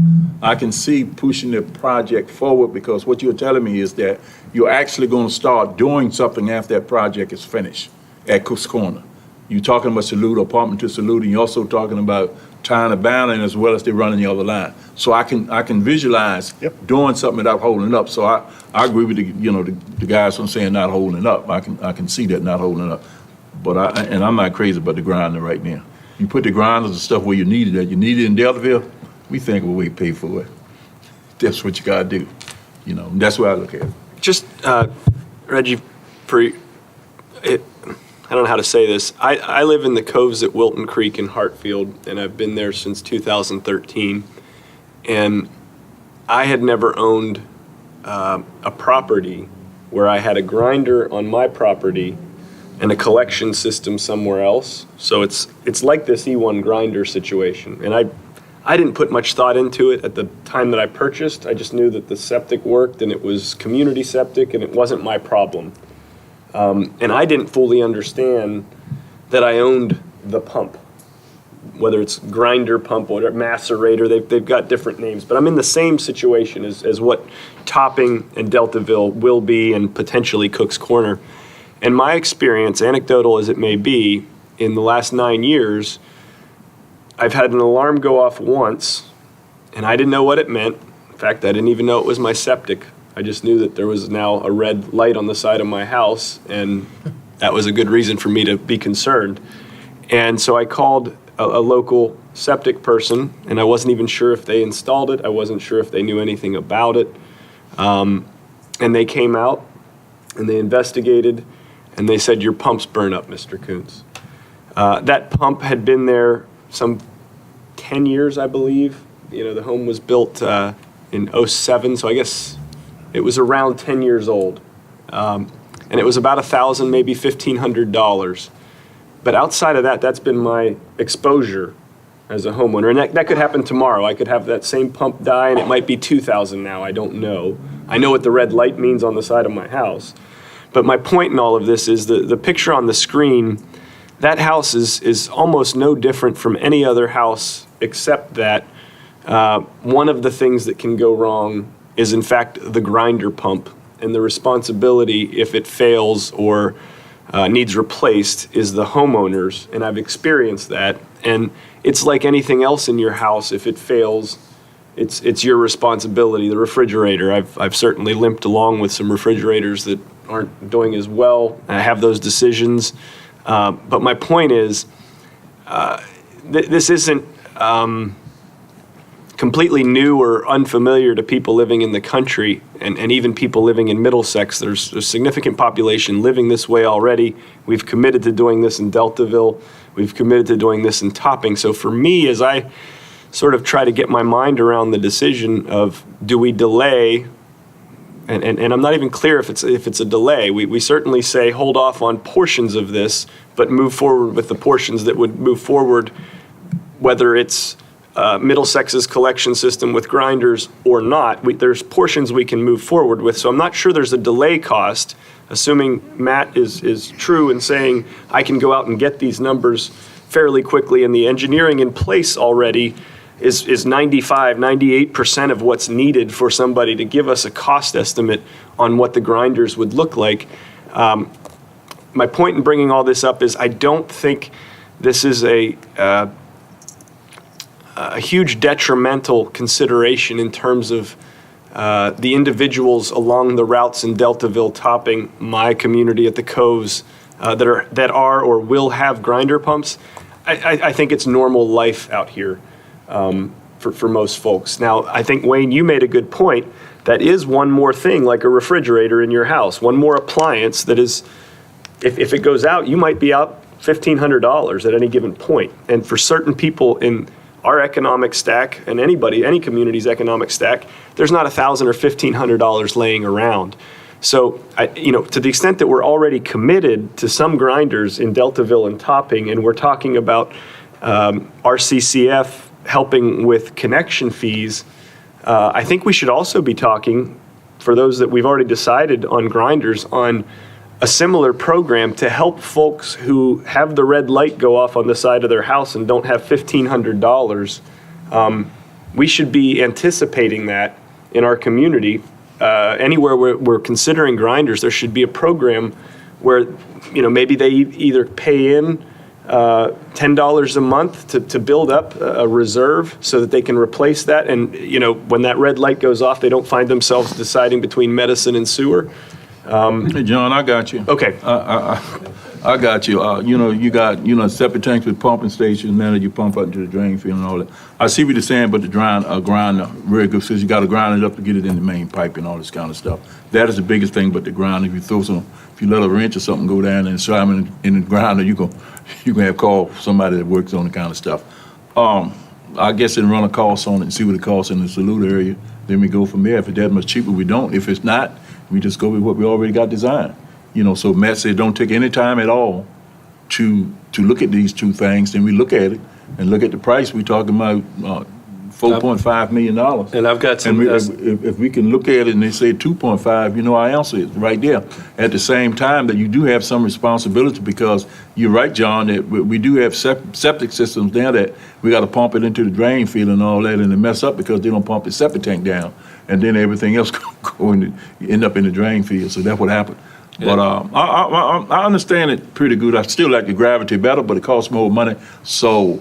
I can see pushing the project forward because what you're telling me is that you're actually going to start doing something after that project is finished at Cook's Corner. You're talking about Saluda, pumping to Saluda, and you're also talking about tying a banner in as well as they're running the other line. So I can visualize doing something without holding up. So I agree with the guys from saying not holding up. I can see that not holding up. But I'm not crazy about the grinder right now. You put the grinders and stuff where you need it. You need it in Deltaville, we think of a way to pay for it. That's what you gotta do. That's where I look at it. Just, Reggie, I don't know how to say this. I live in the coves at Wilton Creek in Hartfield, and I've been there since 2013. And I had never owned a property where I had a grinder on my property and a collection system somewhere else. So it's like this E1 grinder situation. And I didn't put much thought into it at the time that I purchased. I just knew that the septic worked and it was community septic and it wasn't my problem. And I didn't fully understand that I owned the pump, whether it's grinder pump or macerator, they've got different names, but I'm in the same situation as what Topping and Deltaville will be and potentially Cook's Corner. And my experience, anecdotal as it may be, in the last 9 years, I've had an alarm go off once, and I didn't know what it meant. In fact, I didn't even know it was my septic. I just knew that there was now a red light on the side of my house, and that was a good reason for me to be concerned. And so I called a local septic person, and I wasn't even sure if they installed it. I wasn't sure if they knew anything about it. And they came out, and they investigated, and they said, your pump's burned up, Mr. Koontz. That pump had been there some 10 years, I believe. You know, the home was built in '07, so I guess it was around 10 years old. And it was about $1,000, maybe $1,500. But outside of that, that's been my exposure as a homeowner. And that could happen tomorrow. I could have that same pump die, and it might be $2,000 now. I don't know. I know what the red light means on the side of my house. But my point in all of this is the picture on the screen, that house is almost no different from any other house, except that one of the things that can go wrong is, in fact, the grinder pump. And the responsibility, if it fails or needs replaced, is the homeowner's, and I've experienced that. And it's like anything else in your house. If it fails, it's your responsibility. The refrigerator, I've certainly limped along with some refrigerators that aren't doing as well. I have those decisions. But my point is, this isn't completely new or unfamiliar to people living in the country, and even people living in Middlesex. There's a significant population living this way already. We've committed to doing this in Deltaville. We've committed to doing this in Topping. So for me, as I sort of try to get my mind around the decision of, do we delay, and I'm not even clear if it's a delay. We certainly say hold off on portions of this, but move forward with the portions that would move forward, whether it's Middlesex's collection system with grinders or not. There's portions we can move forward with. So I'm not sure there's a delay cost, assuming Matt is true in saying I can go out and get these numbers fairly quickly, and the engineering in place already is 95, 98% of what's needed for somebody to give us a cost estimate on what the grinders would look like. My point in bringing all this up is I don't think this is a huge detrimental consideration in terms of the individuals along the routes in Deltaville, Topping, my community at the Coves, that are or will have grinder pumps. I think it's normal life out here for most folks. Now, I think, Wayne, you made a good point. That is one more thing, like a refrigerator in your house, one more appliance that is, if it goes out, you might be out $1,500 at any given point. And for certain people in our economic stack, and any community's economic stack, there's not $1,000 or $1,500 laying around. So, to the extent that we're already committed to some grinders in Deltaville and Topping, and we're talking about RCCF helping with connection fees, I think we should also be talking, for those that we've already decided on grinders, on a similar program to help folks who have the red light go off on the side of their house and don't have $1,500. We should be anticipating that in our community. Anywhere we're considering grinders, there should be a program where, maybe they either pay in $10 a month to build up a reserve so that they can replace that. And, when that red light goes off, they don't find themselves deciding between medicine and sewer. Hey, John, I got you. Okay. I got you. You got, septic tanks with pumping stations, now that you pump out into the drain field and all that. I see what you're saying, but the grinder, very good, says you got to grind it up to get it in the main pipe and all this kind of stuff. That is the biggest thing, but the grind, if you let a wrench or something go down and slam in the grinder, you can have call somebody that works on the kind of stuff. I guess then run a cost on it and see what it costs in the Saluda area then we go from there. If it's that much cheaper, we don't. If it's not, we just go with what we already got designed. So Matt said, don't take any time at all to look at these two things. Then we look at it and look at the price. We're talking about $4.5 million. And I've got some. If we can look at it and they say 2.5, our answer is right there. At the same time, that you do have some responsibility, because you're right, John, that we do have septic systems now that we got to pump it into the drain field and all that, and they mess up because they don't pump the septic tank down, and then everything else end up in the drain field. So that's what happened. Yeah. But I understand it pretty good. I still like the gravity better, but it costs more money. So.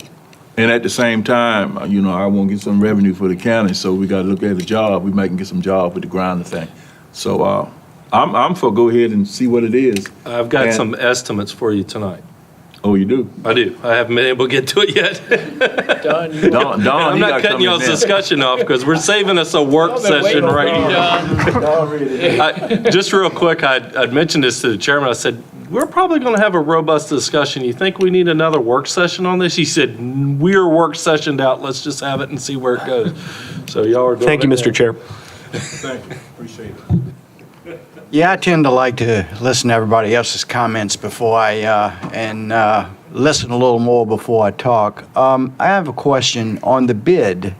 And at the same time, I want to get some revenue for the county, so we got to look at the job. We might can get some job with the grinder thing. So I'm for go ahead and see what it is. I've got some estimates for you tonight. Oh, you do? I do. I haven't been able to get to it yet. Don, I'm not cutting y'all's discussion off because we're saving us a work session right here. Just real quick, I'd mentioned this to the chairman. I said, we're probably going to have a robust discussion. You think we need another work session on this? He said, we're work sessioned out. Let's just have it and see where it goes. So y'all are doing Thank you, Mr. Chair. Thank you. Appreciate it. Yeah, I tend to like to listen to everybody else's comments before I listen a little more before I talk. I have a question on the bid,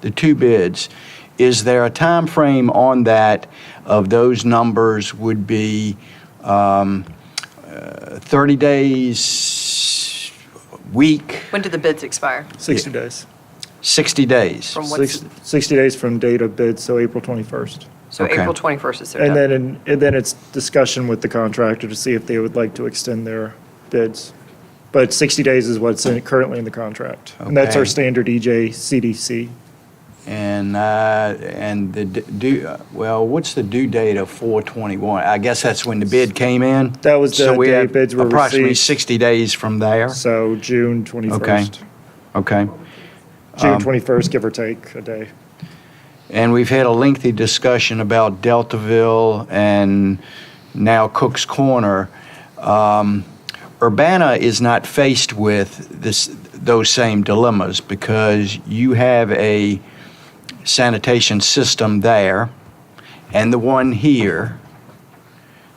the two bids. Is there a time frame on that of those numbers would be 30 days, week, When do the bids expire? 60 days. 60 days? From what's, 60 days from date of bid, so April 21st. so Okay. April 21st is their And deadline. then it's discussion with the contractor to see if they would like to extend their bids. But 60 days is what's currently in the contract. And that's our Okay. standard EJ CDC. And what's the due date of 4/21? I guess that's when the bid came in? That was the So we day have bids were approximately received. 60 days from there? So June 21st. Okay. June 21st, give or take a day. And we've had a lengthy discussion about Deltaville and now Cook's Corner. Urbana is not faced with those same dilemmas because you have a sanitation system there and the one here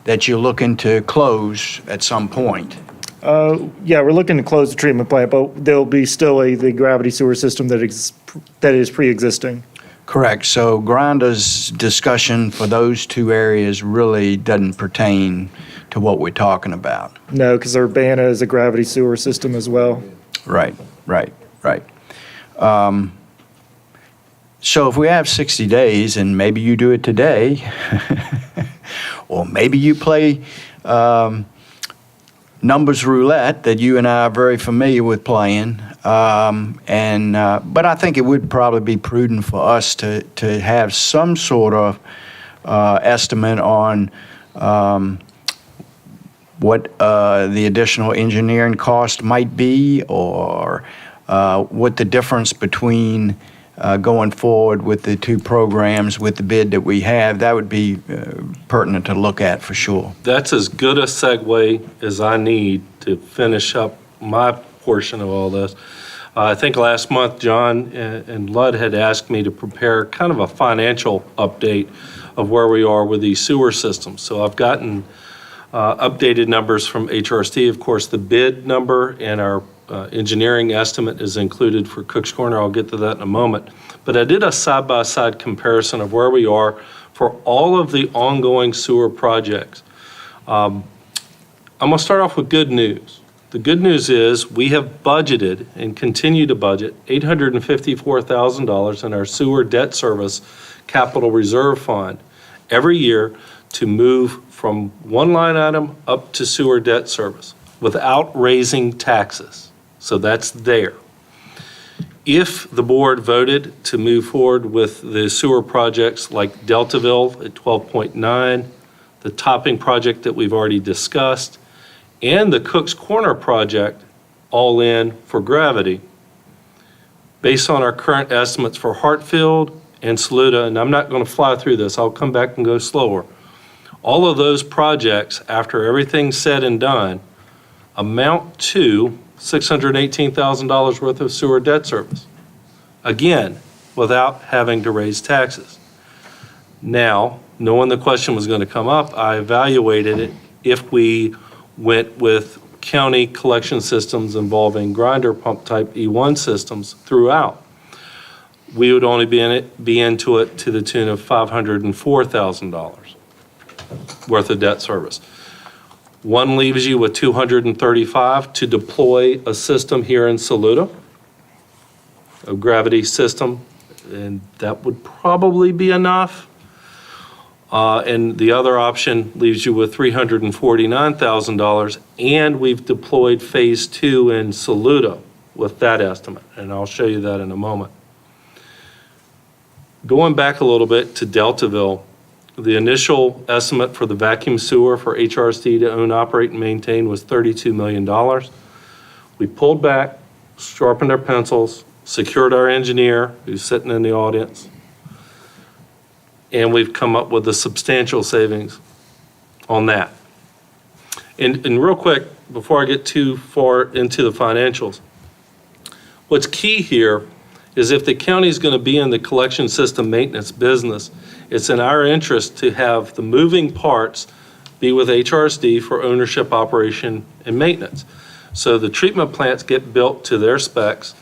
that you're looking to close at some point. Yeah, we're looking to close the treatment plant, but there'll be still the gravity sewer system that is pre-existing. Correct. So Grinda's discussion for those two areas really doesn't pertain to what we're talking about. No, because Urbana is a gravity sewer system as well. Right. So if we have 60 days, and maybe you do it today, or maybe you play numbers roulette that you and I are very familiar with playing, but I think it would probably be prudent for us to have some sort of estimate on what the additional engineering cost might be, or what the difference between going forward with the two programs with the bid that we have. That would be pertinent to look at for sure. That's as good a segue as I need to finish up my portion of all this. I think last month, John and Ludd had asked me to prepare kind of a financial update of where we are with these sewer systems. So I've gotten updated numbers from HRST. Of course, the bid number and our engineering estimate is included for Cook's Corner. I'll get to that in a moment. But I did a side-by-side comparison of where we are for all of the ongoing sewer projects. I'm going to start off with good news. The good news is we have budgeted and continue to budget $854,000 in our sewer debt service capital reserve fund every year to move from one line item up to sewer debt service without raising taxes. So that's there. If the board voted to move forward with the sewer projects like Deltaville at 12.9, the topping project that we've already discussed, and the Cook's Corner project, all in for gravity, based on our current estimates for Hartfield and Saluda, and I'm not going to fly through this, I'll come back and go slower. All of those projects, after everything's said and done, amount to $618,000 worth of sewer debt service. Again, without having to raise taxes. Now, knowing the question was going to come up, I evaluated it if we went with county collection systems involving grinder pump type E1 systems throughout. We would only be into it to the tune of $504,000 worth of debt service. One leaves you with $235 to deploy a system here in Saluda, a gravity system, and that would probably be enough. And the other option leaves you with $349,000, and we've deployed phase 2 in Saluda with that estimate, and I'll show you that in a moment. Going back a little bit to Deltaville, the initial estimate for the vacuum sewer for HRSD to own, operate, and maintain was $32 million. We pulled back, sharpened our pencils, secured our engineer, who's sitting in the audience, and we've come up with a substantial savings on that. And real quick, before I get too far into the financials, what's key here is if the county is going to be in the collection system maintenance business, it's in our interest to have the moving parts be with HRSD for ownership, operation, and maintenance. So the treatment plants get built to their specs.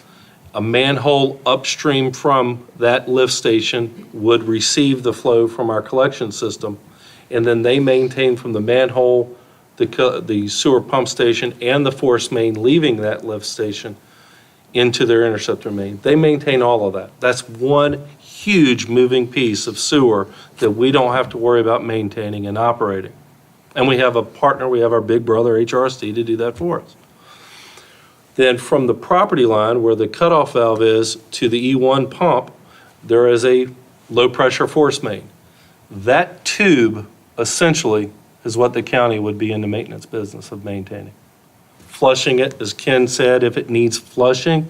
A manhole upstream from that lift station would receive the flow from our collection system, and then they maintain from the manhole, the sewer pump station, and the force main leaving that lift station into their interceptor main. They maintain all of that. That's one huge moving piece of sewer that we don't have to worry about maintaining and operating. And we have a partner, we have our big brother HRSD to do that for us. Then from the property line where the cutoff valve is to the E1 pump, there is a low pressure force main. That tube essentially is what the county would be in the maintenance business of maintaining. Flushing it, as Ken said, if it needs flushing.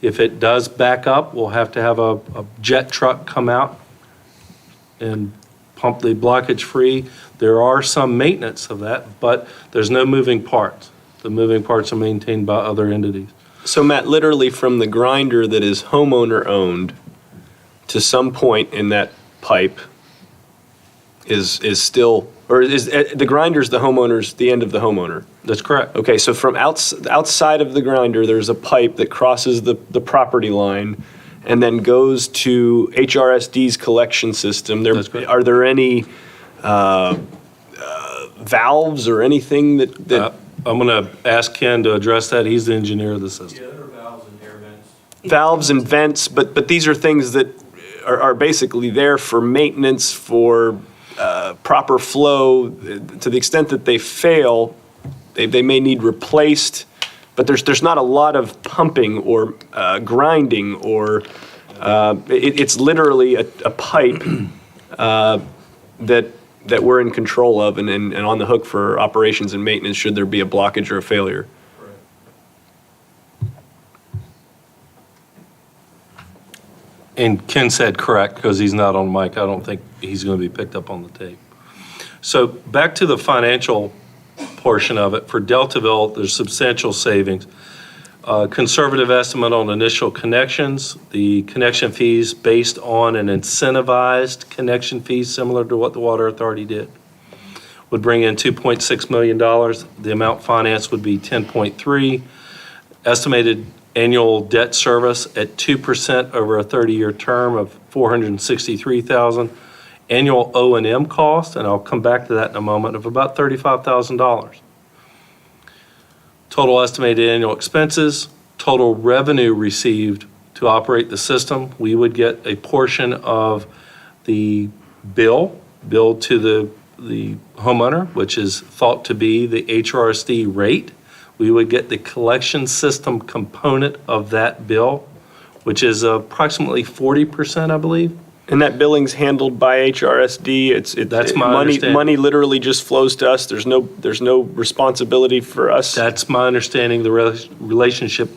If it does back up, we'll have to have a jet truck come out and pump the blockage free. There are some maintenance of that, but there's no moving parts. The moving parts are maintained by other entities. So Matt, literally from the grinder that is homeowner owned to some point in that pipe is still, or is the grinder's the homeowner's, the end of the homeowner? That's correct. Okay, so from outside of the grinder, there's a pipe that crosses the property line and then goes to HRSD's collection system. That's correct. Are there any valves or anything that I'm going to ask Ken to address that. He's the engineer of the system. Yeah, there are valves and air vents. valves and vents, but these are things that are basically there for maintenance, for proper flow. To the extent that they fail, they may need replaced, but there's not a lot of pumping or grinding or it's literally a pipe that we're in control of and on the hook for operations and maintenance should there be a blockage or a failure. And Ken said correct, because he's not on mic. I don't think he's going to be picked up on the tape. So back to the financial portion of it. For Deltaville, there's substantial savings. Conservative estimate on initial connections. The connection fees based on an incentivized connection fee, similar to what the Water Authority did, would bring in $2.6 million. The amount financed would be 10.3. Estimated annual debt service at 2% over a 30-year term of $463,000. Annual O&M cost, and I'll come back to that in a moment, of about $35,000. Total estimated annual expenses, total revenue received to operate the system. We would get a portion of the bill billed to the homeowner, which is thought to be the HRSD rate. We would get the collection system component of that bill, which is approximately 40%, I believe. And that billing's handled by HRSD. That's my understanding. Money literally just flows to us. There's no responsibility for us. That's my understanding, the relationship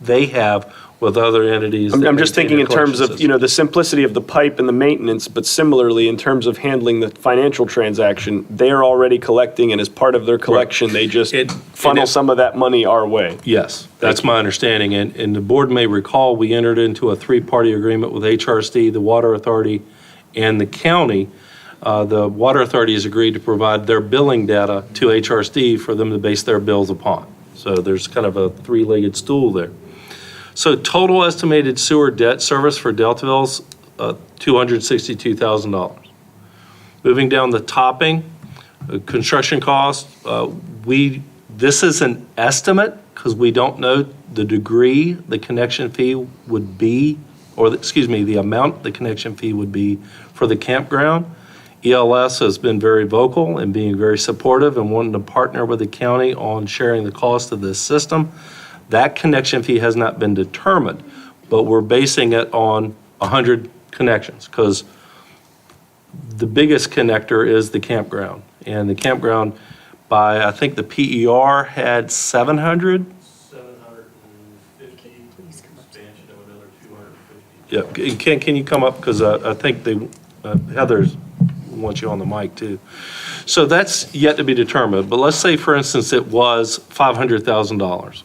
they have with other entities. I'm just thinking in terms of, the simplicity of the pipe and the maintenance, but similarly in terms of handling the financial transaction, they're already collecting, and as part of their collection, they just funnel some of that money our way. Yes, that's my understanding. And the board may recall, we entered into a three-party agreement with HRSD, the Water Authority, And the county, the Water Authority has agreed to provide their billing data to HRSD for them to base their bills upon. So there's kind of a three-legged stool there. So total estimated sewer debt service for Deltaville's $262,000. Moving down the topping, construction costs, this is an estimate because we don't know the degree the connection fee would be, or the amount the connection fee would be for the campground. ELS has been very vocal and being very supportive and wanting to partner with the county on sharing the cost of this system. That connection fee has not been determined, but we're basing it on 100 connections because the biggest connector is the campground. And the campground, by, I think the PER had 700. 750, expansion of another 250. Yeah, can you come up, because I think Heather wants you on the mic too. So that's yet to be determined, but let's say, for instance, it was $500,000.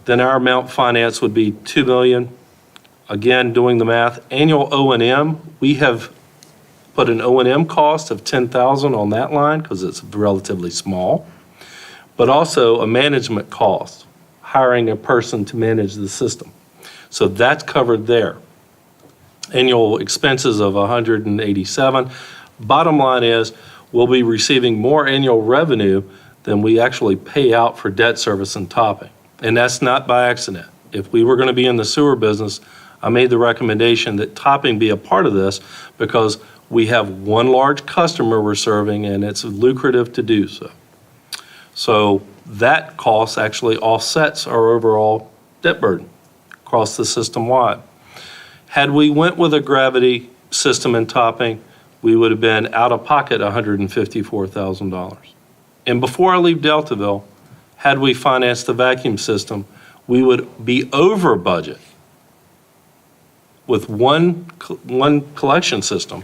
Then our amount financed would be $2 million. Again, doing the math, annual O&M, we have put an O&M cost of $10,000 on that line because it's relatively small, but also a management cost, hiring a person to manage the system. So that's covered there. Annual expenses of $187. Bottom line is, we'll be receiving more annual revenue than we actually pay out for debt service and topping. And that's not by accident. If we were going to be in the sewer business, I made the recommendation that topping be a part of this because we have one large customer we're serving and it's lucrative to do so. So that cost actually offsets our overall debt burden across the system wide. Had we went with a gravity system and topping, we would have been out of pocket $154,000. And before I leave Deltaville, had we financed the vacuum system, we would be over budget with one collection system,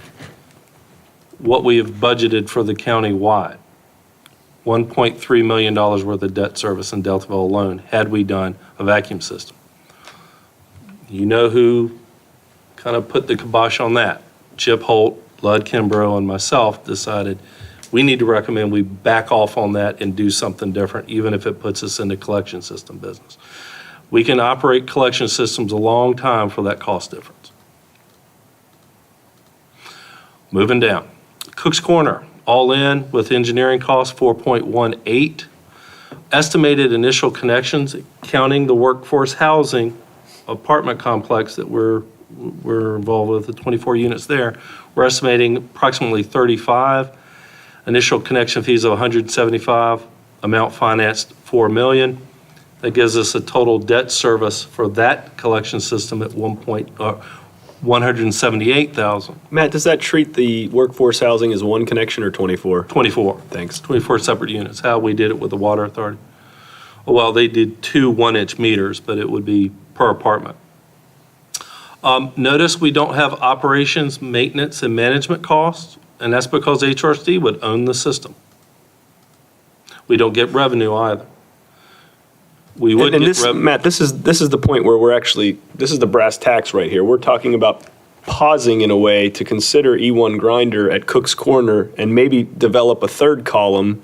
what we have budgeted for the county wide. $1.3 million worth of debt service in Deltaville alone, had we done a vacuum system. You know who kind of put the kibosh on that? Chip Holt, Lud Kimbrough, and myself decided we need to recommend we back off on that and do something different, even if it puts us in the collection system business. We can operate collection systems a long time for that cost difference. Moving down. Cook's Corner, all in with engineering costs, 4.18. Estimated initial connections, counting the workforce housing apartment complex that we're involved with, the 24 units there, we're estimating approximately 35. Initial connection fees of 175, amount financed $4 million. That gives us a total debt service for that collection system at $178,000. Matt, does that treat the workforce housing as one connection or 24? 24. Thanks. 24 separate units, how we did it with the Water Authority. Well, they did 2 1-inch meters, but it would be per apartment. Notice we don't have operations, maintenance, and management costs, and that's because HRSD would own the system. We don't get revenue either. We would And get this, revenue. Matt, this is the point where this is the brass tacks right here. We're talking about pausing in a way to consider E1 grinder at Cook's Corner and maybe develop a third column,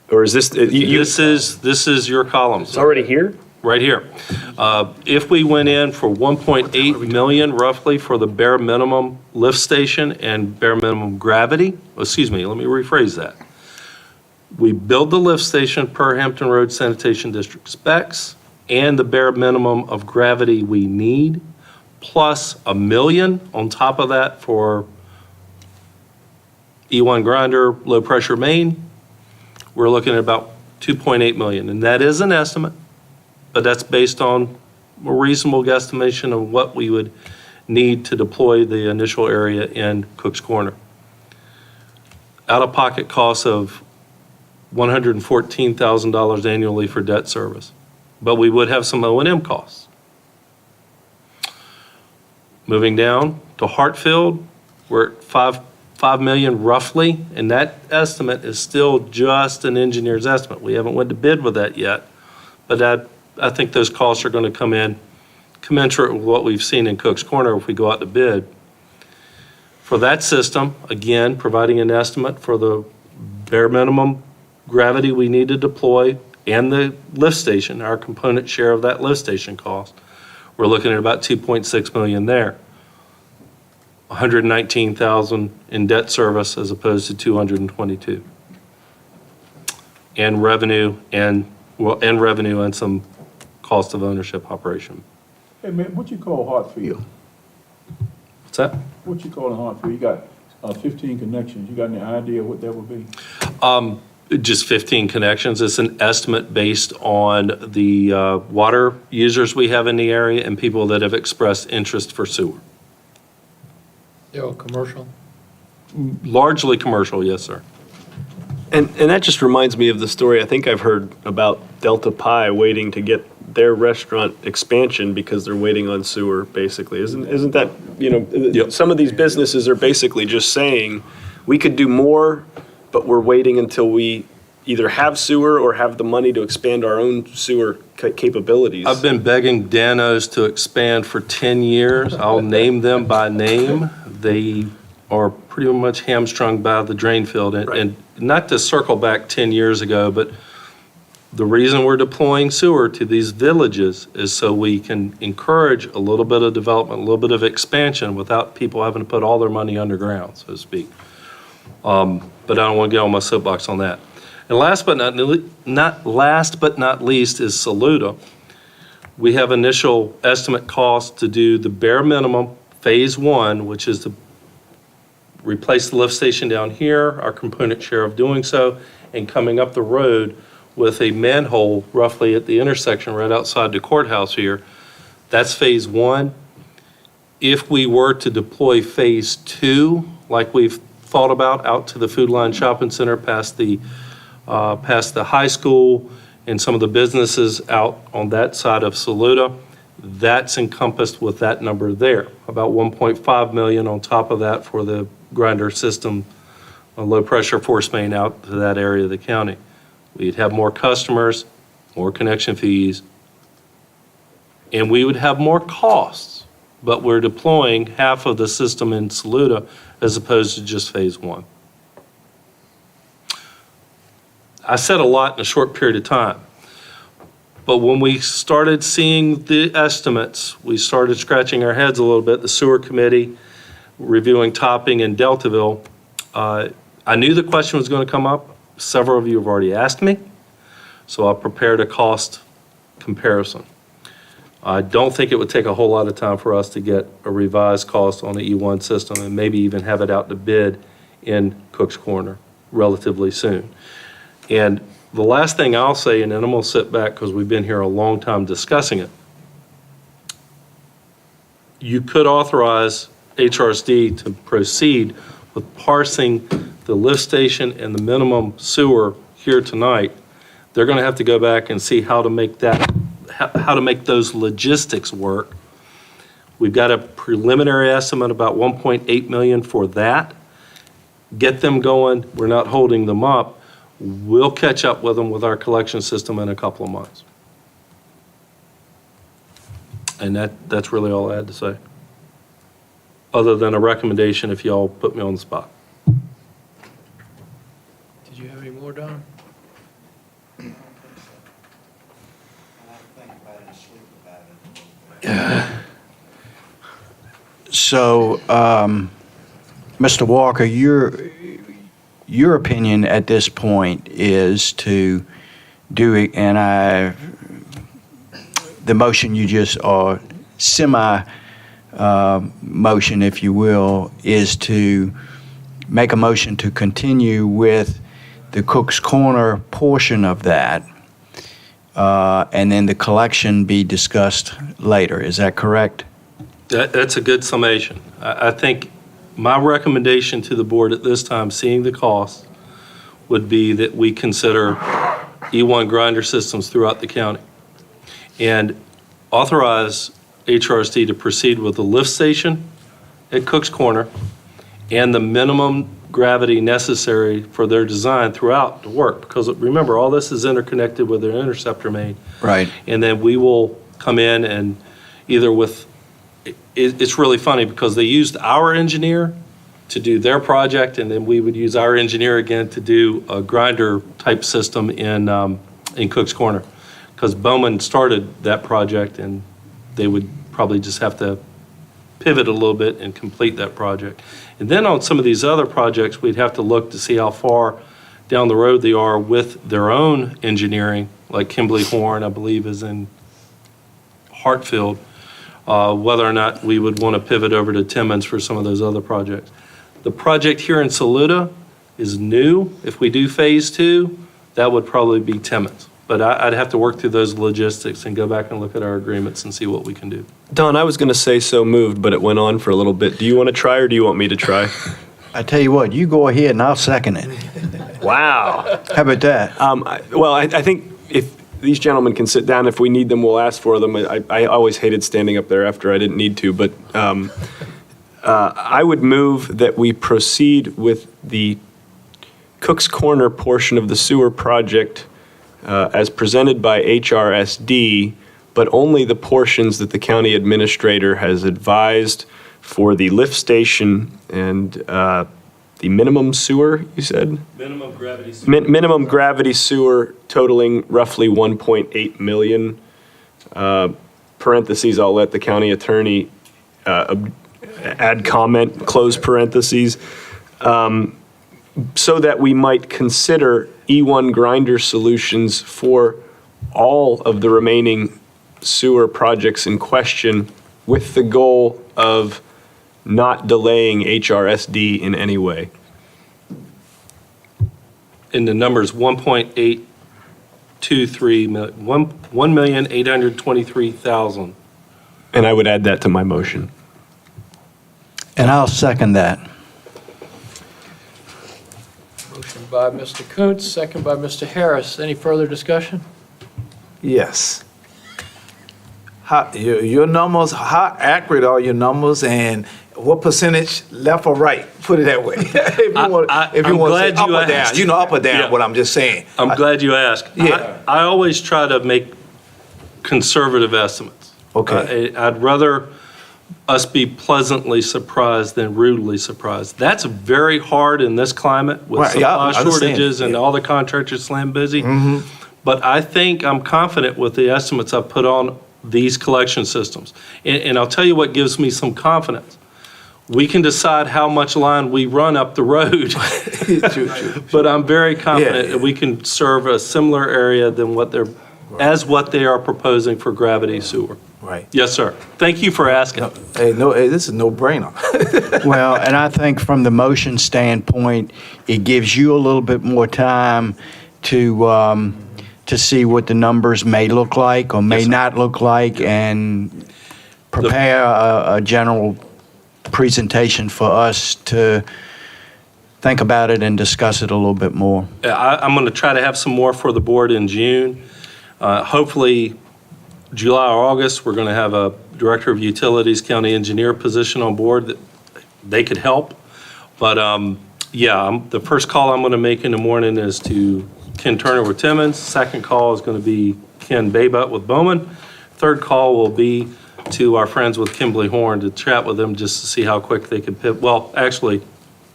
or is this? This is your column. It's already here? Right here. If we went in for 1.8 million roughly for the bare minimum lift station and bare minimum gravity, let me rephrase that. We build the lift station per Hampton Road Sanitation District specs and the bare minimum of gravity we need, plus $1 million on top of that for E1 grinder, low pressure main. We're looking at about 2.8 million, and that is an estimate, but that's based on a reasonable guesstimation of what we would need to deploy the initial area in Cook's Corner. Out-of-pocket costs of $114,000 annually for debt service, but we would have some O&M costs. Moving down to Hartfield, we're at 5 million roughly, and that estimate is still just an engineer's estimate. We haven't went to bid with that yet, but I think those costs are going to come in commensurate with what we've seen in Cook's Corner if we go out to bid. For that system, again, providing an estimate for the bare minimum gravity we need to deploy and the lift station, our component share of that lift station cost, we're looking at about 2.6 million there. 119,000 in debt service as opposed to 222. And revenue and some cost of ownership operation. Hey, man, what you call Hartfield? What's that? What you call Hartfield? You got 15 connections. You got any idea what that would be? Just 15 connections. It's an estimate based on the water users we have in the area and people that have expressed interest for sewer. They're all commercial? Largely commercial, yes, sir. And that just reminds me of the story I think I've heard about Delta Pi waiting to get their restaurant expansion because they're waiting on sewer, basically. Isn't that, Yep. Some of these businesses are basically just saying, we could do more, but we're waiting until we either have sewer or have the money to expand our own sewer capabilities. I've been begging Danos to expand for 10 years. I'll name them by name. They are pretty much hamstrung by the drain field. And not to circle back 10 years ago, but the reason we're deploying sewer to these villages is so we can encourage a little bit of development, a little bit of expansion without people having to put all their money underground, so to speak. But I don't want to get on my soapbox on that. And last but not least is Saluda. We have initial estimate costs to do the bare minimum, phase one, which is to replace the lift station down here, our component share of doing so, and coming up the road with a manhole roughly at the intersection right outside the courthouse here. That's phase one. If we were to deploy phase two, like we've thought about, out to the Food Line Shopping Center past the high school and some of the businesses out on that side of Saluda, that's encompassed with that number there, about 1.5 million on top of that for the grinder system, a low-pressure force main out to that area of the county. We'd have more customers, more connection fees, and we would have more costs, but we're deploying half of the system in Saluda as opposed to just phase one. I said a lot in a short period of time, but when we started seeing the estimates, we started scratching our heads a little bit. The sewer committee reviewing topping in Deltaville, I knew the question was going to come up. Several of you have already asked me, so I prepared a cost comparison. I don't think it would take a whole lot of time for us to get a revised cost on the E1 system and maybe even have it out to bid in Cook's Corner relatively soon. And the last thing I'll say, and then I'm going to sit back because we've been here a long time discussing it. You could authorize HRSD to proceed with parsing the lift station and the minimum sewer here tonight. They're going to have to go back and see how to make those logistics work. We've got a preliminary estimate about 1.8 million for that. Get them going. We're not holding them up. We'll catch up with them with our collection system in a couple of months. And that's really all I had to say, other than a recommendation if y'all put me on the spot. Did you have any more, Don? So, Mr. Walker, your opinion at this point is to do it, and the motion you just, or motion, if you will, is to make a motion to continue with the Cook's Corner portion of that, and then the collection be discussed later. Is that correct? That's a good summation. I think my recommendation to the board at this time, seeing the cost, would be that we consider E1 grinder systems throughout the county and authorize HRSD to proceed with the lift station at Cook's Corner and the minimum gravity necessary for their design throughout to work. Because remember, all this is interconnected with their interceptor main. Right. And then we will come in and either with, it's really funny because they used our engineer to do their project, and then we would use our engineer again to do a grinder-type system in Cook's Corner. Because Bowman started that project, and they would probably just have to pivot a little bit and complete that project. And then on some of these other projects, we'd have to look to see how far down the road they are with their own engineering, like Kimberly Horn, I believe, is in Hartfield, whether or not we would want to pivot over to Timmins for some of those other projects. The project here in Saluda is new. If we do phase 2, that would probably be Timmins. But I'd have to work through those logistics and go back and look at our agreements and see what we can do. Don, I was going to say so moved, but it went on for a little bit. Do you want to try or do you want me to try? I tell you what, you go ahead and I'll second it. Wow. How about that? I think if these gentlemen can sit down, if we need them, we'll ask for them. I always hated standing up there after I didn't need to, but I would move that we proceed with the Cook's Corner portion of the sewer project as presented by HRSD, but only the portions that the county administrator has advised for the lift station and the minimum sewer, you said? Minimum gravity sewer. Minimum gravity sewer totaling roughly 1.8 million. Parentheses, I'll let the county attorney add comment, close parentheses, so that we might consider E1 grinder solutions for all of the remaining sewer projects in question with the goal of not delaying HRSD in any way. And the number is 1.823 million, 1,823,000. And I would add that to my motion. And I'll second that. Motion by Mr. Kuntz, second by Mr. Harris. Any further discussion? Yes. Your numbers, how accurate are your numbers, and what percentage left or right? Put it that way. If you want to say up or down, up or down, Yeah. what I'm just saying. I'm glad you asked. Yeah. I always try to make conservative estimates. Okay. I'd rather us be pleasantly surprised than rudely surprised. That's very hard in this climate with Right, yeah, I supply understand. shortages and Yeah. all the contractors slam busy. Mm-hmm. But I think I'm confident with the estimates I've put on these collection systems. And I'll tell you what gives me some confidence. We can decide how much line we run up the road. True. But I'm very confident Yeah. that we can serve a similar area than what they are proposing for gravity sewer. Right. Yes, sir. Thank you for asking. Hey, this is no brainer. Well, and I think from the motion standpoint, it gives you a little bit more time to see what the numbers may look like or may Yes, sir. not look like, and prepare a general presentation for us to think about it and discuss it a little bit more. I'm going to try to have some more for the board in June. Hopefully, July or August, we're going to have a Director of Utilities, County Engineer position on board that they could help. But the first call I'm going to make in the morning is to Ken Turner with Timmins. Second call is going to be Ken Babut with Bowman. Third call will be to our friends with Kimberly Horn to chat with them just to see how quick they can pivot. Well, actually,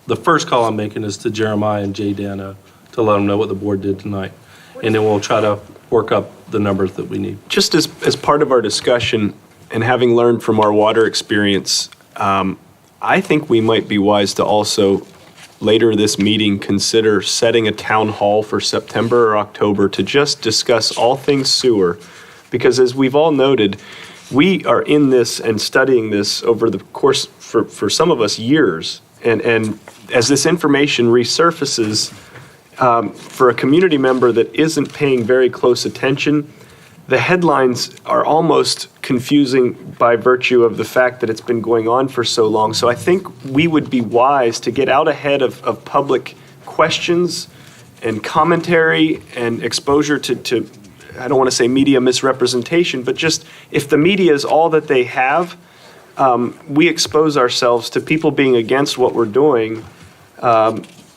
the first call I'm making is to Jeremiah and Jay Dano to let them know what the board did tonight. And then we'll try to work up the numbers that we need. Just as part of our discussion and having learned from our water experience, I think we might be wise to also, later this meeting, consider setting a town hall for September or October to just discuss all things sewer. Because as we've all noted, we are in this and studying this over the course, for some of us, years. And as this information resurfaces, for a community member that isn't paying very close attention, the headlines are almost confusing by virtue of the fact that it's been going on for so long. So I think we would be wise to get out ahead of public questions and commentary and exposure to, I don't want to say media misrepresentation, but just if the media is all that they have, we expose ourselves to people being against what we're doing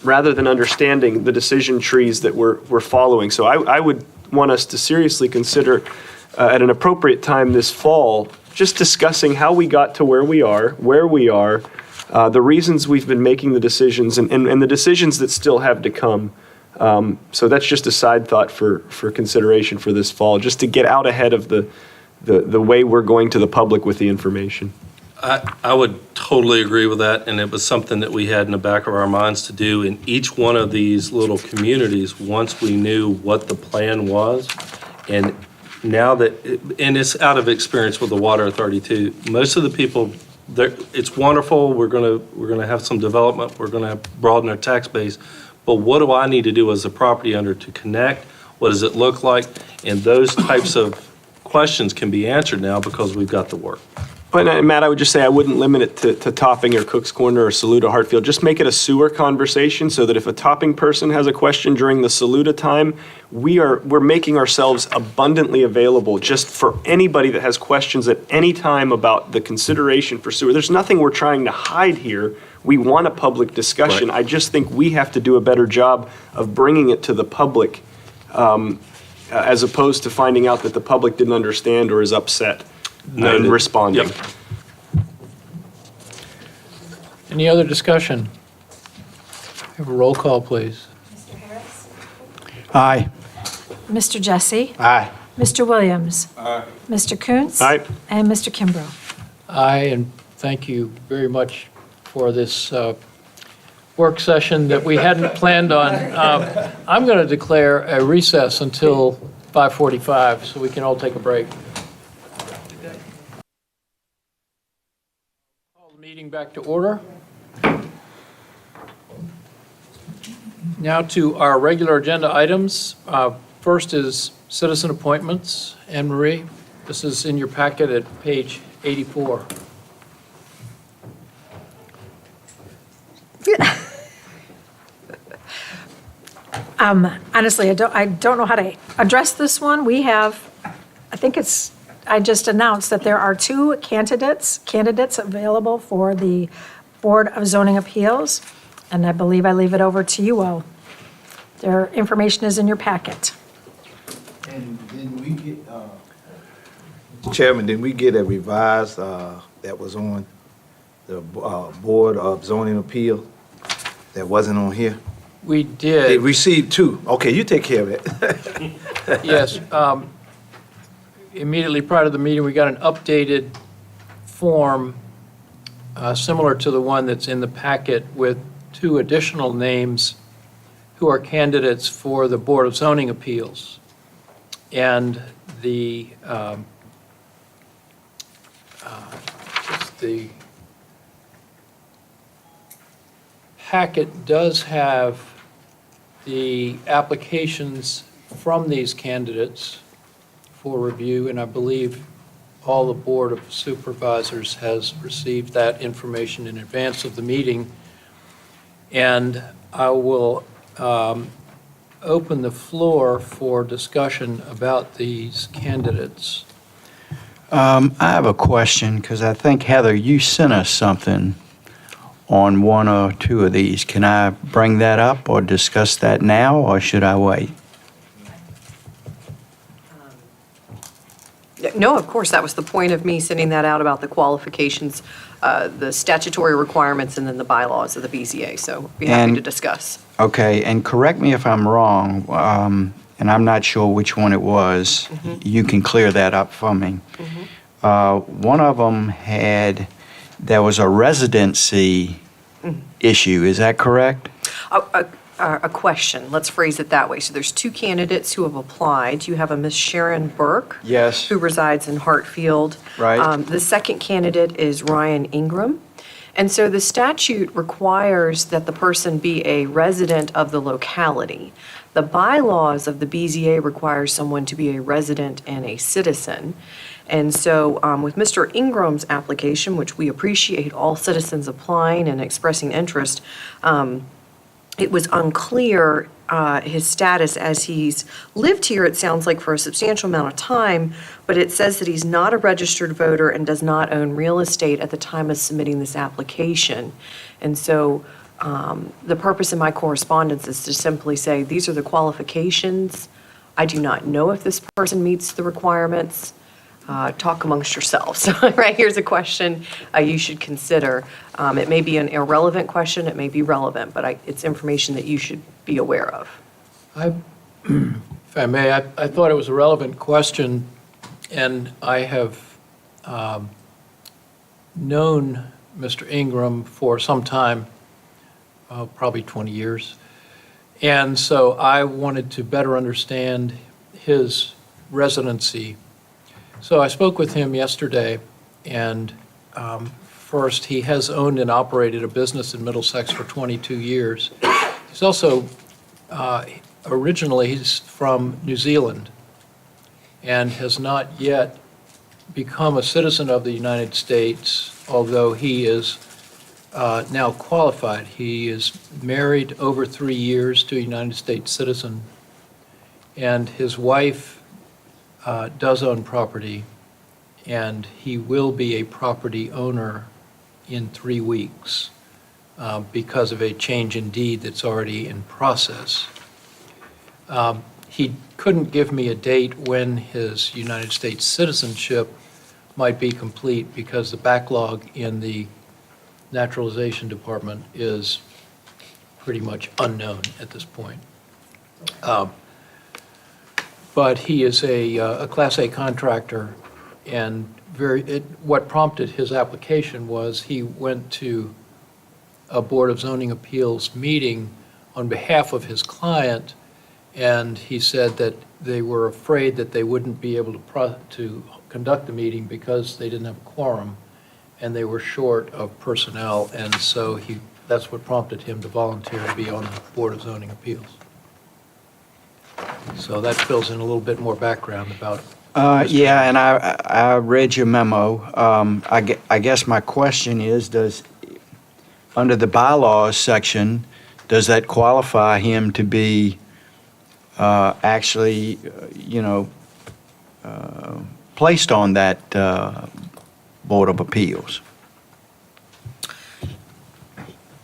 rather than understanding the decision trees that we're following. So I would want us to seriously consider at an appropriate time this fall, just discussing how we got to where we are, the reasons we've been making the decisions and the decisions that still have to come. So that's just a side thought for consideration for this fall, just to get out ahead of the way we're going to the public with the information. I would totally agree with that, and it was something that we had in the back of our minds to do in each one of these little communities once we knew what the plan was. And now that, and it's out of experience with the Water Authority too, most of the people, it's wonderful, we're gonna have some development, we're gonna broaden our tax base, but what do I need to do as a property owner to connect? What does it look like? And those types of questions can be answered now because we've got the work. But Matt, I would just say I wouldn't limit it to Topping or Cook's Corner or Saluda Hartfield. Just make it a sewer conversation so that if a Topping person has a question during the Saluda time, we're making ourselves abundantly available just for anybody that has questions at any time about the consideration for sewer. There's nothing we're trying to hide here. We want a public discussion. I just think we have to do a better job of bringing it to the public as opposed to finding out that the public didn't understand or is upset. And responding. Yep. Any other discussion? Have a roll call, please. Aye. Mr. Jesse? Aye. Mr. Williams? Mr. Kuntz? Aye. And Mr. Kimbrough? Aye, and thank you very much for this work session that we hadn't planned on. I'm going to declare a recess until 5:45, so we can all take a break. Call the meeting back to order. Now to our regular agenda items. First is citizen appointments. Anne Marie, this is in your packet at page 84. Honestly, I don't know how to address this one. We have, I just announced that there are two candidates available for the Board of Zoning Appeals, and I believe I leave it over to you all. Their information is in your packet. And didn't we get, Chairman, didn't we get a revised, that was on the Board of Zoning Appeal that wasn't on here? We They did, received two. Okay, you take care of it. yes. Immediately prior to the meeting, we got an updated form similar to the one that's in the packet with two additional names who are candidates for the Board of Zoning Appeals. And the packet does have the applications from these candidates for review, and I believe all the Board of Supervisors has received that information in advance of the meeting. And I will open the floor for discussion about these candidates. I have a question, because I think, Heather, you sent us something on one or two of these. Can I bring that up or discuss that now, or should I wait? No, of course, that was the point of me sending that out about the qualifications, the statutory requirements, and then the bylaws of the BZA, so be happy to discuss. Okay, and correct me if I'm wrong, and I'm not sure which one it was. You can clear that up for me. One of them there was a residency issue, is that correct? A question, let's phrase it that way. So there's two candidates who have applied. You have a Miss Sharon Burke. Yes. Who resides in Hartfield. Right. The second candidate is Ryan Ingram. And so the statute requires that the person be a resident of the locality. The bylaws of the BZA require someone to be a resident and a citizen. And so with Mr. Ingram's application, which we appreciate all citizens applying and expressing interest, it was unclear his status as he's lived here, it sounds like, for a substantial amount of time, but it says that he's not a registered voter and does not own real estate at the time of submitting this application. And so the purpose of my correspondence is to simply say, these are the qualifications. I do not know if this person meets the requirements. talk amongst yourselves. Right, here's a question you should consider. It may be an irrelevant question, it may be relevant, but it's information that you should be aware of. If I may, I thought it was a relevant question, and I have known Mr. Ingram for some time, probably 20 years. And so I wanted to better understand his residency. So I spoke with him yesterday, and first, he has owned and operated a business in Middlesex for 22 years. He's also, originally, he's from New Zealand and has not yet become a citizen of the United States, although he is now qualified. He is married over 3 years to a United States citizen, and his wife does own property, and he will be a property owner in 3 weeks because of a change in deed that's already in process. He couldn't give me a date when his United States citizenship might be complete because the backlog in the naturalization department is pretty much unknown at this point. But he is a Class A contractor, and what prompted his application was he went to a Board of Zoning Appeals meeting on behalf of his client, and he said that they were afraid that they wouldn't be able to conduct the meeting because they didn't have a quorum, and they were short of personnel, and so that's what prompted him to volunteer to be on the Board of Zoning Appeals. So that fills in a little bit more background about. Yeah, and I read your memo. I guess my question is, under the bylaws section, does that qualify him to be actually, placed on that Board of Appeals?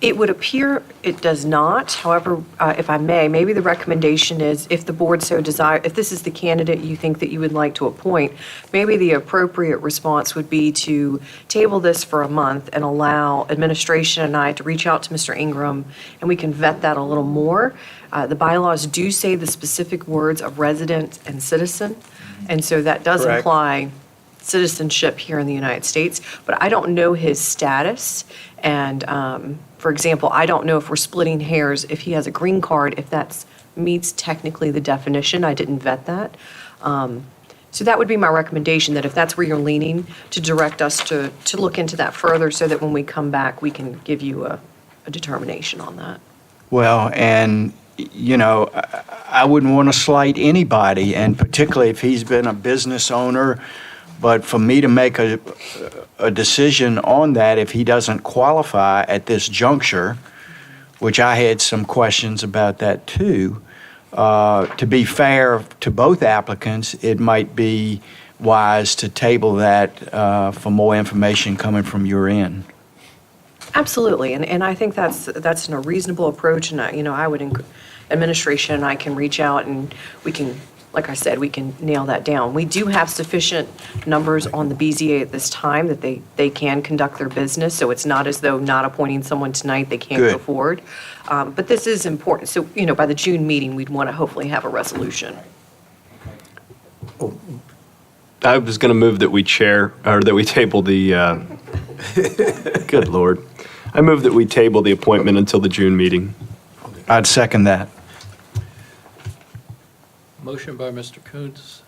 It would appear it does not. However, if I may, maybe the recommendation is if the board so desire, if this is the candidate you think that you would like to appoint, maybe the appropriate response would be to table this for a month and allow administration and I to reach out to Mr. Ingram, and we can vet that a little more. The bylaws do say the specific words of resident and citizen, and so that does Correct. imply citizenship here in the United States, but I don't know his status. And for example, I don't know if we're splitting hairs, if he has a green card, if that meets technically the definition. I didn't vet that. So that would be my recommendation, that if that's where you're leaning, to direct us to look into that further so that when we come back, we can give you a determination on that. Well, and, I wouldn't want to slight anybody, and particularly if he's been a business owner, but for me to make a decision on that, if he doesn't qualify at this juncture, which I had some questions about that too, to be fair to both applicants, it might be wise to table that for more information coming from your end. Absolutely, and I think that's a reasonable approach, and I would, administration and I can reach out and we can, like I said, we can nail that down. We do have sufficient numbers on the BZA at this time that they can conduct their business, so it's not as though not appointing someone tonight, they can't go forward. But this is important, so, by the June meeting, we'd want to hopefully have a resolution. I was going to move that we table the, good Lord. I move that we table the appointment until the June meeting. I'd second that. Motion by Mr. Coons,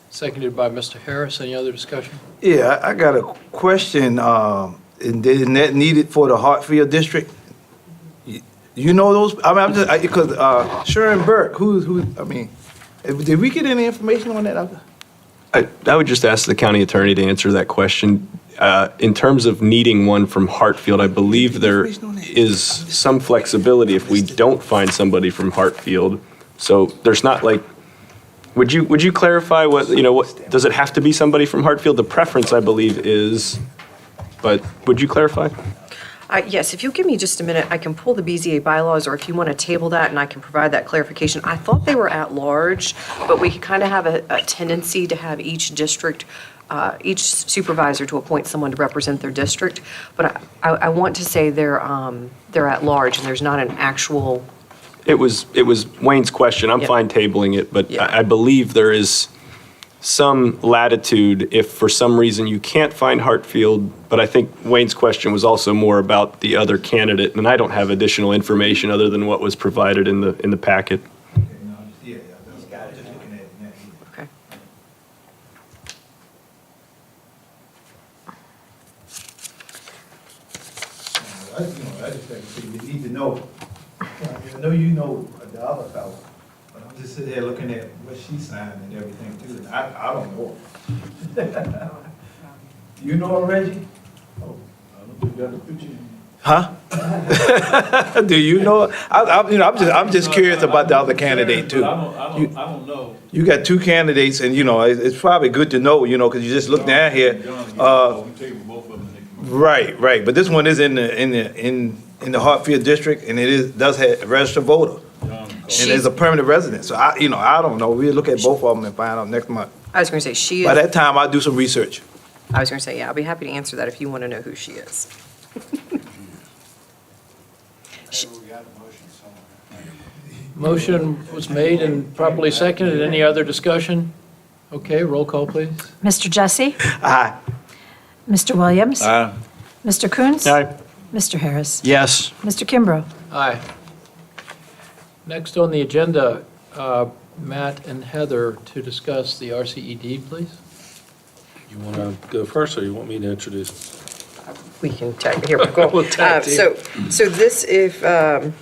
seconded by Mr. Harris. Any other discussion? Yeah, I got a question, isn't that needed for the Hartfield district? You know those, I'm just, because Sharon Burke, did we get any information on that? I would just ask the county attorney to answer that question. In terms of needing one from Hartfield, I believe there is some flexibility if we don't find somebody from Hartfield. So there's not like, would you clarify what does it have to be somebody from Hartfield? The preference, I believe, is, but would you clarify? Yes, if you'll give me just a minute, I can pull the BZA bylaws, or if you want to table that and I can provide that clarification. I thought they were at large, but we could kind of have a tendency to have each district, each supervisor to appoint someone to represent their district. But I want to say they're at large and there's not an actual, It was Wayne's question. I'm Yeah. fine tabling it, but Yeah. I believe there is some latitude if for some reason you can't find Hartfield, but I think Wayne's question was also more about the other candidate, and I don't have additional information other than what was provided in the packet. okay. I just think you need to know. I know you know the other fellow, but I'm just sitting here looking at what she signed and everything too, and I don't know. You know her, Reggie? Oh, I don't think you got a picture. Huh? Do you know? I'm just curious about the other candidate too. I don't know. You got two candidates, and it's probably good to know, because you just look down here. Right. But this one is in the Hartfield district, and does have a registered voter, and is a permanent resident. So I don't know. We'll look at both of them and find out next month. I was going to say, she By is, that time, I'll do some research. I was going to say, yeah, I'll be happy to answer that if you want to know who she is. Motion was made and properly seconded. Any other discussion? Okay, roll call, please. Mr. Jesse? Aye. Mr. Williams? Aye. Mr. Coons? Aye. Mr. Harris? Yes. Mr. Kimbrough? Aye. Next on the agenda, Matt and Heather to discuss the RCED, please. You want to go first, or you want me to introduce? We can tag, here we go. We'll tag team. So this, if, as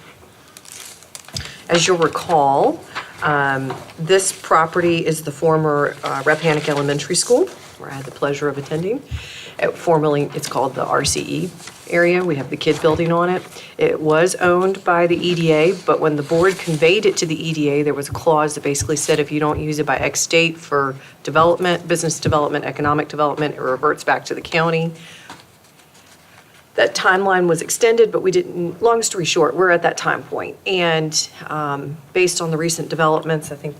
you'll recall, this property is the former Rappahannock Elementary School, where I had the pleasure of attending. Formerly, it's called the RCE area. We have the kid building on it. It was owned by the EDA, but when the board conveyed it to the EDA, there was a clause that basically said if you don't use it by X date for development, business development, economic development, it reverts back to the county. That timeline was extended, but we didn't, long story short, we're at that time point. And based on the recent developments, I think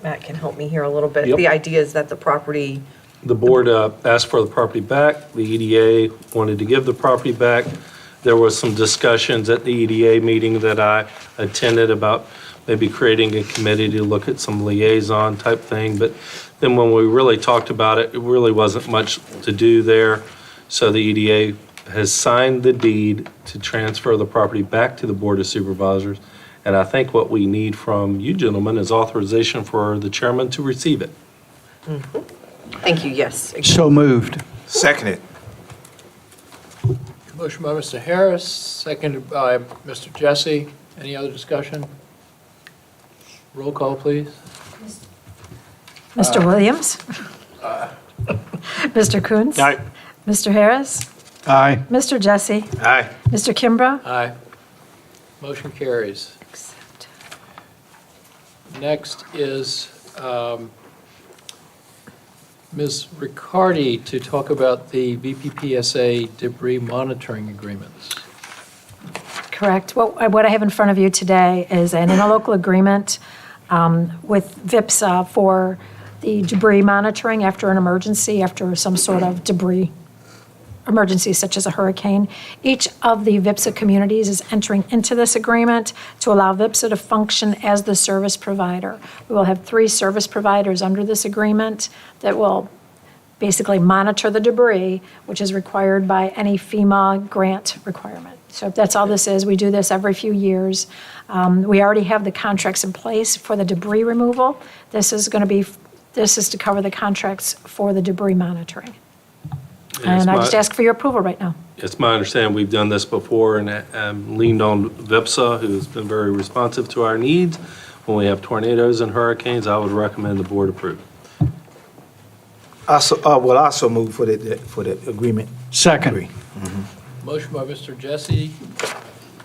Matt can help me here a little bit. Yep. The idea is that the property, The board asked for the property back. The EDA wanted to give the property back. There was some discussions at the EDA meeting that I attended about maybe creating a committee to look at some liaison type thing. But then when we really talked about it, it really wasn't much to do there. So the EDA has signed the deed to transfer the property back to the Board of Supervisors. And I think what we need from you gentlemen is authorization for the chairman to receive it. thank you, yes. So moved. Seconded. Motion by Mr. Harris, seconded by Mr. Jesse. Any other discussion? Roll call, please. Mr. Williams? Mr. Coons? Aye. Mr. Harris? Aye. Mr. Jesse? Aye. Mr. Kimbrough? Aye. Motion carries. Next is Ms. Riccardi to talk about the VPPSA debris monitoring agreements. Correct. What I have in front of you today is an interlocal agreement with VIPSA for the debris monitoring after an emergency, after some sort of debris emergency such as a hurricane. Each of the VIPSA communities is entering into this agreement to allow VIPSA to function as the service provider. We will have 3 service providers under this agreement that will basically monitor the debris, which is required by any FEMA grant requirement. So that's all this is. We do this every few years. We already have the contracts in place for the debris removal. This is to cover the contracts for the debris monitoring. And I just ask for your approval right now. It's my understanding we've done this before and leaned on VIPSA, who's been very responsive to our needs. When we have tornadoes and hurricanes, I would recommend the board approve. I also move for the agreement. Second. Motion by Mr. Jesse,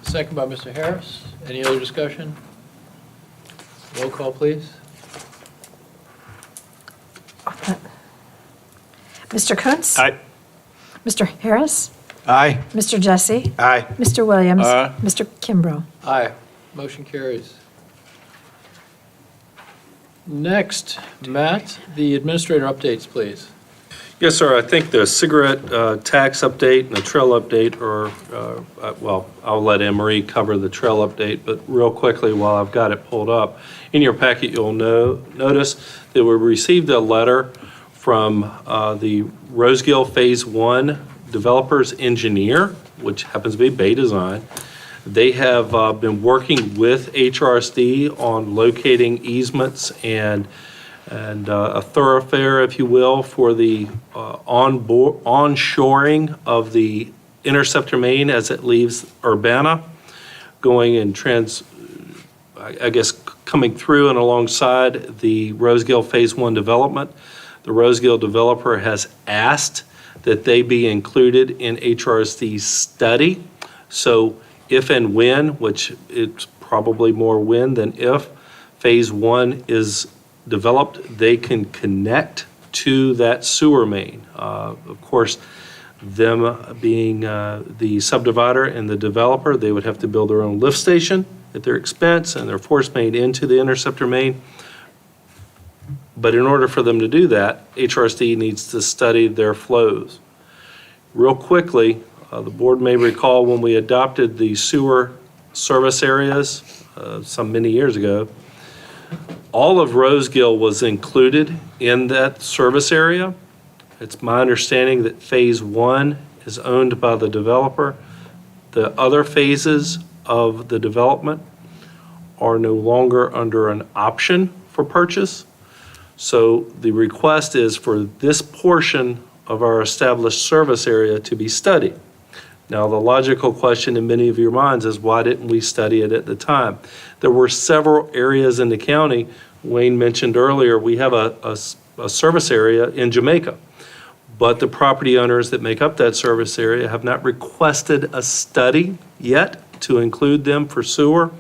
second by Mr. Harris. Any other discussion? Roll call, please. Mr. Kuntz? Aye. Mr. Harris? Aye. Mr. Jesse? Aye. Mr. Williams? Aye. Mr. Kimbrough? Aye. Motion carries. Next, Matt, the administrator updates, please. Yes, sir. I think the cigarette tax update and the trail update are, well, I'll let Anne Marie cover the trail update, but real quickly while I've got it pulled up, in your packet you'll notice that we received a letter from the Rosegill Phase 1 developer's engineer, which happens to be Bay Design. They have been working with HRSD on locating easements and a thoroughfare, if you will, for the onshoring of the interceptor main as it leaves Urbana, going and coming through and alongside the Rosegill Phase 1 development. The Rosegill developer has asked that they be included in HRSD's study. So if and when, which it's probably more when than if, Phase 1 is developed, they can connect to that sewer main. Of course, them being the subdivider and the developer, they would have to build their own lift station at their expense and their force main into the interceptor main. But in order for them to do that, HRSD needs to study their flows. Real quickly, the board may recall when we adopted the sewer service areas some many years ago, all of Rosegill was included in that service area. It's my understanding that Phase 1 is owned by the developer. The other phases of the development are no longer under an option for purchase. So the request is for this portion of our established service area to be studied. Now, the logical question in many of your minds is, why didn't we study it at the time? There were several areas in the county. Wayne mentioned earlier, we have a service area in Jamaica, but the property owners that make up that service area have not requested a study yet to include them for sewer.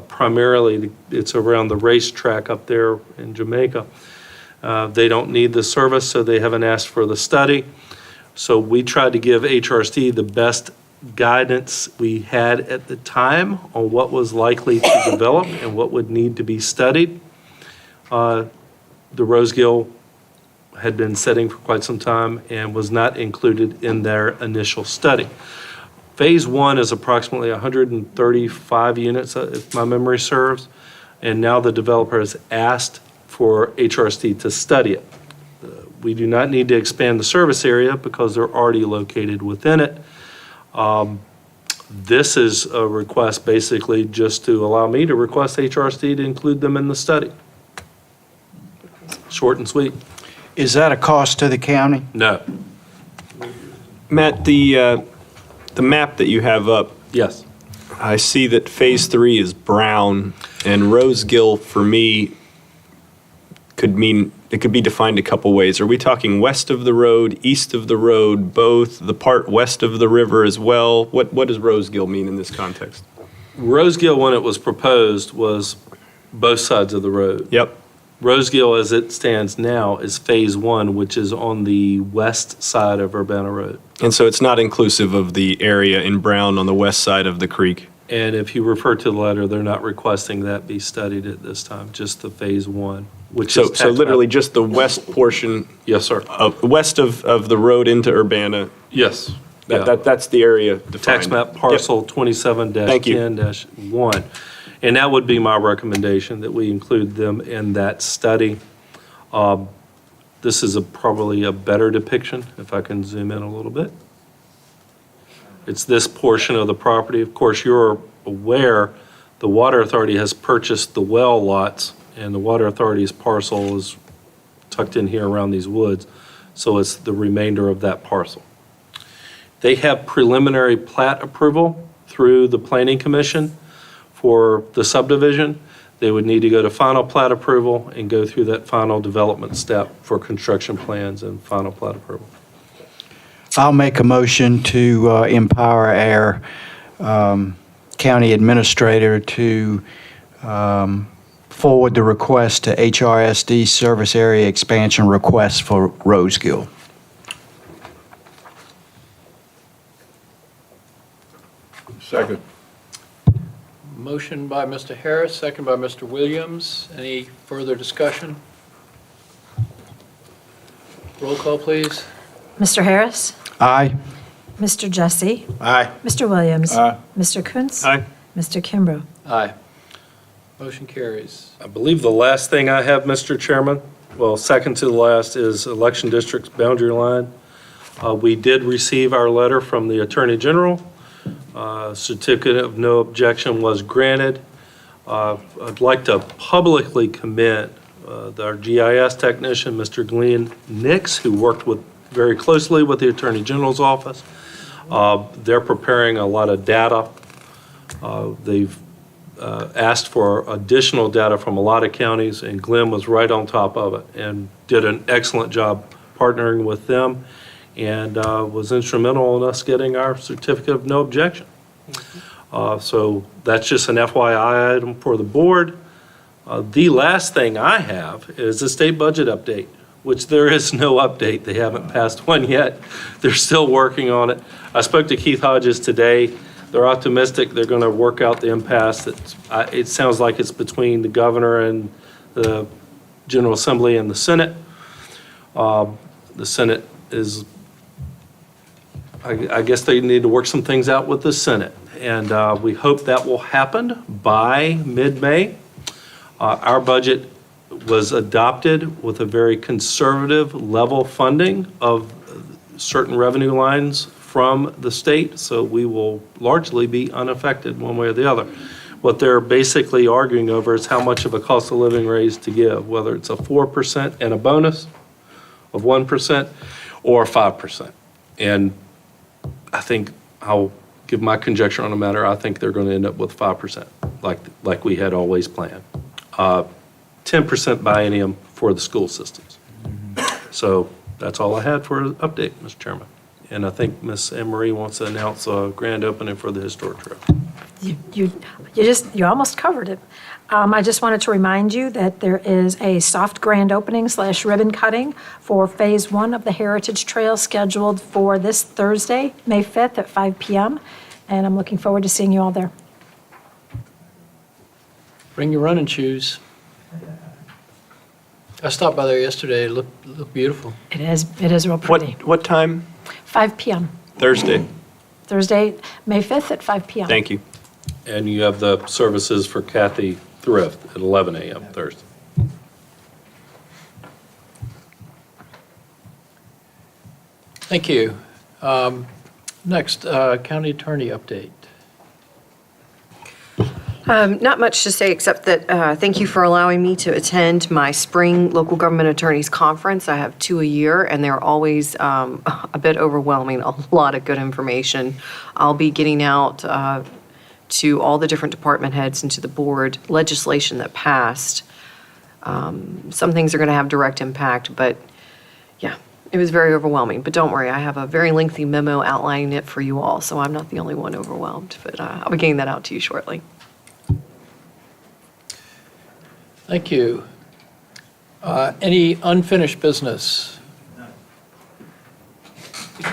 Primarily, it's around the racetrack up there in Jamaica. They don't need the service, so they haven't asked for the study. So we tried to give HRSD the best guidance we had at the time on what was likely to develop and what would need to be studied. The Rosegill had been setting for quite some time and was not included in their initial study. Phase 1 is approximately 135 units, if my memory serves, and now the developer has asked for HRSD to study it. We do not need to expand the service area because they're already located within it. This is a request basically just to allow me to request HRSD to include them in the study. Short and sweet. Is that a cost to the county? No. Matt, the map that you have up, Yes. I see that Phase 3 is brown, and Rosegill, for me, could mean, it could be defined a couple ways. Are we talking west of the road, east of the road, both, the part west of the river as well? What does Rosegill mean in this context? Rosegill, when it was proposed, was both sides of the road. Yep. Rosegill, as it stands now, is Phase 1, which is on the west side of Urbana Road. And so it's not inclusive of the area in brown on the west side of the creek? And if you refer to the letter, they're not requesting that be studied at this time, just the Phase 1, which is. So literally just the west portion? Yes, sir. West of the road into Urbana? Yes. Yeah. That's the area defined? Tax map parcel 27-10-1. And that would be my recommendation, that we include them in that study. This is probably a better depiction, if I can zoom in a little bit. It's this portion of the property. Of course, you're aware the Water Authority has purchased the well lots, and the Water Authority's parcel is tucked in here around these woods. So it's the remainder of that parcel. They have preliminary plat approval through the Planning Commission for the subdivision. They would need to go to final plat approval and go through that final development step for construction plans and final plat approval. I'll make a motion to empower our county administrator to forward the request to HRSD service area expansion request for Rosegill. Second. Motion by Mr. Harris, second by Mr. Williams. Any further discussion? Roll call, please. Mr. Harris? Aye. Mr. Jesse? Aye. Mr. Williams? Aye. Mr. Kuntz? Aye. Mr. Kimbrough? Aye. Motion carries. I believe the last thing I have, Mr. Chairman, well, second to the last, is election district's boundary line. We did receive our letter from the Attorney General. Certificate of no objection was granted. I'd like to publicly commend our GIS technician, Mr. Glenn Nix, who worked very closely with the Attorney General's office. They're preparing a lot of data. They've asked for additional data from a lot of counties, and Glenn was right on top of it and did an excellent job partnering with them, and was instrumental in us getting our certificate of no objection. So that's just an FYI item for the board. The last thing I have is the state budget update, which there is no update. They haven't passed one yet. They're still working on it. I spoke to Keith Hodges today. They're optimistic they're going to work out the impasse. It sounds like it's between the governor and the General Assembly and the Senate. The Senate is, I guess they need to work some things out with the Senate. And we hope that will happen by mid-May. Our budget was adopted with a very conservative level funding of certain revenue lines from the state, so we will largely be unaffected one way or the other. What they're basically arguing over is how much of a cost of living raise to give, whether it's a 4% and a bonus of 1% or 5%. And I think I'll give my conjecture on the matter. I think they're going to end up with 5%, like we had always planned. 10% biennium for the school systems. So that's all I had for an update, Mr. Chairman. And I think Ms. Anne Marie wants to announce a grand opening for the historic trail. You almost covered it. I just wanted to remind you that there is a soft grand opening / ribbon cutting for Phase 1 of the Heritage Trail scheduled for this Thursday, May 5th at 5 p.m. And I'm looking forward to seeing you all there. Bring your running shoes. I stopped by there yesterday. It looked beautiful. It is real pretty. What time? 5 p.m. Thursday. Thursday, May 5th at 5 p.m. Thank you. And you have the services for Kathy Thrift at 11 a.m. Thursday. Thank you. Next, county attorney update. Not much to say, except that thank you for allowing me to attend my spring local government attorneys conference. I have 2 a year, and they're always a bit overwhelming, a lot of good information. I'll be getting out to all the different department heads and to the board legislation that passed. Some things are going to have direct impact, but yeah, it was very overwhelming. But don't worry, I have a very lengthy memo outlining it for you all, so I'm not the only one overwhelmed. But I'll be getting that out to you shortly. Thank you. Any unfinished business?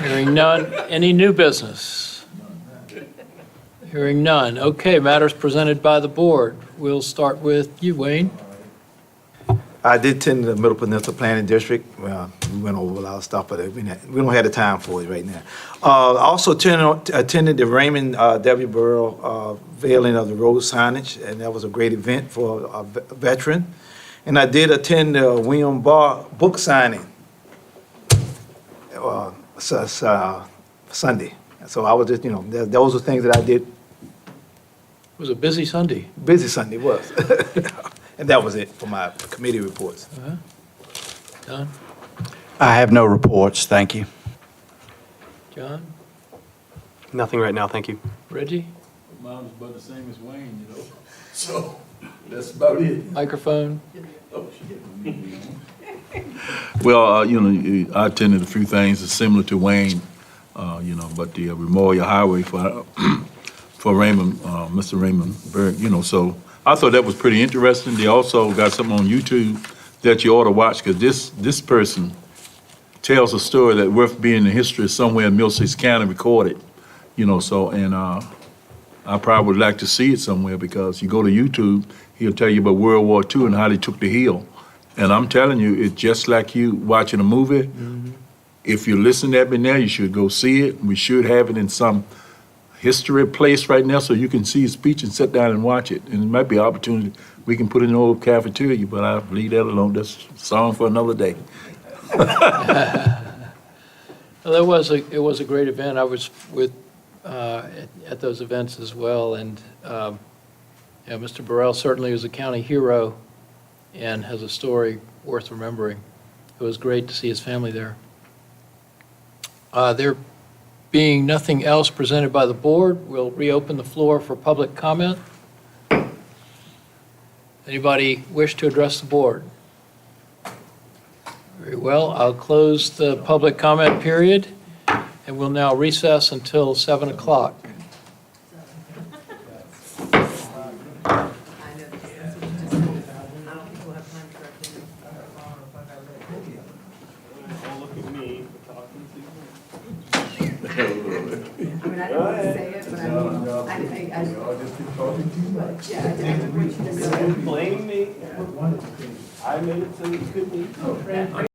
Hearing none. Any new business? Hearing none. Okay, matters presented by the board. We'll start with you, Wayne. I did attend the Middle Peninsula Planning District. Well, we went over a lot of stuff, but we don't have the time for it right now. Also attended the Raymond W. Burrow veiling of the road signage, and that was a great event for a veteran. And I did attend the William Barr book signing Sunday. So I was just, those are things that I did. It was a busy Sunday. Busy Sunday was. And that was it for my committee reports. Don? I have no reports, thank you. John? Nothing right now, thank you. Reggie? Mine's about the same as Wayne, So that's about it. Microphone? Well, I attended a few things that's similar to Wayne, but the Memorial Highway for Raymond, Mr. Raymond Berg, so I thought that was pretty interesting. They also got something on YouTube that you ought to watch, because this person tells a story that's worth being in history somewhere in Middlesex County recorded, I probably would like to see it somewhere, because you go to YouTube, he'll tell you about World War II and how they took the hill. And I'm telling you, it's just like you watching a movie. If you're listening at me now, you should go see it. We should have it in some history place right now so you can see his speech and sit down and watch it. And it might be an opportunity we can put in an old cafeteria, but I'll leave that alone. That's a song for another day. Well, it was a great event. I was at those events as well, and Mr. Burrell certainly was a county hero and has a story worth remembering. It was great to see his family there. There being nothing else presented by the board, we'll reopen the floor for public comment. Anybody wish to address the board? Very well, I'll close the public comment period, and we'll now recess until 7 o'clock. Don't look at me for talking to you. I mean, I didn't want to say it, but I mean, I just keep talking too much. Yeah, I didn't want you to say it. Blame me. I made it so you couldn't eat.